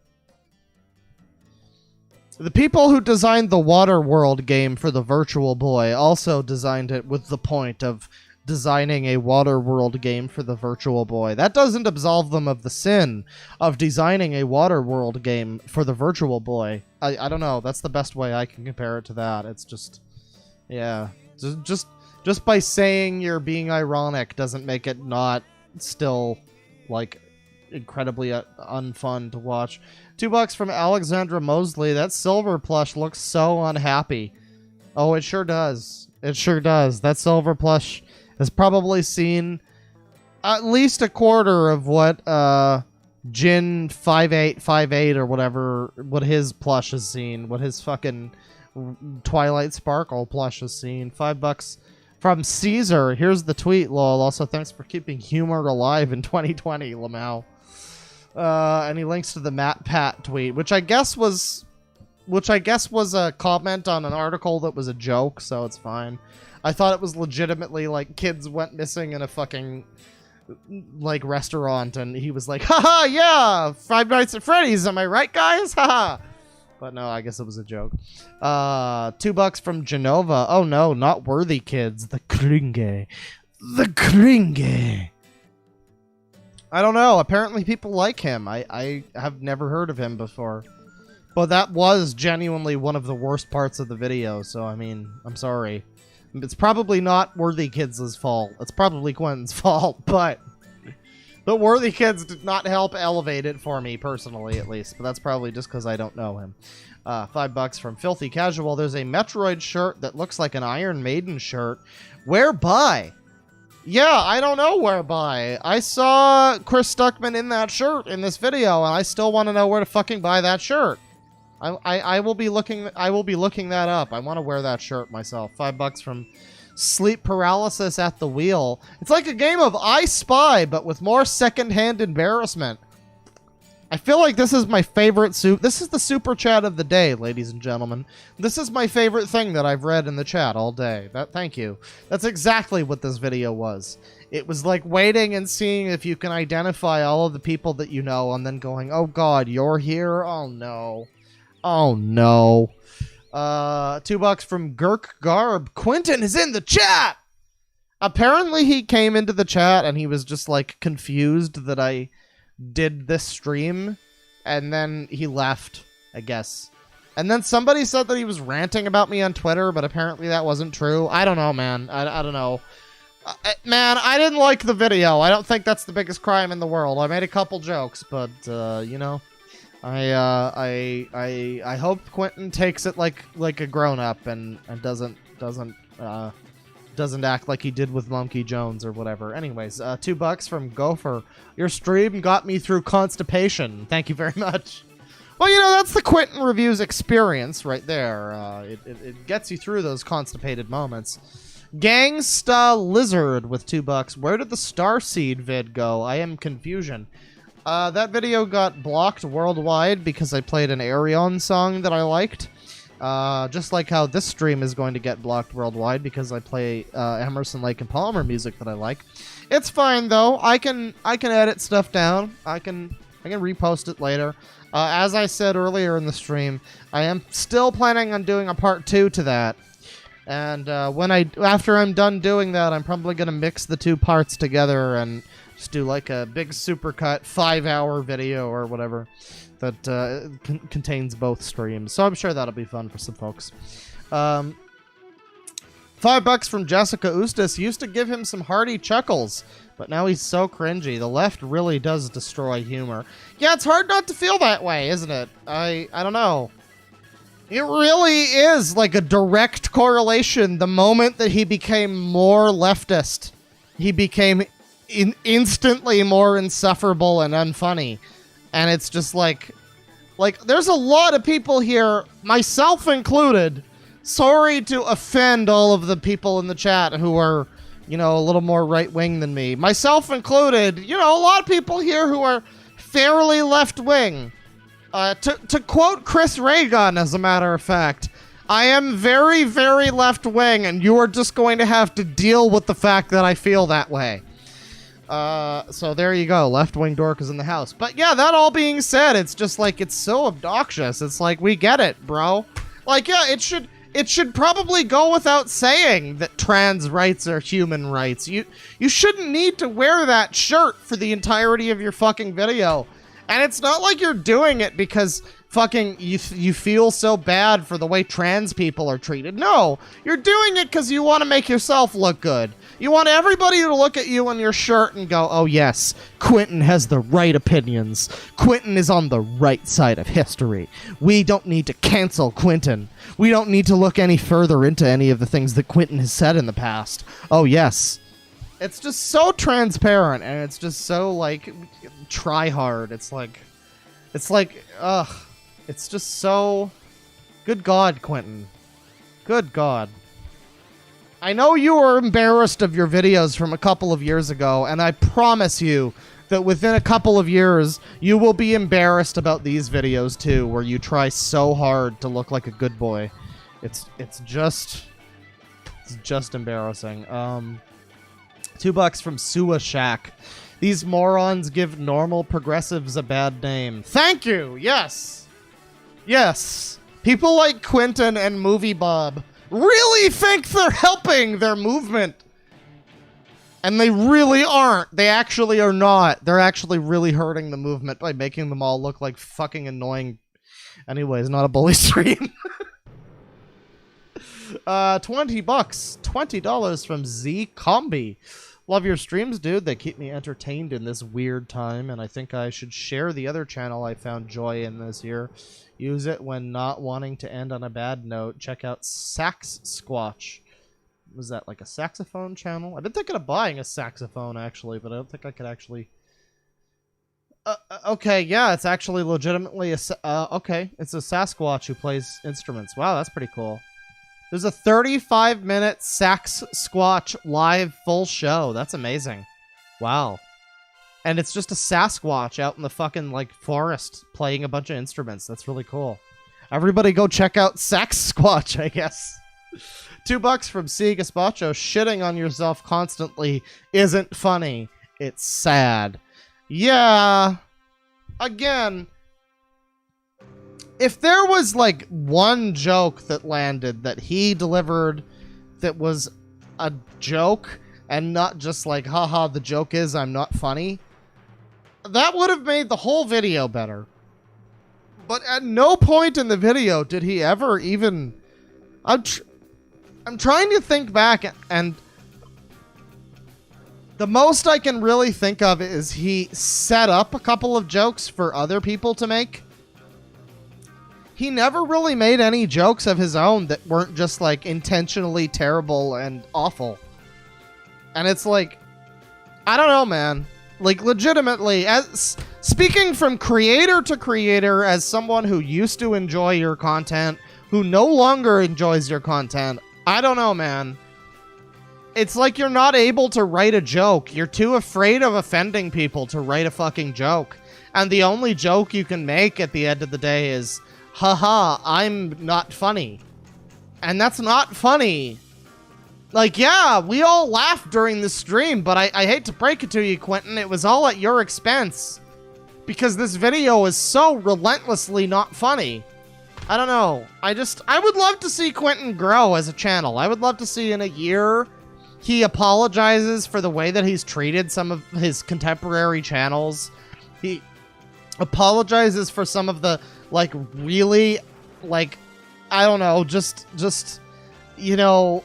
The people who designed the Waterworld game for the Virtual Boy also designed it with the point of designing a Waterworld game for the Virtual Boy. That doesn't absolve them of the sin of designing a Waterworld game for the Virtual Boy. I don't know. That's the best way I can compare it to that. It's just, yeah. Just by saying you're being ironic doesn't make it not still, like, incredibly unfun to watch. $2 from Alexandra Mosley. That silver plush looks so unhappy. Oh, it sure does. It sure does. That silver plush has probably seen at least a quarter of what Jin 5858 or whatever, what his plush has seen, what his fucking Twilight Sparkle plush has seen. $5 from Caesar. Here's the tweet, lol. Also, thanks for keeping humor alive in 2020, Lamau. And he links to the Matt Pat tweet, which I guess was a comment on an article that was a joke, so it's fine. I thought it was legitimately like kids went missing in a fucking like restaurant, and he was like, haha, yeah, Five Nights at Freddy's, am I right, guys? Haha. But no, I guess it was a joke. $2 from Genova. Oh no, not worthy kids. The Kringe. The Kringe. I don't know. Apparently people like him. I have never heard of him before. But that was genuinely one of the worst parts of the video, so I mean, I'm sorry. It's probably not Worthy Kids' fault. It's probably Quentin's fault, but the Worthy Kids did not help elevate it for me, personally, at least. But that's probably just because I don't know him. $5 from Filthy Casual. There's a Metroid shirt that looks like an Iron Maiden shirt. Whereby? Yeah, I don't know whereby. I saw Chris Stuckman in that shirt in this video, and I still want to know where to fucking buy that shirt. I will be looking that up. I want to wear that shirt myself. $5 from sleep paralysis at the wheel. It's like a game of I Spy, but with more secondhand embarrassment. I feel like this is my favorite this is the super chat of the day, ladies and gentlemen. This is my favorite thing that I've read in the chat all day. Thank you. That's exactly what this video was. It was like waiting and seeing if you can identify all of the people that you know and then going, oh god, you're here? Oh no. Oh no. $2 from Gurk Garb. Quinton is in the chat! Apparently he came into the chat and he was just like confused that I did this stream, and then he left, I guess. And then somebody said that he was ranting about me on Twitter, but apparently that wasn't true. I don't know, man. I don't know. Man, I didn't like the video. I don't think that's the biggest crime in the world. I made a couple jokes, but, you know, I hope Quinton takes it like a grown-up and doesn't act like he did with Monkey Jones or whatever. Anyways, $2 from Gopher. Your stream got me through constipation. Thank you very much. Well, you know, that's the Quinton Reviews experience right there. It gets you through those constipated moments. Gangsta Lizard with $2. Where did the Starseed vid go? I am confusion. That video got blocked worldwide because I played an Arion song that I liked. Just like how this stream is going to get blocked worldwide because I play Emerson, Lake and Palmer music that I like. It's fine though. I can edit stuff down. I can repost it later. As I said earlier in the stream, I am still planning on doing a part 2 to that. And after I'm done doing that, I'm probably gonna mix the 2 parts together and just do like a big supercut 5-hour video or whatever that contains both streams. So I'm sure that'll be fun for some folks. $5 from Jessica Ustis. Used to give him some hearty chuckles, but now he's so cringy. The left really does destroy humor. Yeah, it's hard not to feel that way, isn't it? I don't know. It really is like a direct correlation. The moment that he became more leftist, he became instantly more insufferable and unfunny. And it's just like there's a lot of people here, myself included. Sorry to offend all of the people in the chat who are, you know, a little more right-wing than me. Myself included, you know, a lot of people here who are fairly left-wing. To quote Chris Reagan, as a matter of fact, I am very, very left-wing, and you are just going to have to deal with the fact that I feel that way. So there you go. DeadwingDork is in the house. But yeah, that all being said, it's just like, it's so obnoxious. It's like, we get it, bro. Like, yeah, it should probably go without saying that trans rights are human rights. You shouldn't need to wear that shirt for the entirety of your fucking video. And it's not like you're doing it because fucking you feel so bad for the way trans people are treated. No, you're doing it because you want to make yourself look good. You want everybody to look at you on your shirt and go, oh yes, Quinton has the right opinions. Quinton is on the right side of history. We don't need to cancel Quinton. We don't need to look any further into any of the things that Quinton has said in the past. Oh yes. It's just so transparent, and it's just so, like, try hard. It's like, ugh. It's just so... Good God, Quinton. Good God. I know you were embarrassed of your videos from a couple of years ago, and I promise you that within a couple of years, you will be embarrassed about these videos, too, where you try so hard to look like a good boy. It's just embarrassing. $2 from Sua Shack. These morons give normal progressives a bad name. Thank you! Yes! Yes! People like Quinton and Movie Bob really think they're helping their movement. And they really aren't. They actually are not. They're actually really hurting the movement by making them all look like fucking annoying... Anyways, not a bully stream. $20. $20 from Z Combi. Love your streams, dude. They keep me entertained in this weird time, and I think I should share the other channel I found joy in this year. Use it when not wanting to end on a bad note. Check out Sax Squatch. Was that like a saxophone channel? I've been thinking of buying a saxophone, actually, but I don't think I could actually... okay, yeah, it's actually legitimately a... okay, it's a Sasquatch who plays instruments. Wow, that's pretty cool. There's a 35-minute Sax Squatch live full show. That's amazing. Wow. And it's just a Sasquatch out in the fucking, like, forest playing a bunch of instruments. That's really cool. Everybody go check out Sax Squatch, I guess. $2 from C. Gaspacho. Shitting on yourself constantly isn't funny. It's sad. Yeah. Again, if there was, like, one joke that landed that he delivered that was a joke and not just like, haha, the joke is I'm not funny, that would have made the whole video better. But at no point in the video did he ever even... I'm trying to think back, and the most I can really think of is he set up a couple of jokes for other people to make. He never really made any jokes of his own that weren't just, like, intentionally terrible and awful. And it's like, I don't know, man. Like, legitimately, as speaking from creator to creator, as someone who used to enjoy your content, who no longer enjoys your content, I don't know, man. It's like you're not able to write a joke. You're too afraid of offending people to write a fucking joke. And the only joke you can make at the end of the day is, haha, I'm not funny. And that's not funny. Like, yeah, we all laughed during the stream, but I hate to break it to you, Quinton, it was all at your expense. Because this video is so relentlessly not funny. I don't know. I would love to see Quinton grow as a channel. I would love to see in a year he apologizes for the way that he's treated some of his contemporary channels. He apologizes for some of the, like, really, like, I don't know, just you know,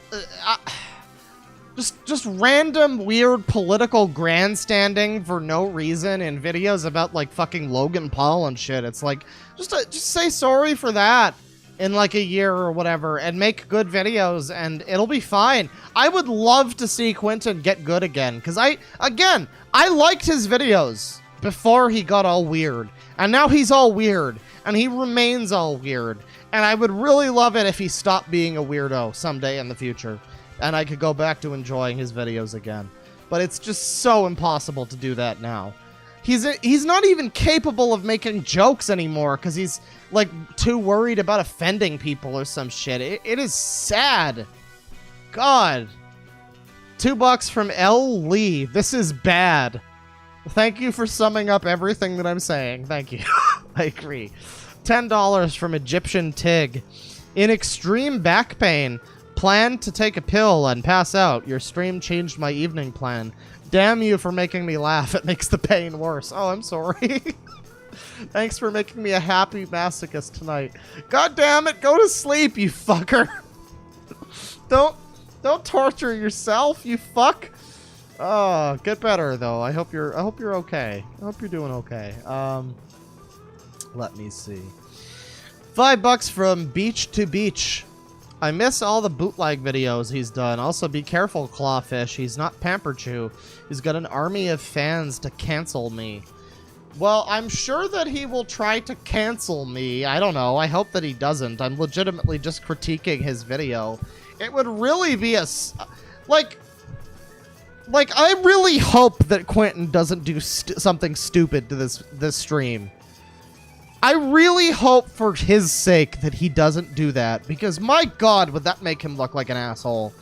just random weird political grandstanding for no reason in videos about, like, fucking Logan Paul and shit. It's like, just say sorry for that in, like, a year or whatever and make good videos and it'll be fine. I would love to see Quinton get good again because I liked his videos before he got all weird, and now he's all weird and he remains all weird. And I would really love it if he stopped being a weirdo someday in the future. And I could go back to enjoying his videos again. But it's just so impossible to do that now. He's not even capable of making jokes anymore because he's, like, too worried about offending people or some shit. It is sad. God. $2 from L. Lee. This is bad. Thank you for summing up everything that I'm saying. Thank you. I agree. $10 from Egyptian Tig. In extreme back pain, planned to take a pill and pass out. Your stream changed my evening plan. Damn you for making me laugh. It makes the pain worse. Oh, I'm sorry. Thanks for making me a happy masochist tonight. God damn it, go to sleep, you fucker. Don't torture yourself, you fuck. Oh, get better though. I hope you're okay. I hope you're doing okay. Let me see. $5 from Beach to Beach. I miss all the bootleg videos he's done. Also, be careful, Clawfish. He's not Pamper Chew. He's got an army of fans to cancel me. Well, I'm sure that he will try to cancel me. I don't know. I hope that he doesn't. I'm legitimately just critiquing his video. It would really be a... Like, I really hope that Quinton doesn't do something stupid to this stream. I really hope for his sake that he doesn't do that, because my god, would that make him look like an asshole.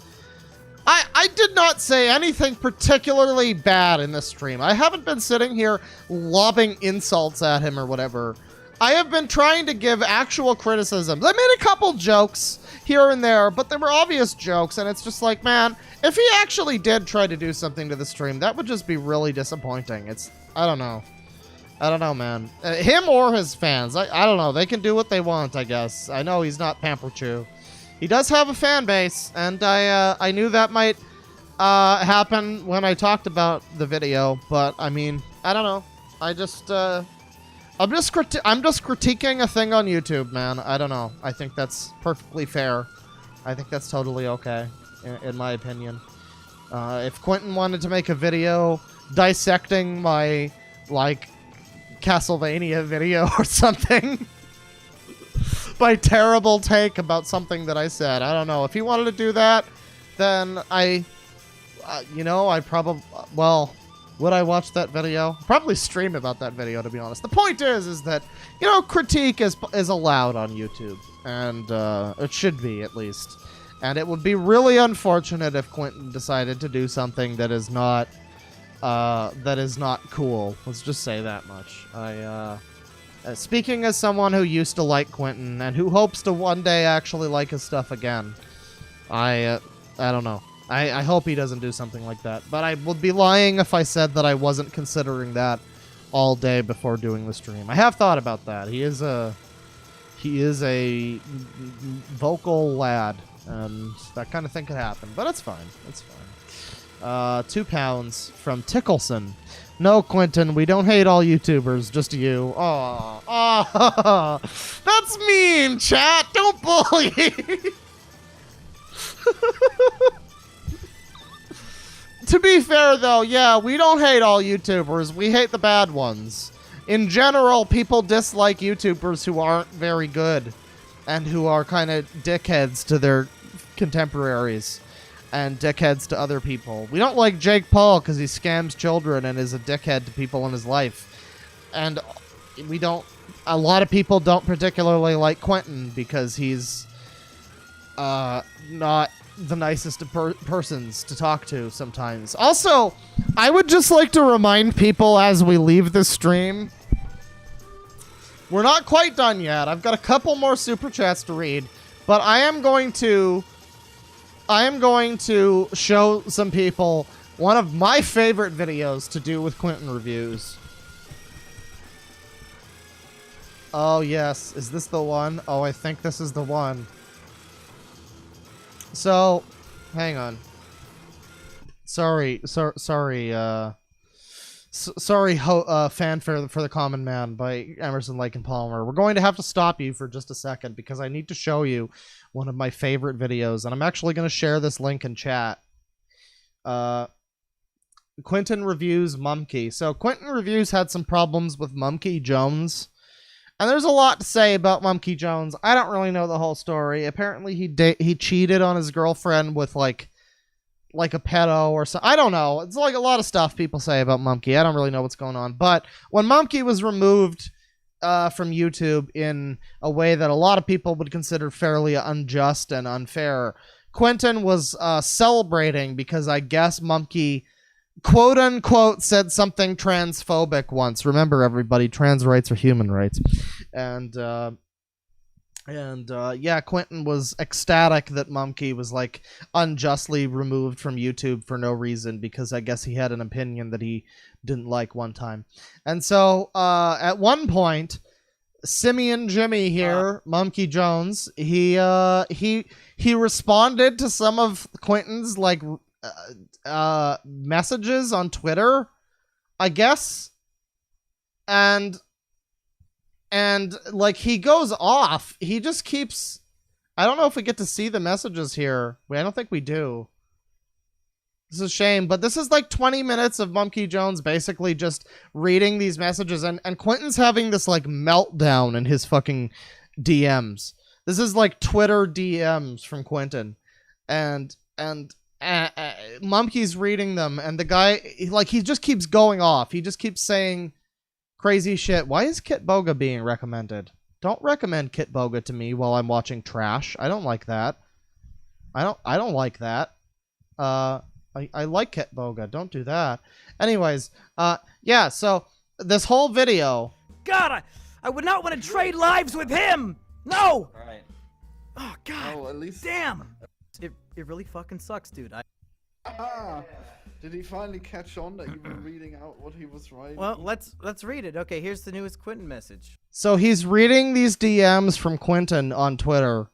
I did not say anything particularly bad in this stream. I haven't been sitting here lobbing insults at him or whatever. I have been trying to give actual criticisms. I made a couple jokes here and there, but they were obvious jokes, and it's just like, man, if he actually did try to do something to the stream, that would just be really disappointing. I don't know. I don't know, man. Him or his fans. I don't know. They can do what they want, I guess. I know he's not Pamper Chew. He does have a fan base, and I knew that might happen when I talked about the video, but I mean, I don't know. I'm just critiquing a thing on YouTube, man. I don't know. I think that's perfectly fair. I think that's totally okay, in my opinion. If Quinton wanted to make a video dissecting my, like, Castlevania video or something, my terrible take about something that I said. I don't know. If he wanted to do that, then I probably, well, would I watch that video? Probably stream about that video, to be honest. The point is that, critique is allowed on YouTube, and it should be, at least. And it would be really unfortunate if Quinton decided to do something that is not cool. Let's just say that much. Speaking as someone who used to like Quinton and who hopes to one day actually like his stuff again, I don't know. I hope he doesn't do something like that. But I would be lying if I said that I wasn't considering that all day before doing the stream. I have thought about that. He is a vocal lad, and that kind of thing could happen. But it's fine. It's fine. £2 from Tickleson. No, Quinton, we don't hate all YouTubers, just you. Oh, that's mean, chat. Don't bully. To be fair, though, yeah, we don't hate all YouTubers. We hate the bad ones. In general, people dislike YouTubers who aren't very good and who are kind of dickheads to their contemporaries and dickheads to other people. We don't like Jake Paul because he scams children and is a dickhead to people in his life. And a lot of people don't particularly like Quinton because he's not the nicest of persons to talk to sometimes. Also, I would just like to remind people as we leave the stream, we're not quite done yet. I've got a couple more super chats to read, but I am going to show some people one of my favorite videos to do with Quinton reviews. Oh yes, is this the one? Oh, I think this is the one. So, hang on. Sorry, Fanfare for the Common Man by Emerson, Lake and Palmer. We're going to have to stop you for just a second because I need to show you one of my favorite videos, and I'm actually going to share this link in chat. Quinton reviews Mumkey. So Quinton reviews had some problems with Mumkey Jones. And there's a lot to say about Mumkey Jones. I don't really know the whole story. Apparently he cheated on his girlfriend with like a pedo or something. I don't know. It's like a lot of stuff people say about Mumkey. I don't really know what's going on. But when Mumkey was removed from YouTube in a way that a lot of people would consider fairly unjust and unfair, Quinton was celebrating because I guess Mumkey quote unquote said something transphobic once. Remember, everybody, trans rights are human rights. And yeah, Quinton was ecstatic that Mumkey was like unjustly removed from YouTube for no reason because I guess he had an opinion that he didn't like one time. And so at one point, Simeon Jimmy here, Mumkey Jones, he responded to some of Quinton's like messages on Twitter, I guess, and like he goes off. He just keeps, I don't know if we get to see the messages here. I don't think we do. This is a shame, but this is like 20 minutes of Mumkey Jones basically just reading these messages, and Quinton's having this like meltdown in his fucking DMs. This is like Twitter DMs from Quinton, and Mumkey's reading them, and the guy, he just keeps going off. He just keeps saying crazy shit. Why is Kit Boga being recommended? Don't recommend Kit Boga to me while I'm watching trash. I don't like that. I don't like that. I like Kit Boga. Don't do that. Anyways, yeah, so this whole video. God, I would not want to trade lives with him! No! Alright. Oh, God. Oh, at least... Damn! It really fucking sucks, dude. Did he finally catch on that you were reading out what he was writing? Well, let's read it. Okay, here's the newest Quinton message. So he's reading these DMs from Quinton on Twitter,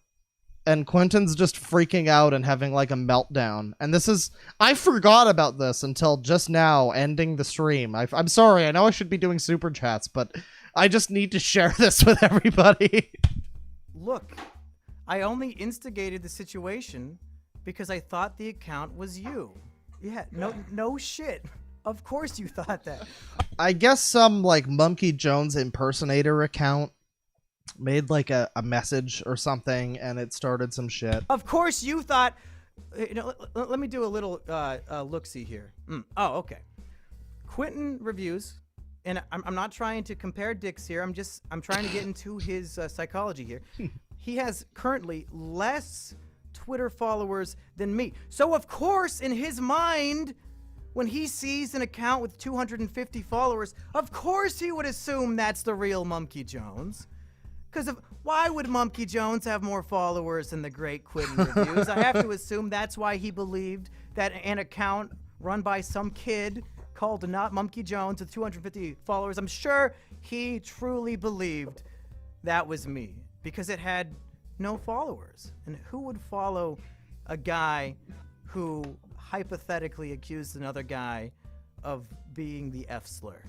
and Quinton's just freaking out and having like a meltdown. And this is, I forgot about this until just now, ending the stream. I'm sorry, I know I should be doing super chats, but I just need to share this with everybody. Look, I only instigated the situation because I thought the account was you. Yeah, no shit. Of course you thought that. I guess some like Mumkey Jones impersonator account made like a message or something, and it started some shit. Of course you thought, let me do a little look-see here. Oh, okay. Quinton reviews, and I'm not trying to compare dicks here. I'm trying to get into his psychology here. He has currently less Twitter followers than me. So of course, in his mind, when he sees an account with 250 followers, of course he would assume that's the real Mumkey Jones. Because why would Mumkey Jones have more followers than the great Quinton Reviews? I have to assume that's why he believed that an account run by some kid called Not Mumkey Jones with 250 followers, I'm sure he truly believed that was me. Because it had no followers. And who would follow a guy who hypothetically accused another guy of being the F slur?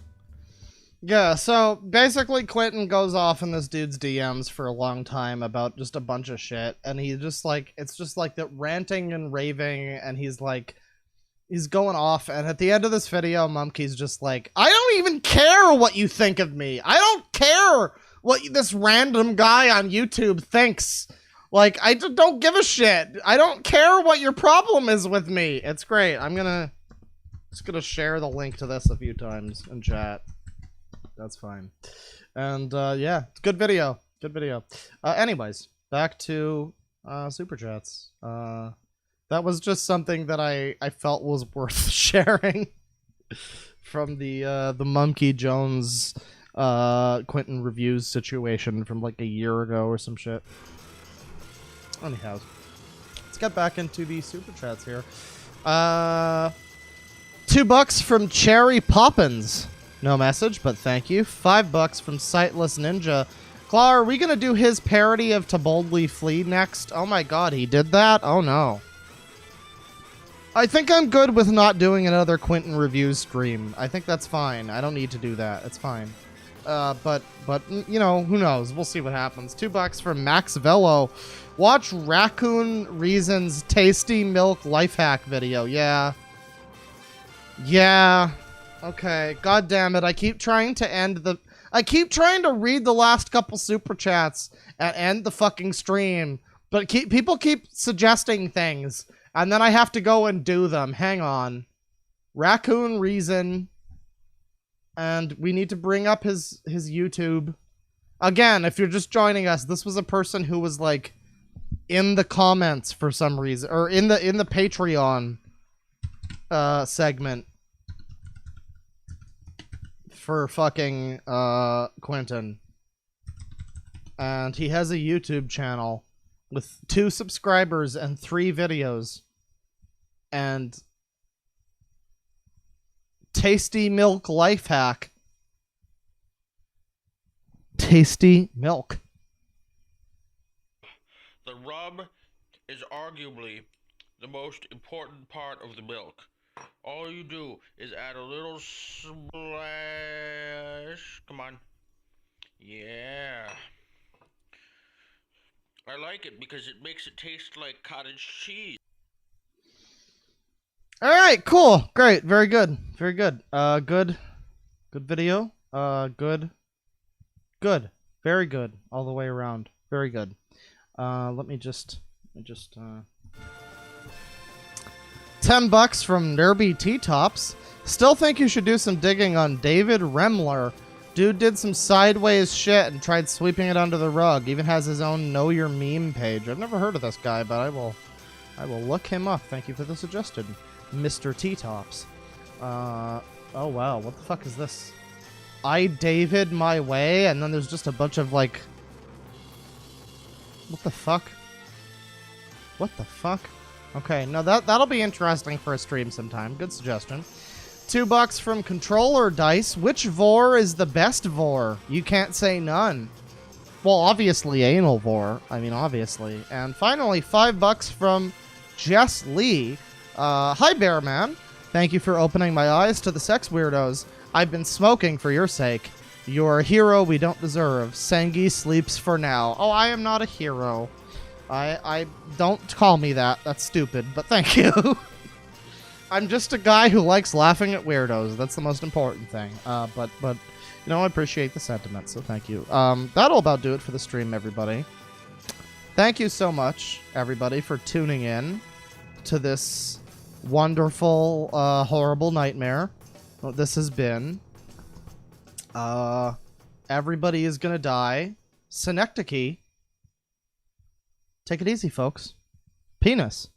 Yeah, so basically Quinton goes off in this dude's DMs for a long time about just a bunch of shit, and he just like, it's just like the ranting and raving, and he's like, he's going off, and at the end of this video, Mumkey's just like, I don't even care what you think of me. I don't care what this random guy on YouTube thinks. Like, I don't give a shit. I don't care what your problem is with me. It's great. I'm just gonna share the link to this a few times in chat. That's fine. And yeah, it's a good video. Good video. Anyways, back to Super Chats. That was just something that I felt was worth sharing from the Mumkey Jones Quinton Reviews situation from like a year ago or some shit. Anyhow, let's get back into the Super Chats here. $2 from Cherry Poppins. No message, but thank you. $5 from Sightless Ninja. Claw, are we gonna do his parody of To Boldly Flee next? Oh my god, he did that? Oh no. I think I'm good with not doing another Quinton Reviews stream. I think that's fine. I don't need to do that. It's fine. But you know, who knows? We'll see what happens. $2 from Max Vello. Watch Raccoon Reason's Tasty Milk Life Hack video. Yeah. Yeah. Okay. God damn it. I keep trying to read the last couple super chats and end the fucking stream, but people keep suggesting things, and then I have to go and do them. Hang on. Raccoon Reason. And we need to bring up his YouTube. Again, if you're just joining us, this was a person who was like in the comments for some reason, or in the Patreon segment for fucking Quinton. And he has a YouTube channel with 2 subscribers and 3 videos. And Tasty Milk Life Hack. Tasty milk. The rub is arguably the most important part of the milk. All you do is add a little splash. Come on. Yeah. I like it because it makes it taste like cottage cheese. Alright, cool. Great. Very good. Very good. Good video. Good. Very good. All the way around. Very good. Let me just $10 from Nerby T-Tops. Still think you should do some digging on David Remler. Dude did some sideways shit and tried sweeping it under the rug. Even has his own Know Your Meme page. I've never heard of this guy, but I will look him up. Thank you for the suggestion, Mr. T-Tops. Oh wow, what the fuck is this? I David my way, and then there's just a bunch of like, what the fuck? What the fuck? Okay, no, that'll be interesting for a stream sometime. Good suggestion. $2 from Controller Dice. Which vor is the best vor? You can't say none. Well, obviously anal vor. I mean, obviously. And finally, $5 from Jess Lee. Hi, Bear Man. Thank you for opening my eyes to the sex weirdos. I've been smoking for your sake. You're a hero we don't deserve. Sengi sleeps for now. Oh, I am not a hero. I don't call me that. That's stupid, but thank you. I'm just a guy who likes laughing at weirdos. That's the most important thing. But You know, I appreciate the sentiment, so thank you. That'll about do it for the stream, everybody. Thank you so much, everybody, for tuning in to this wonderful, horrible nightmare. What this has been. Everybody is gonna die. Synecdoche. Take it easy, folks. Penis.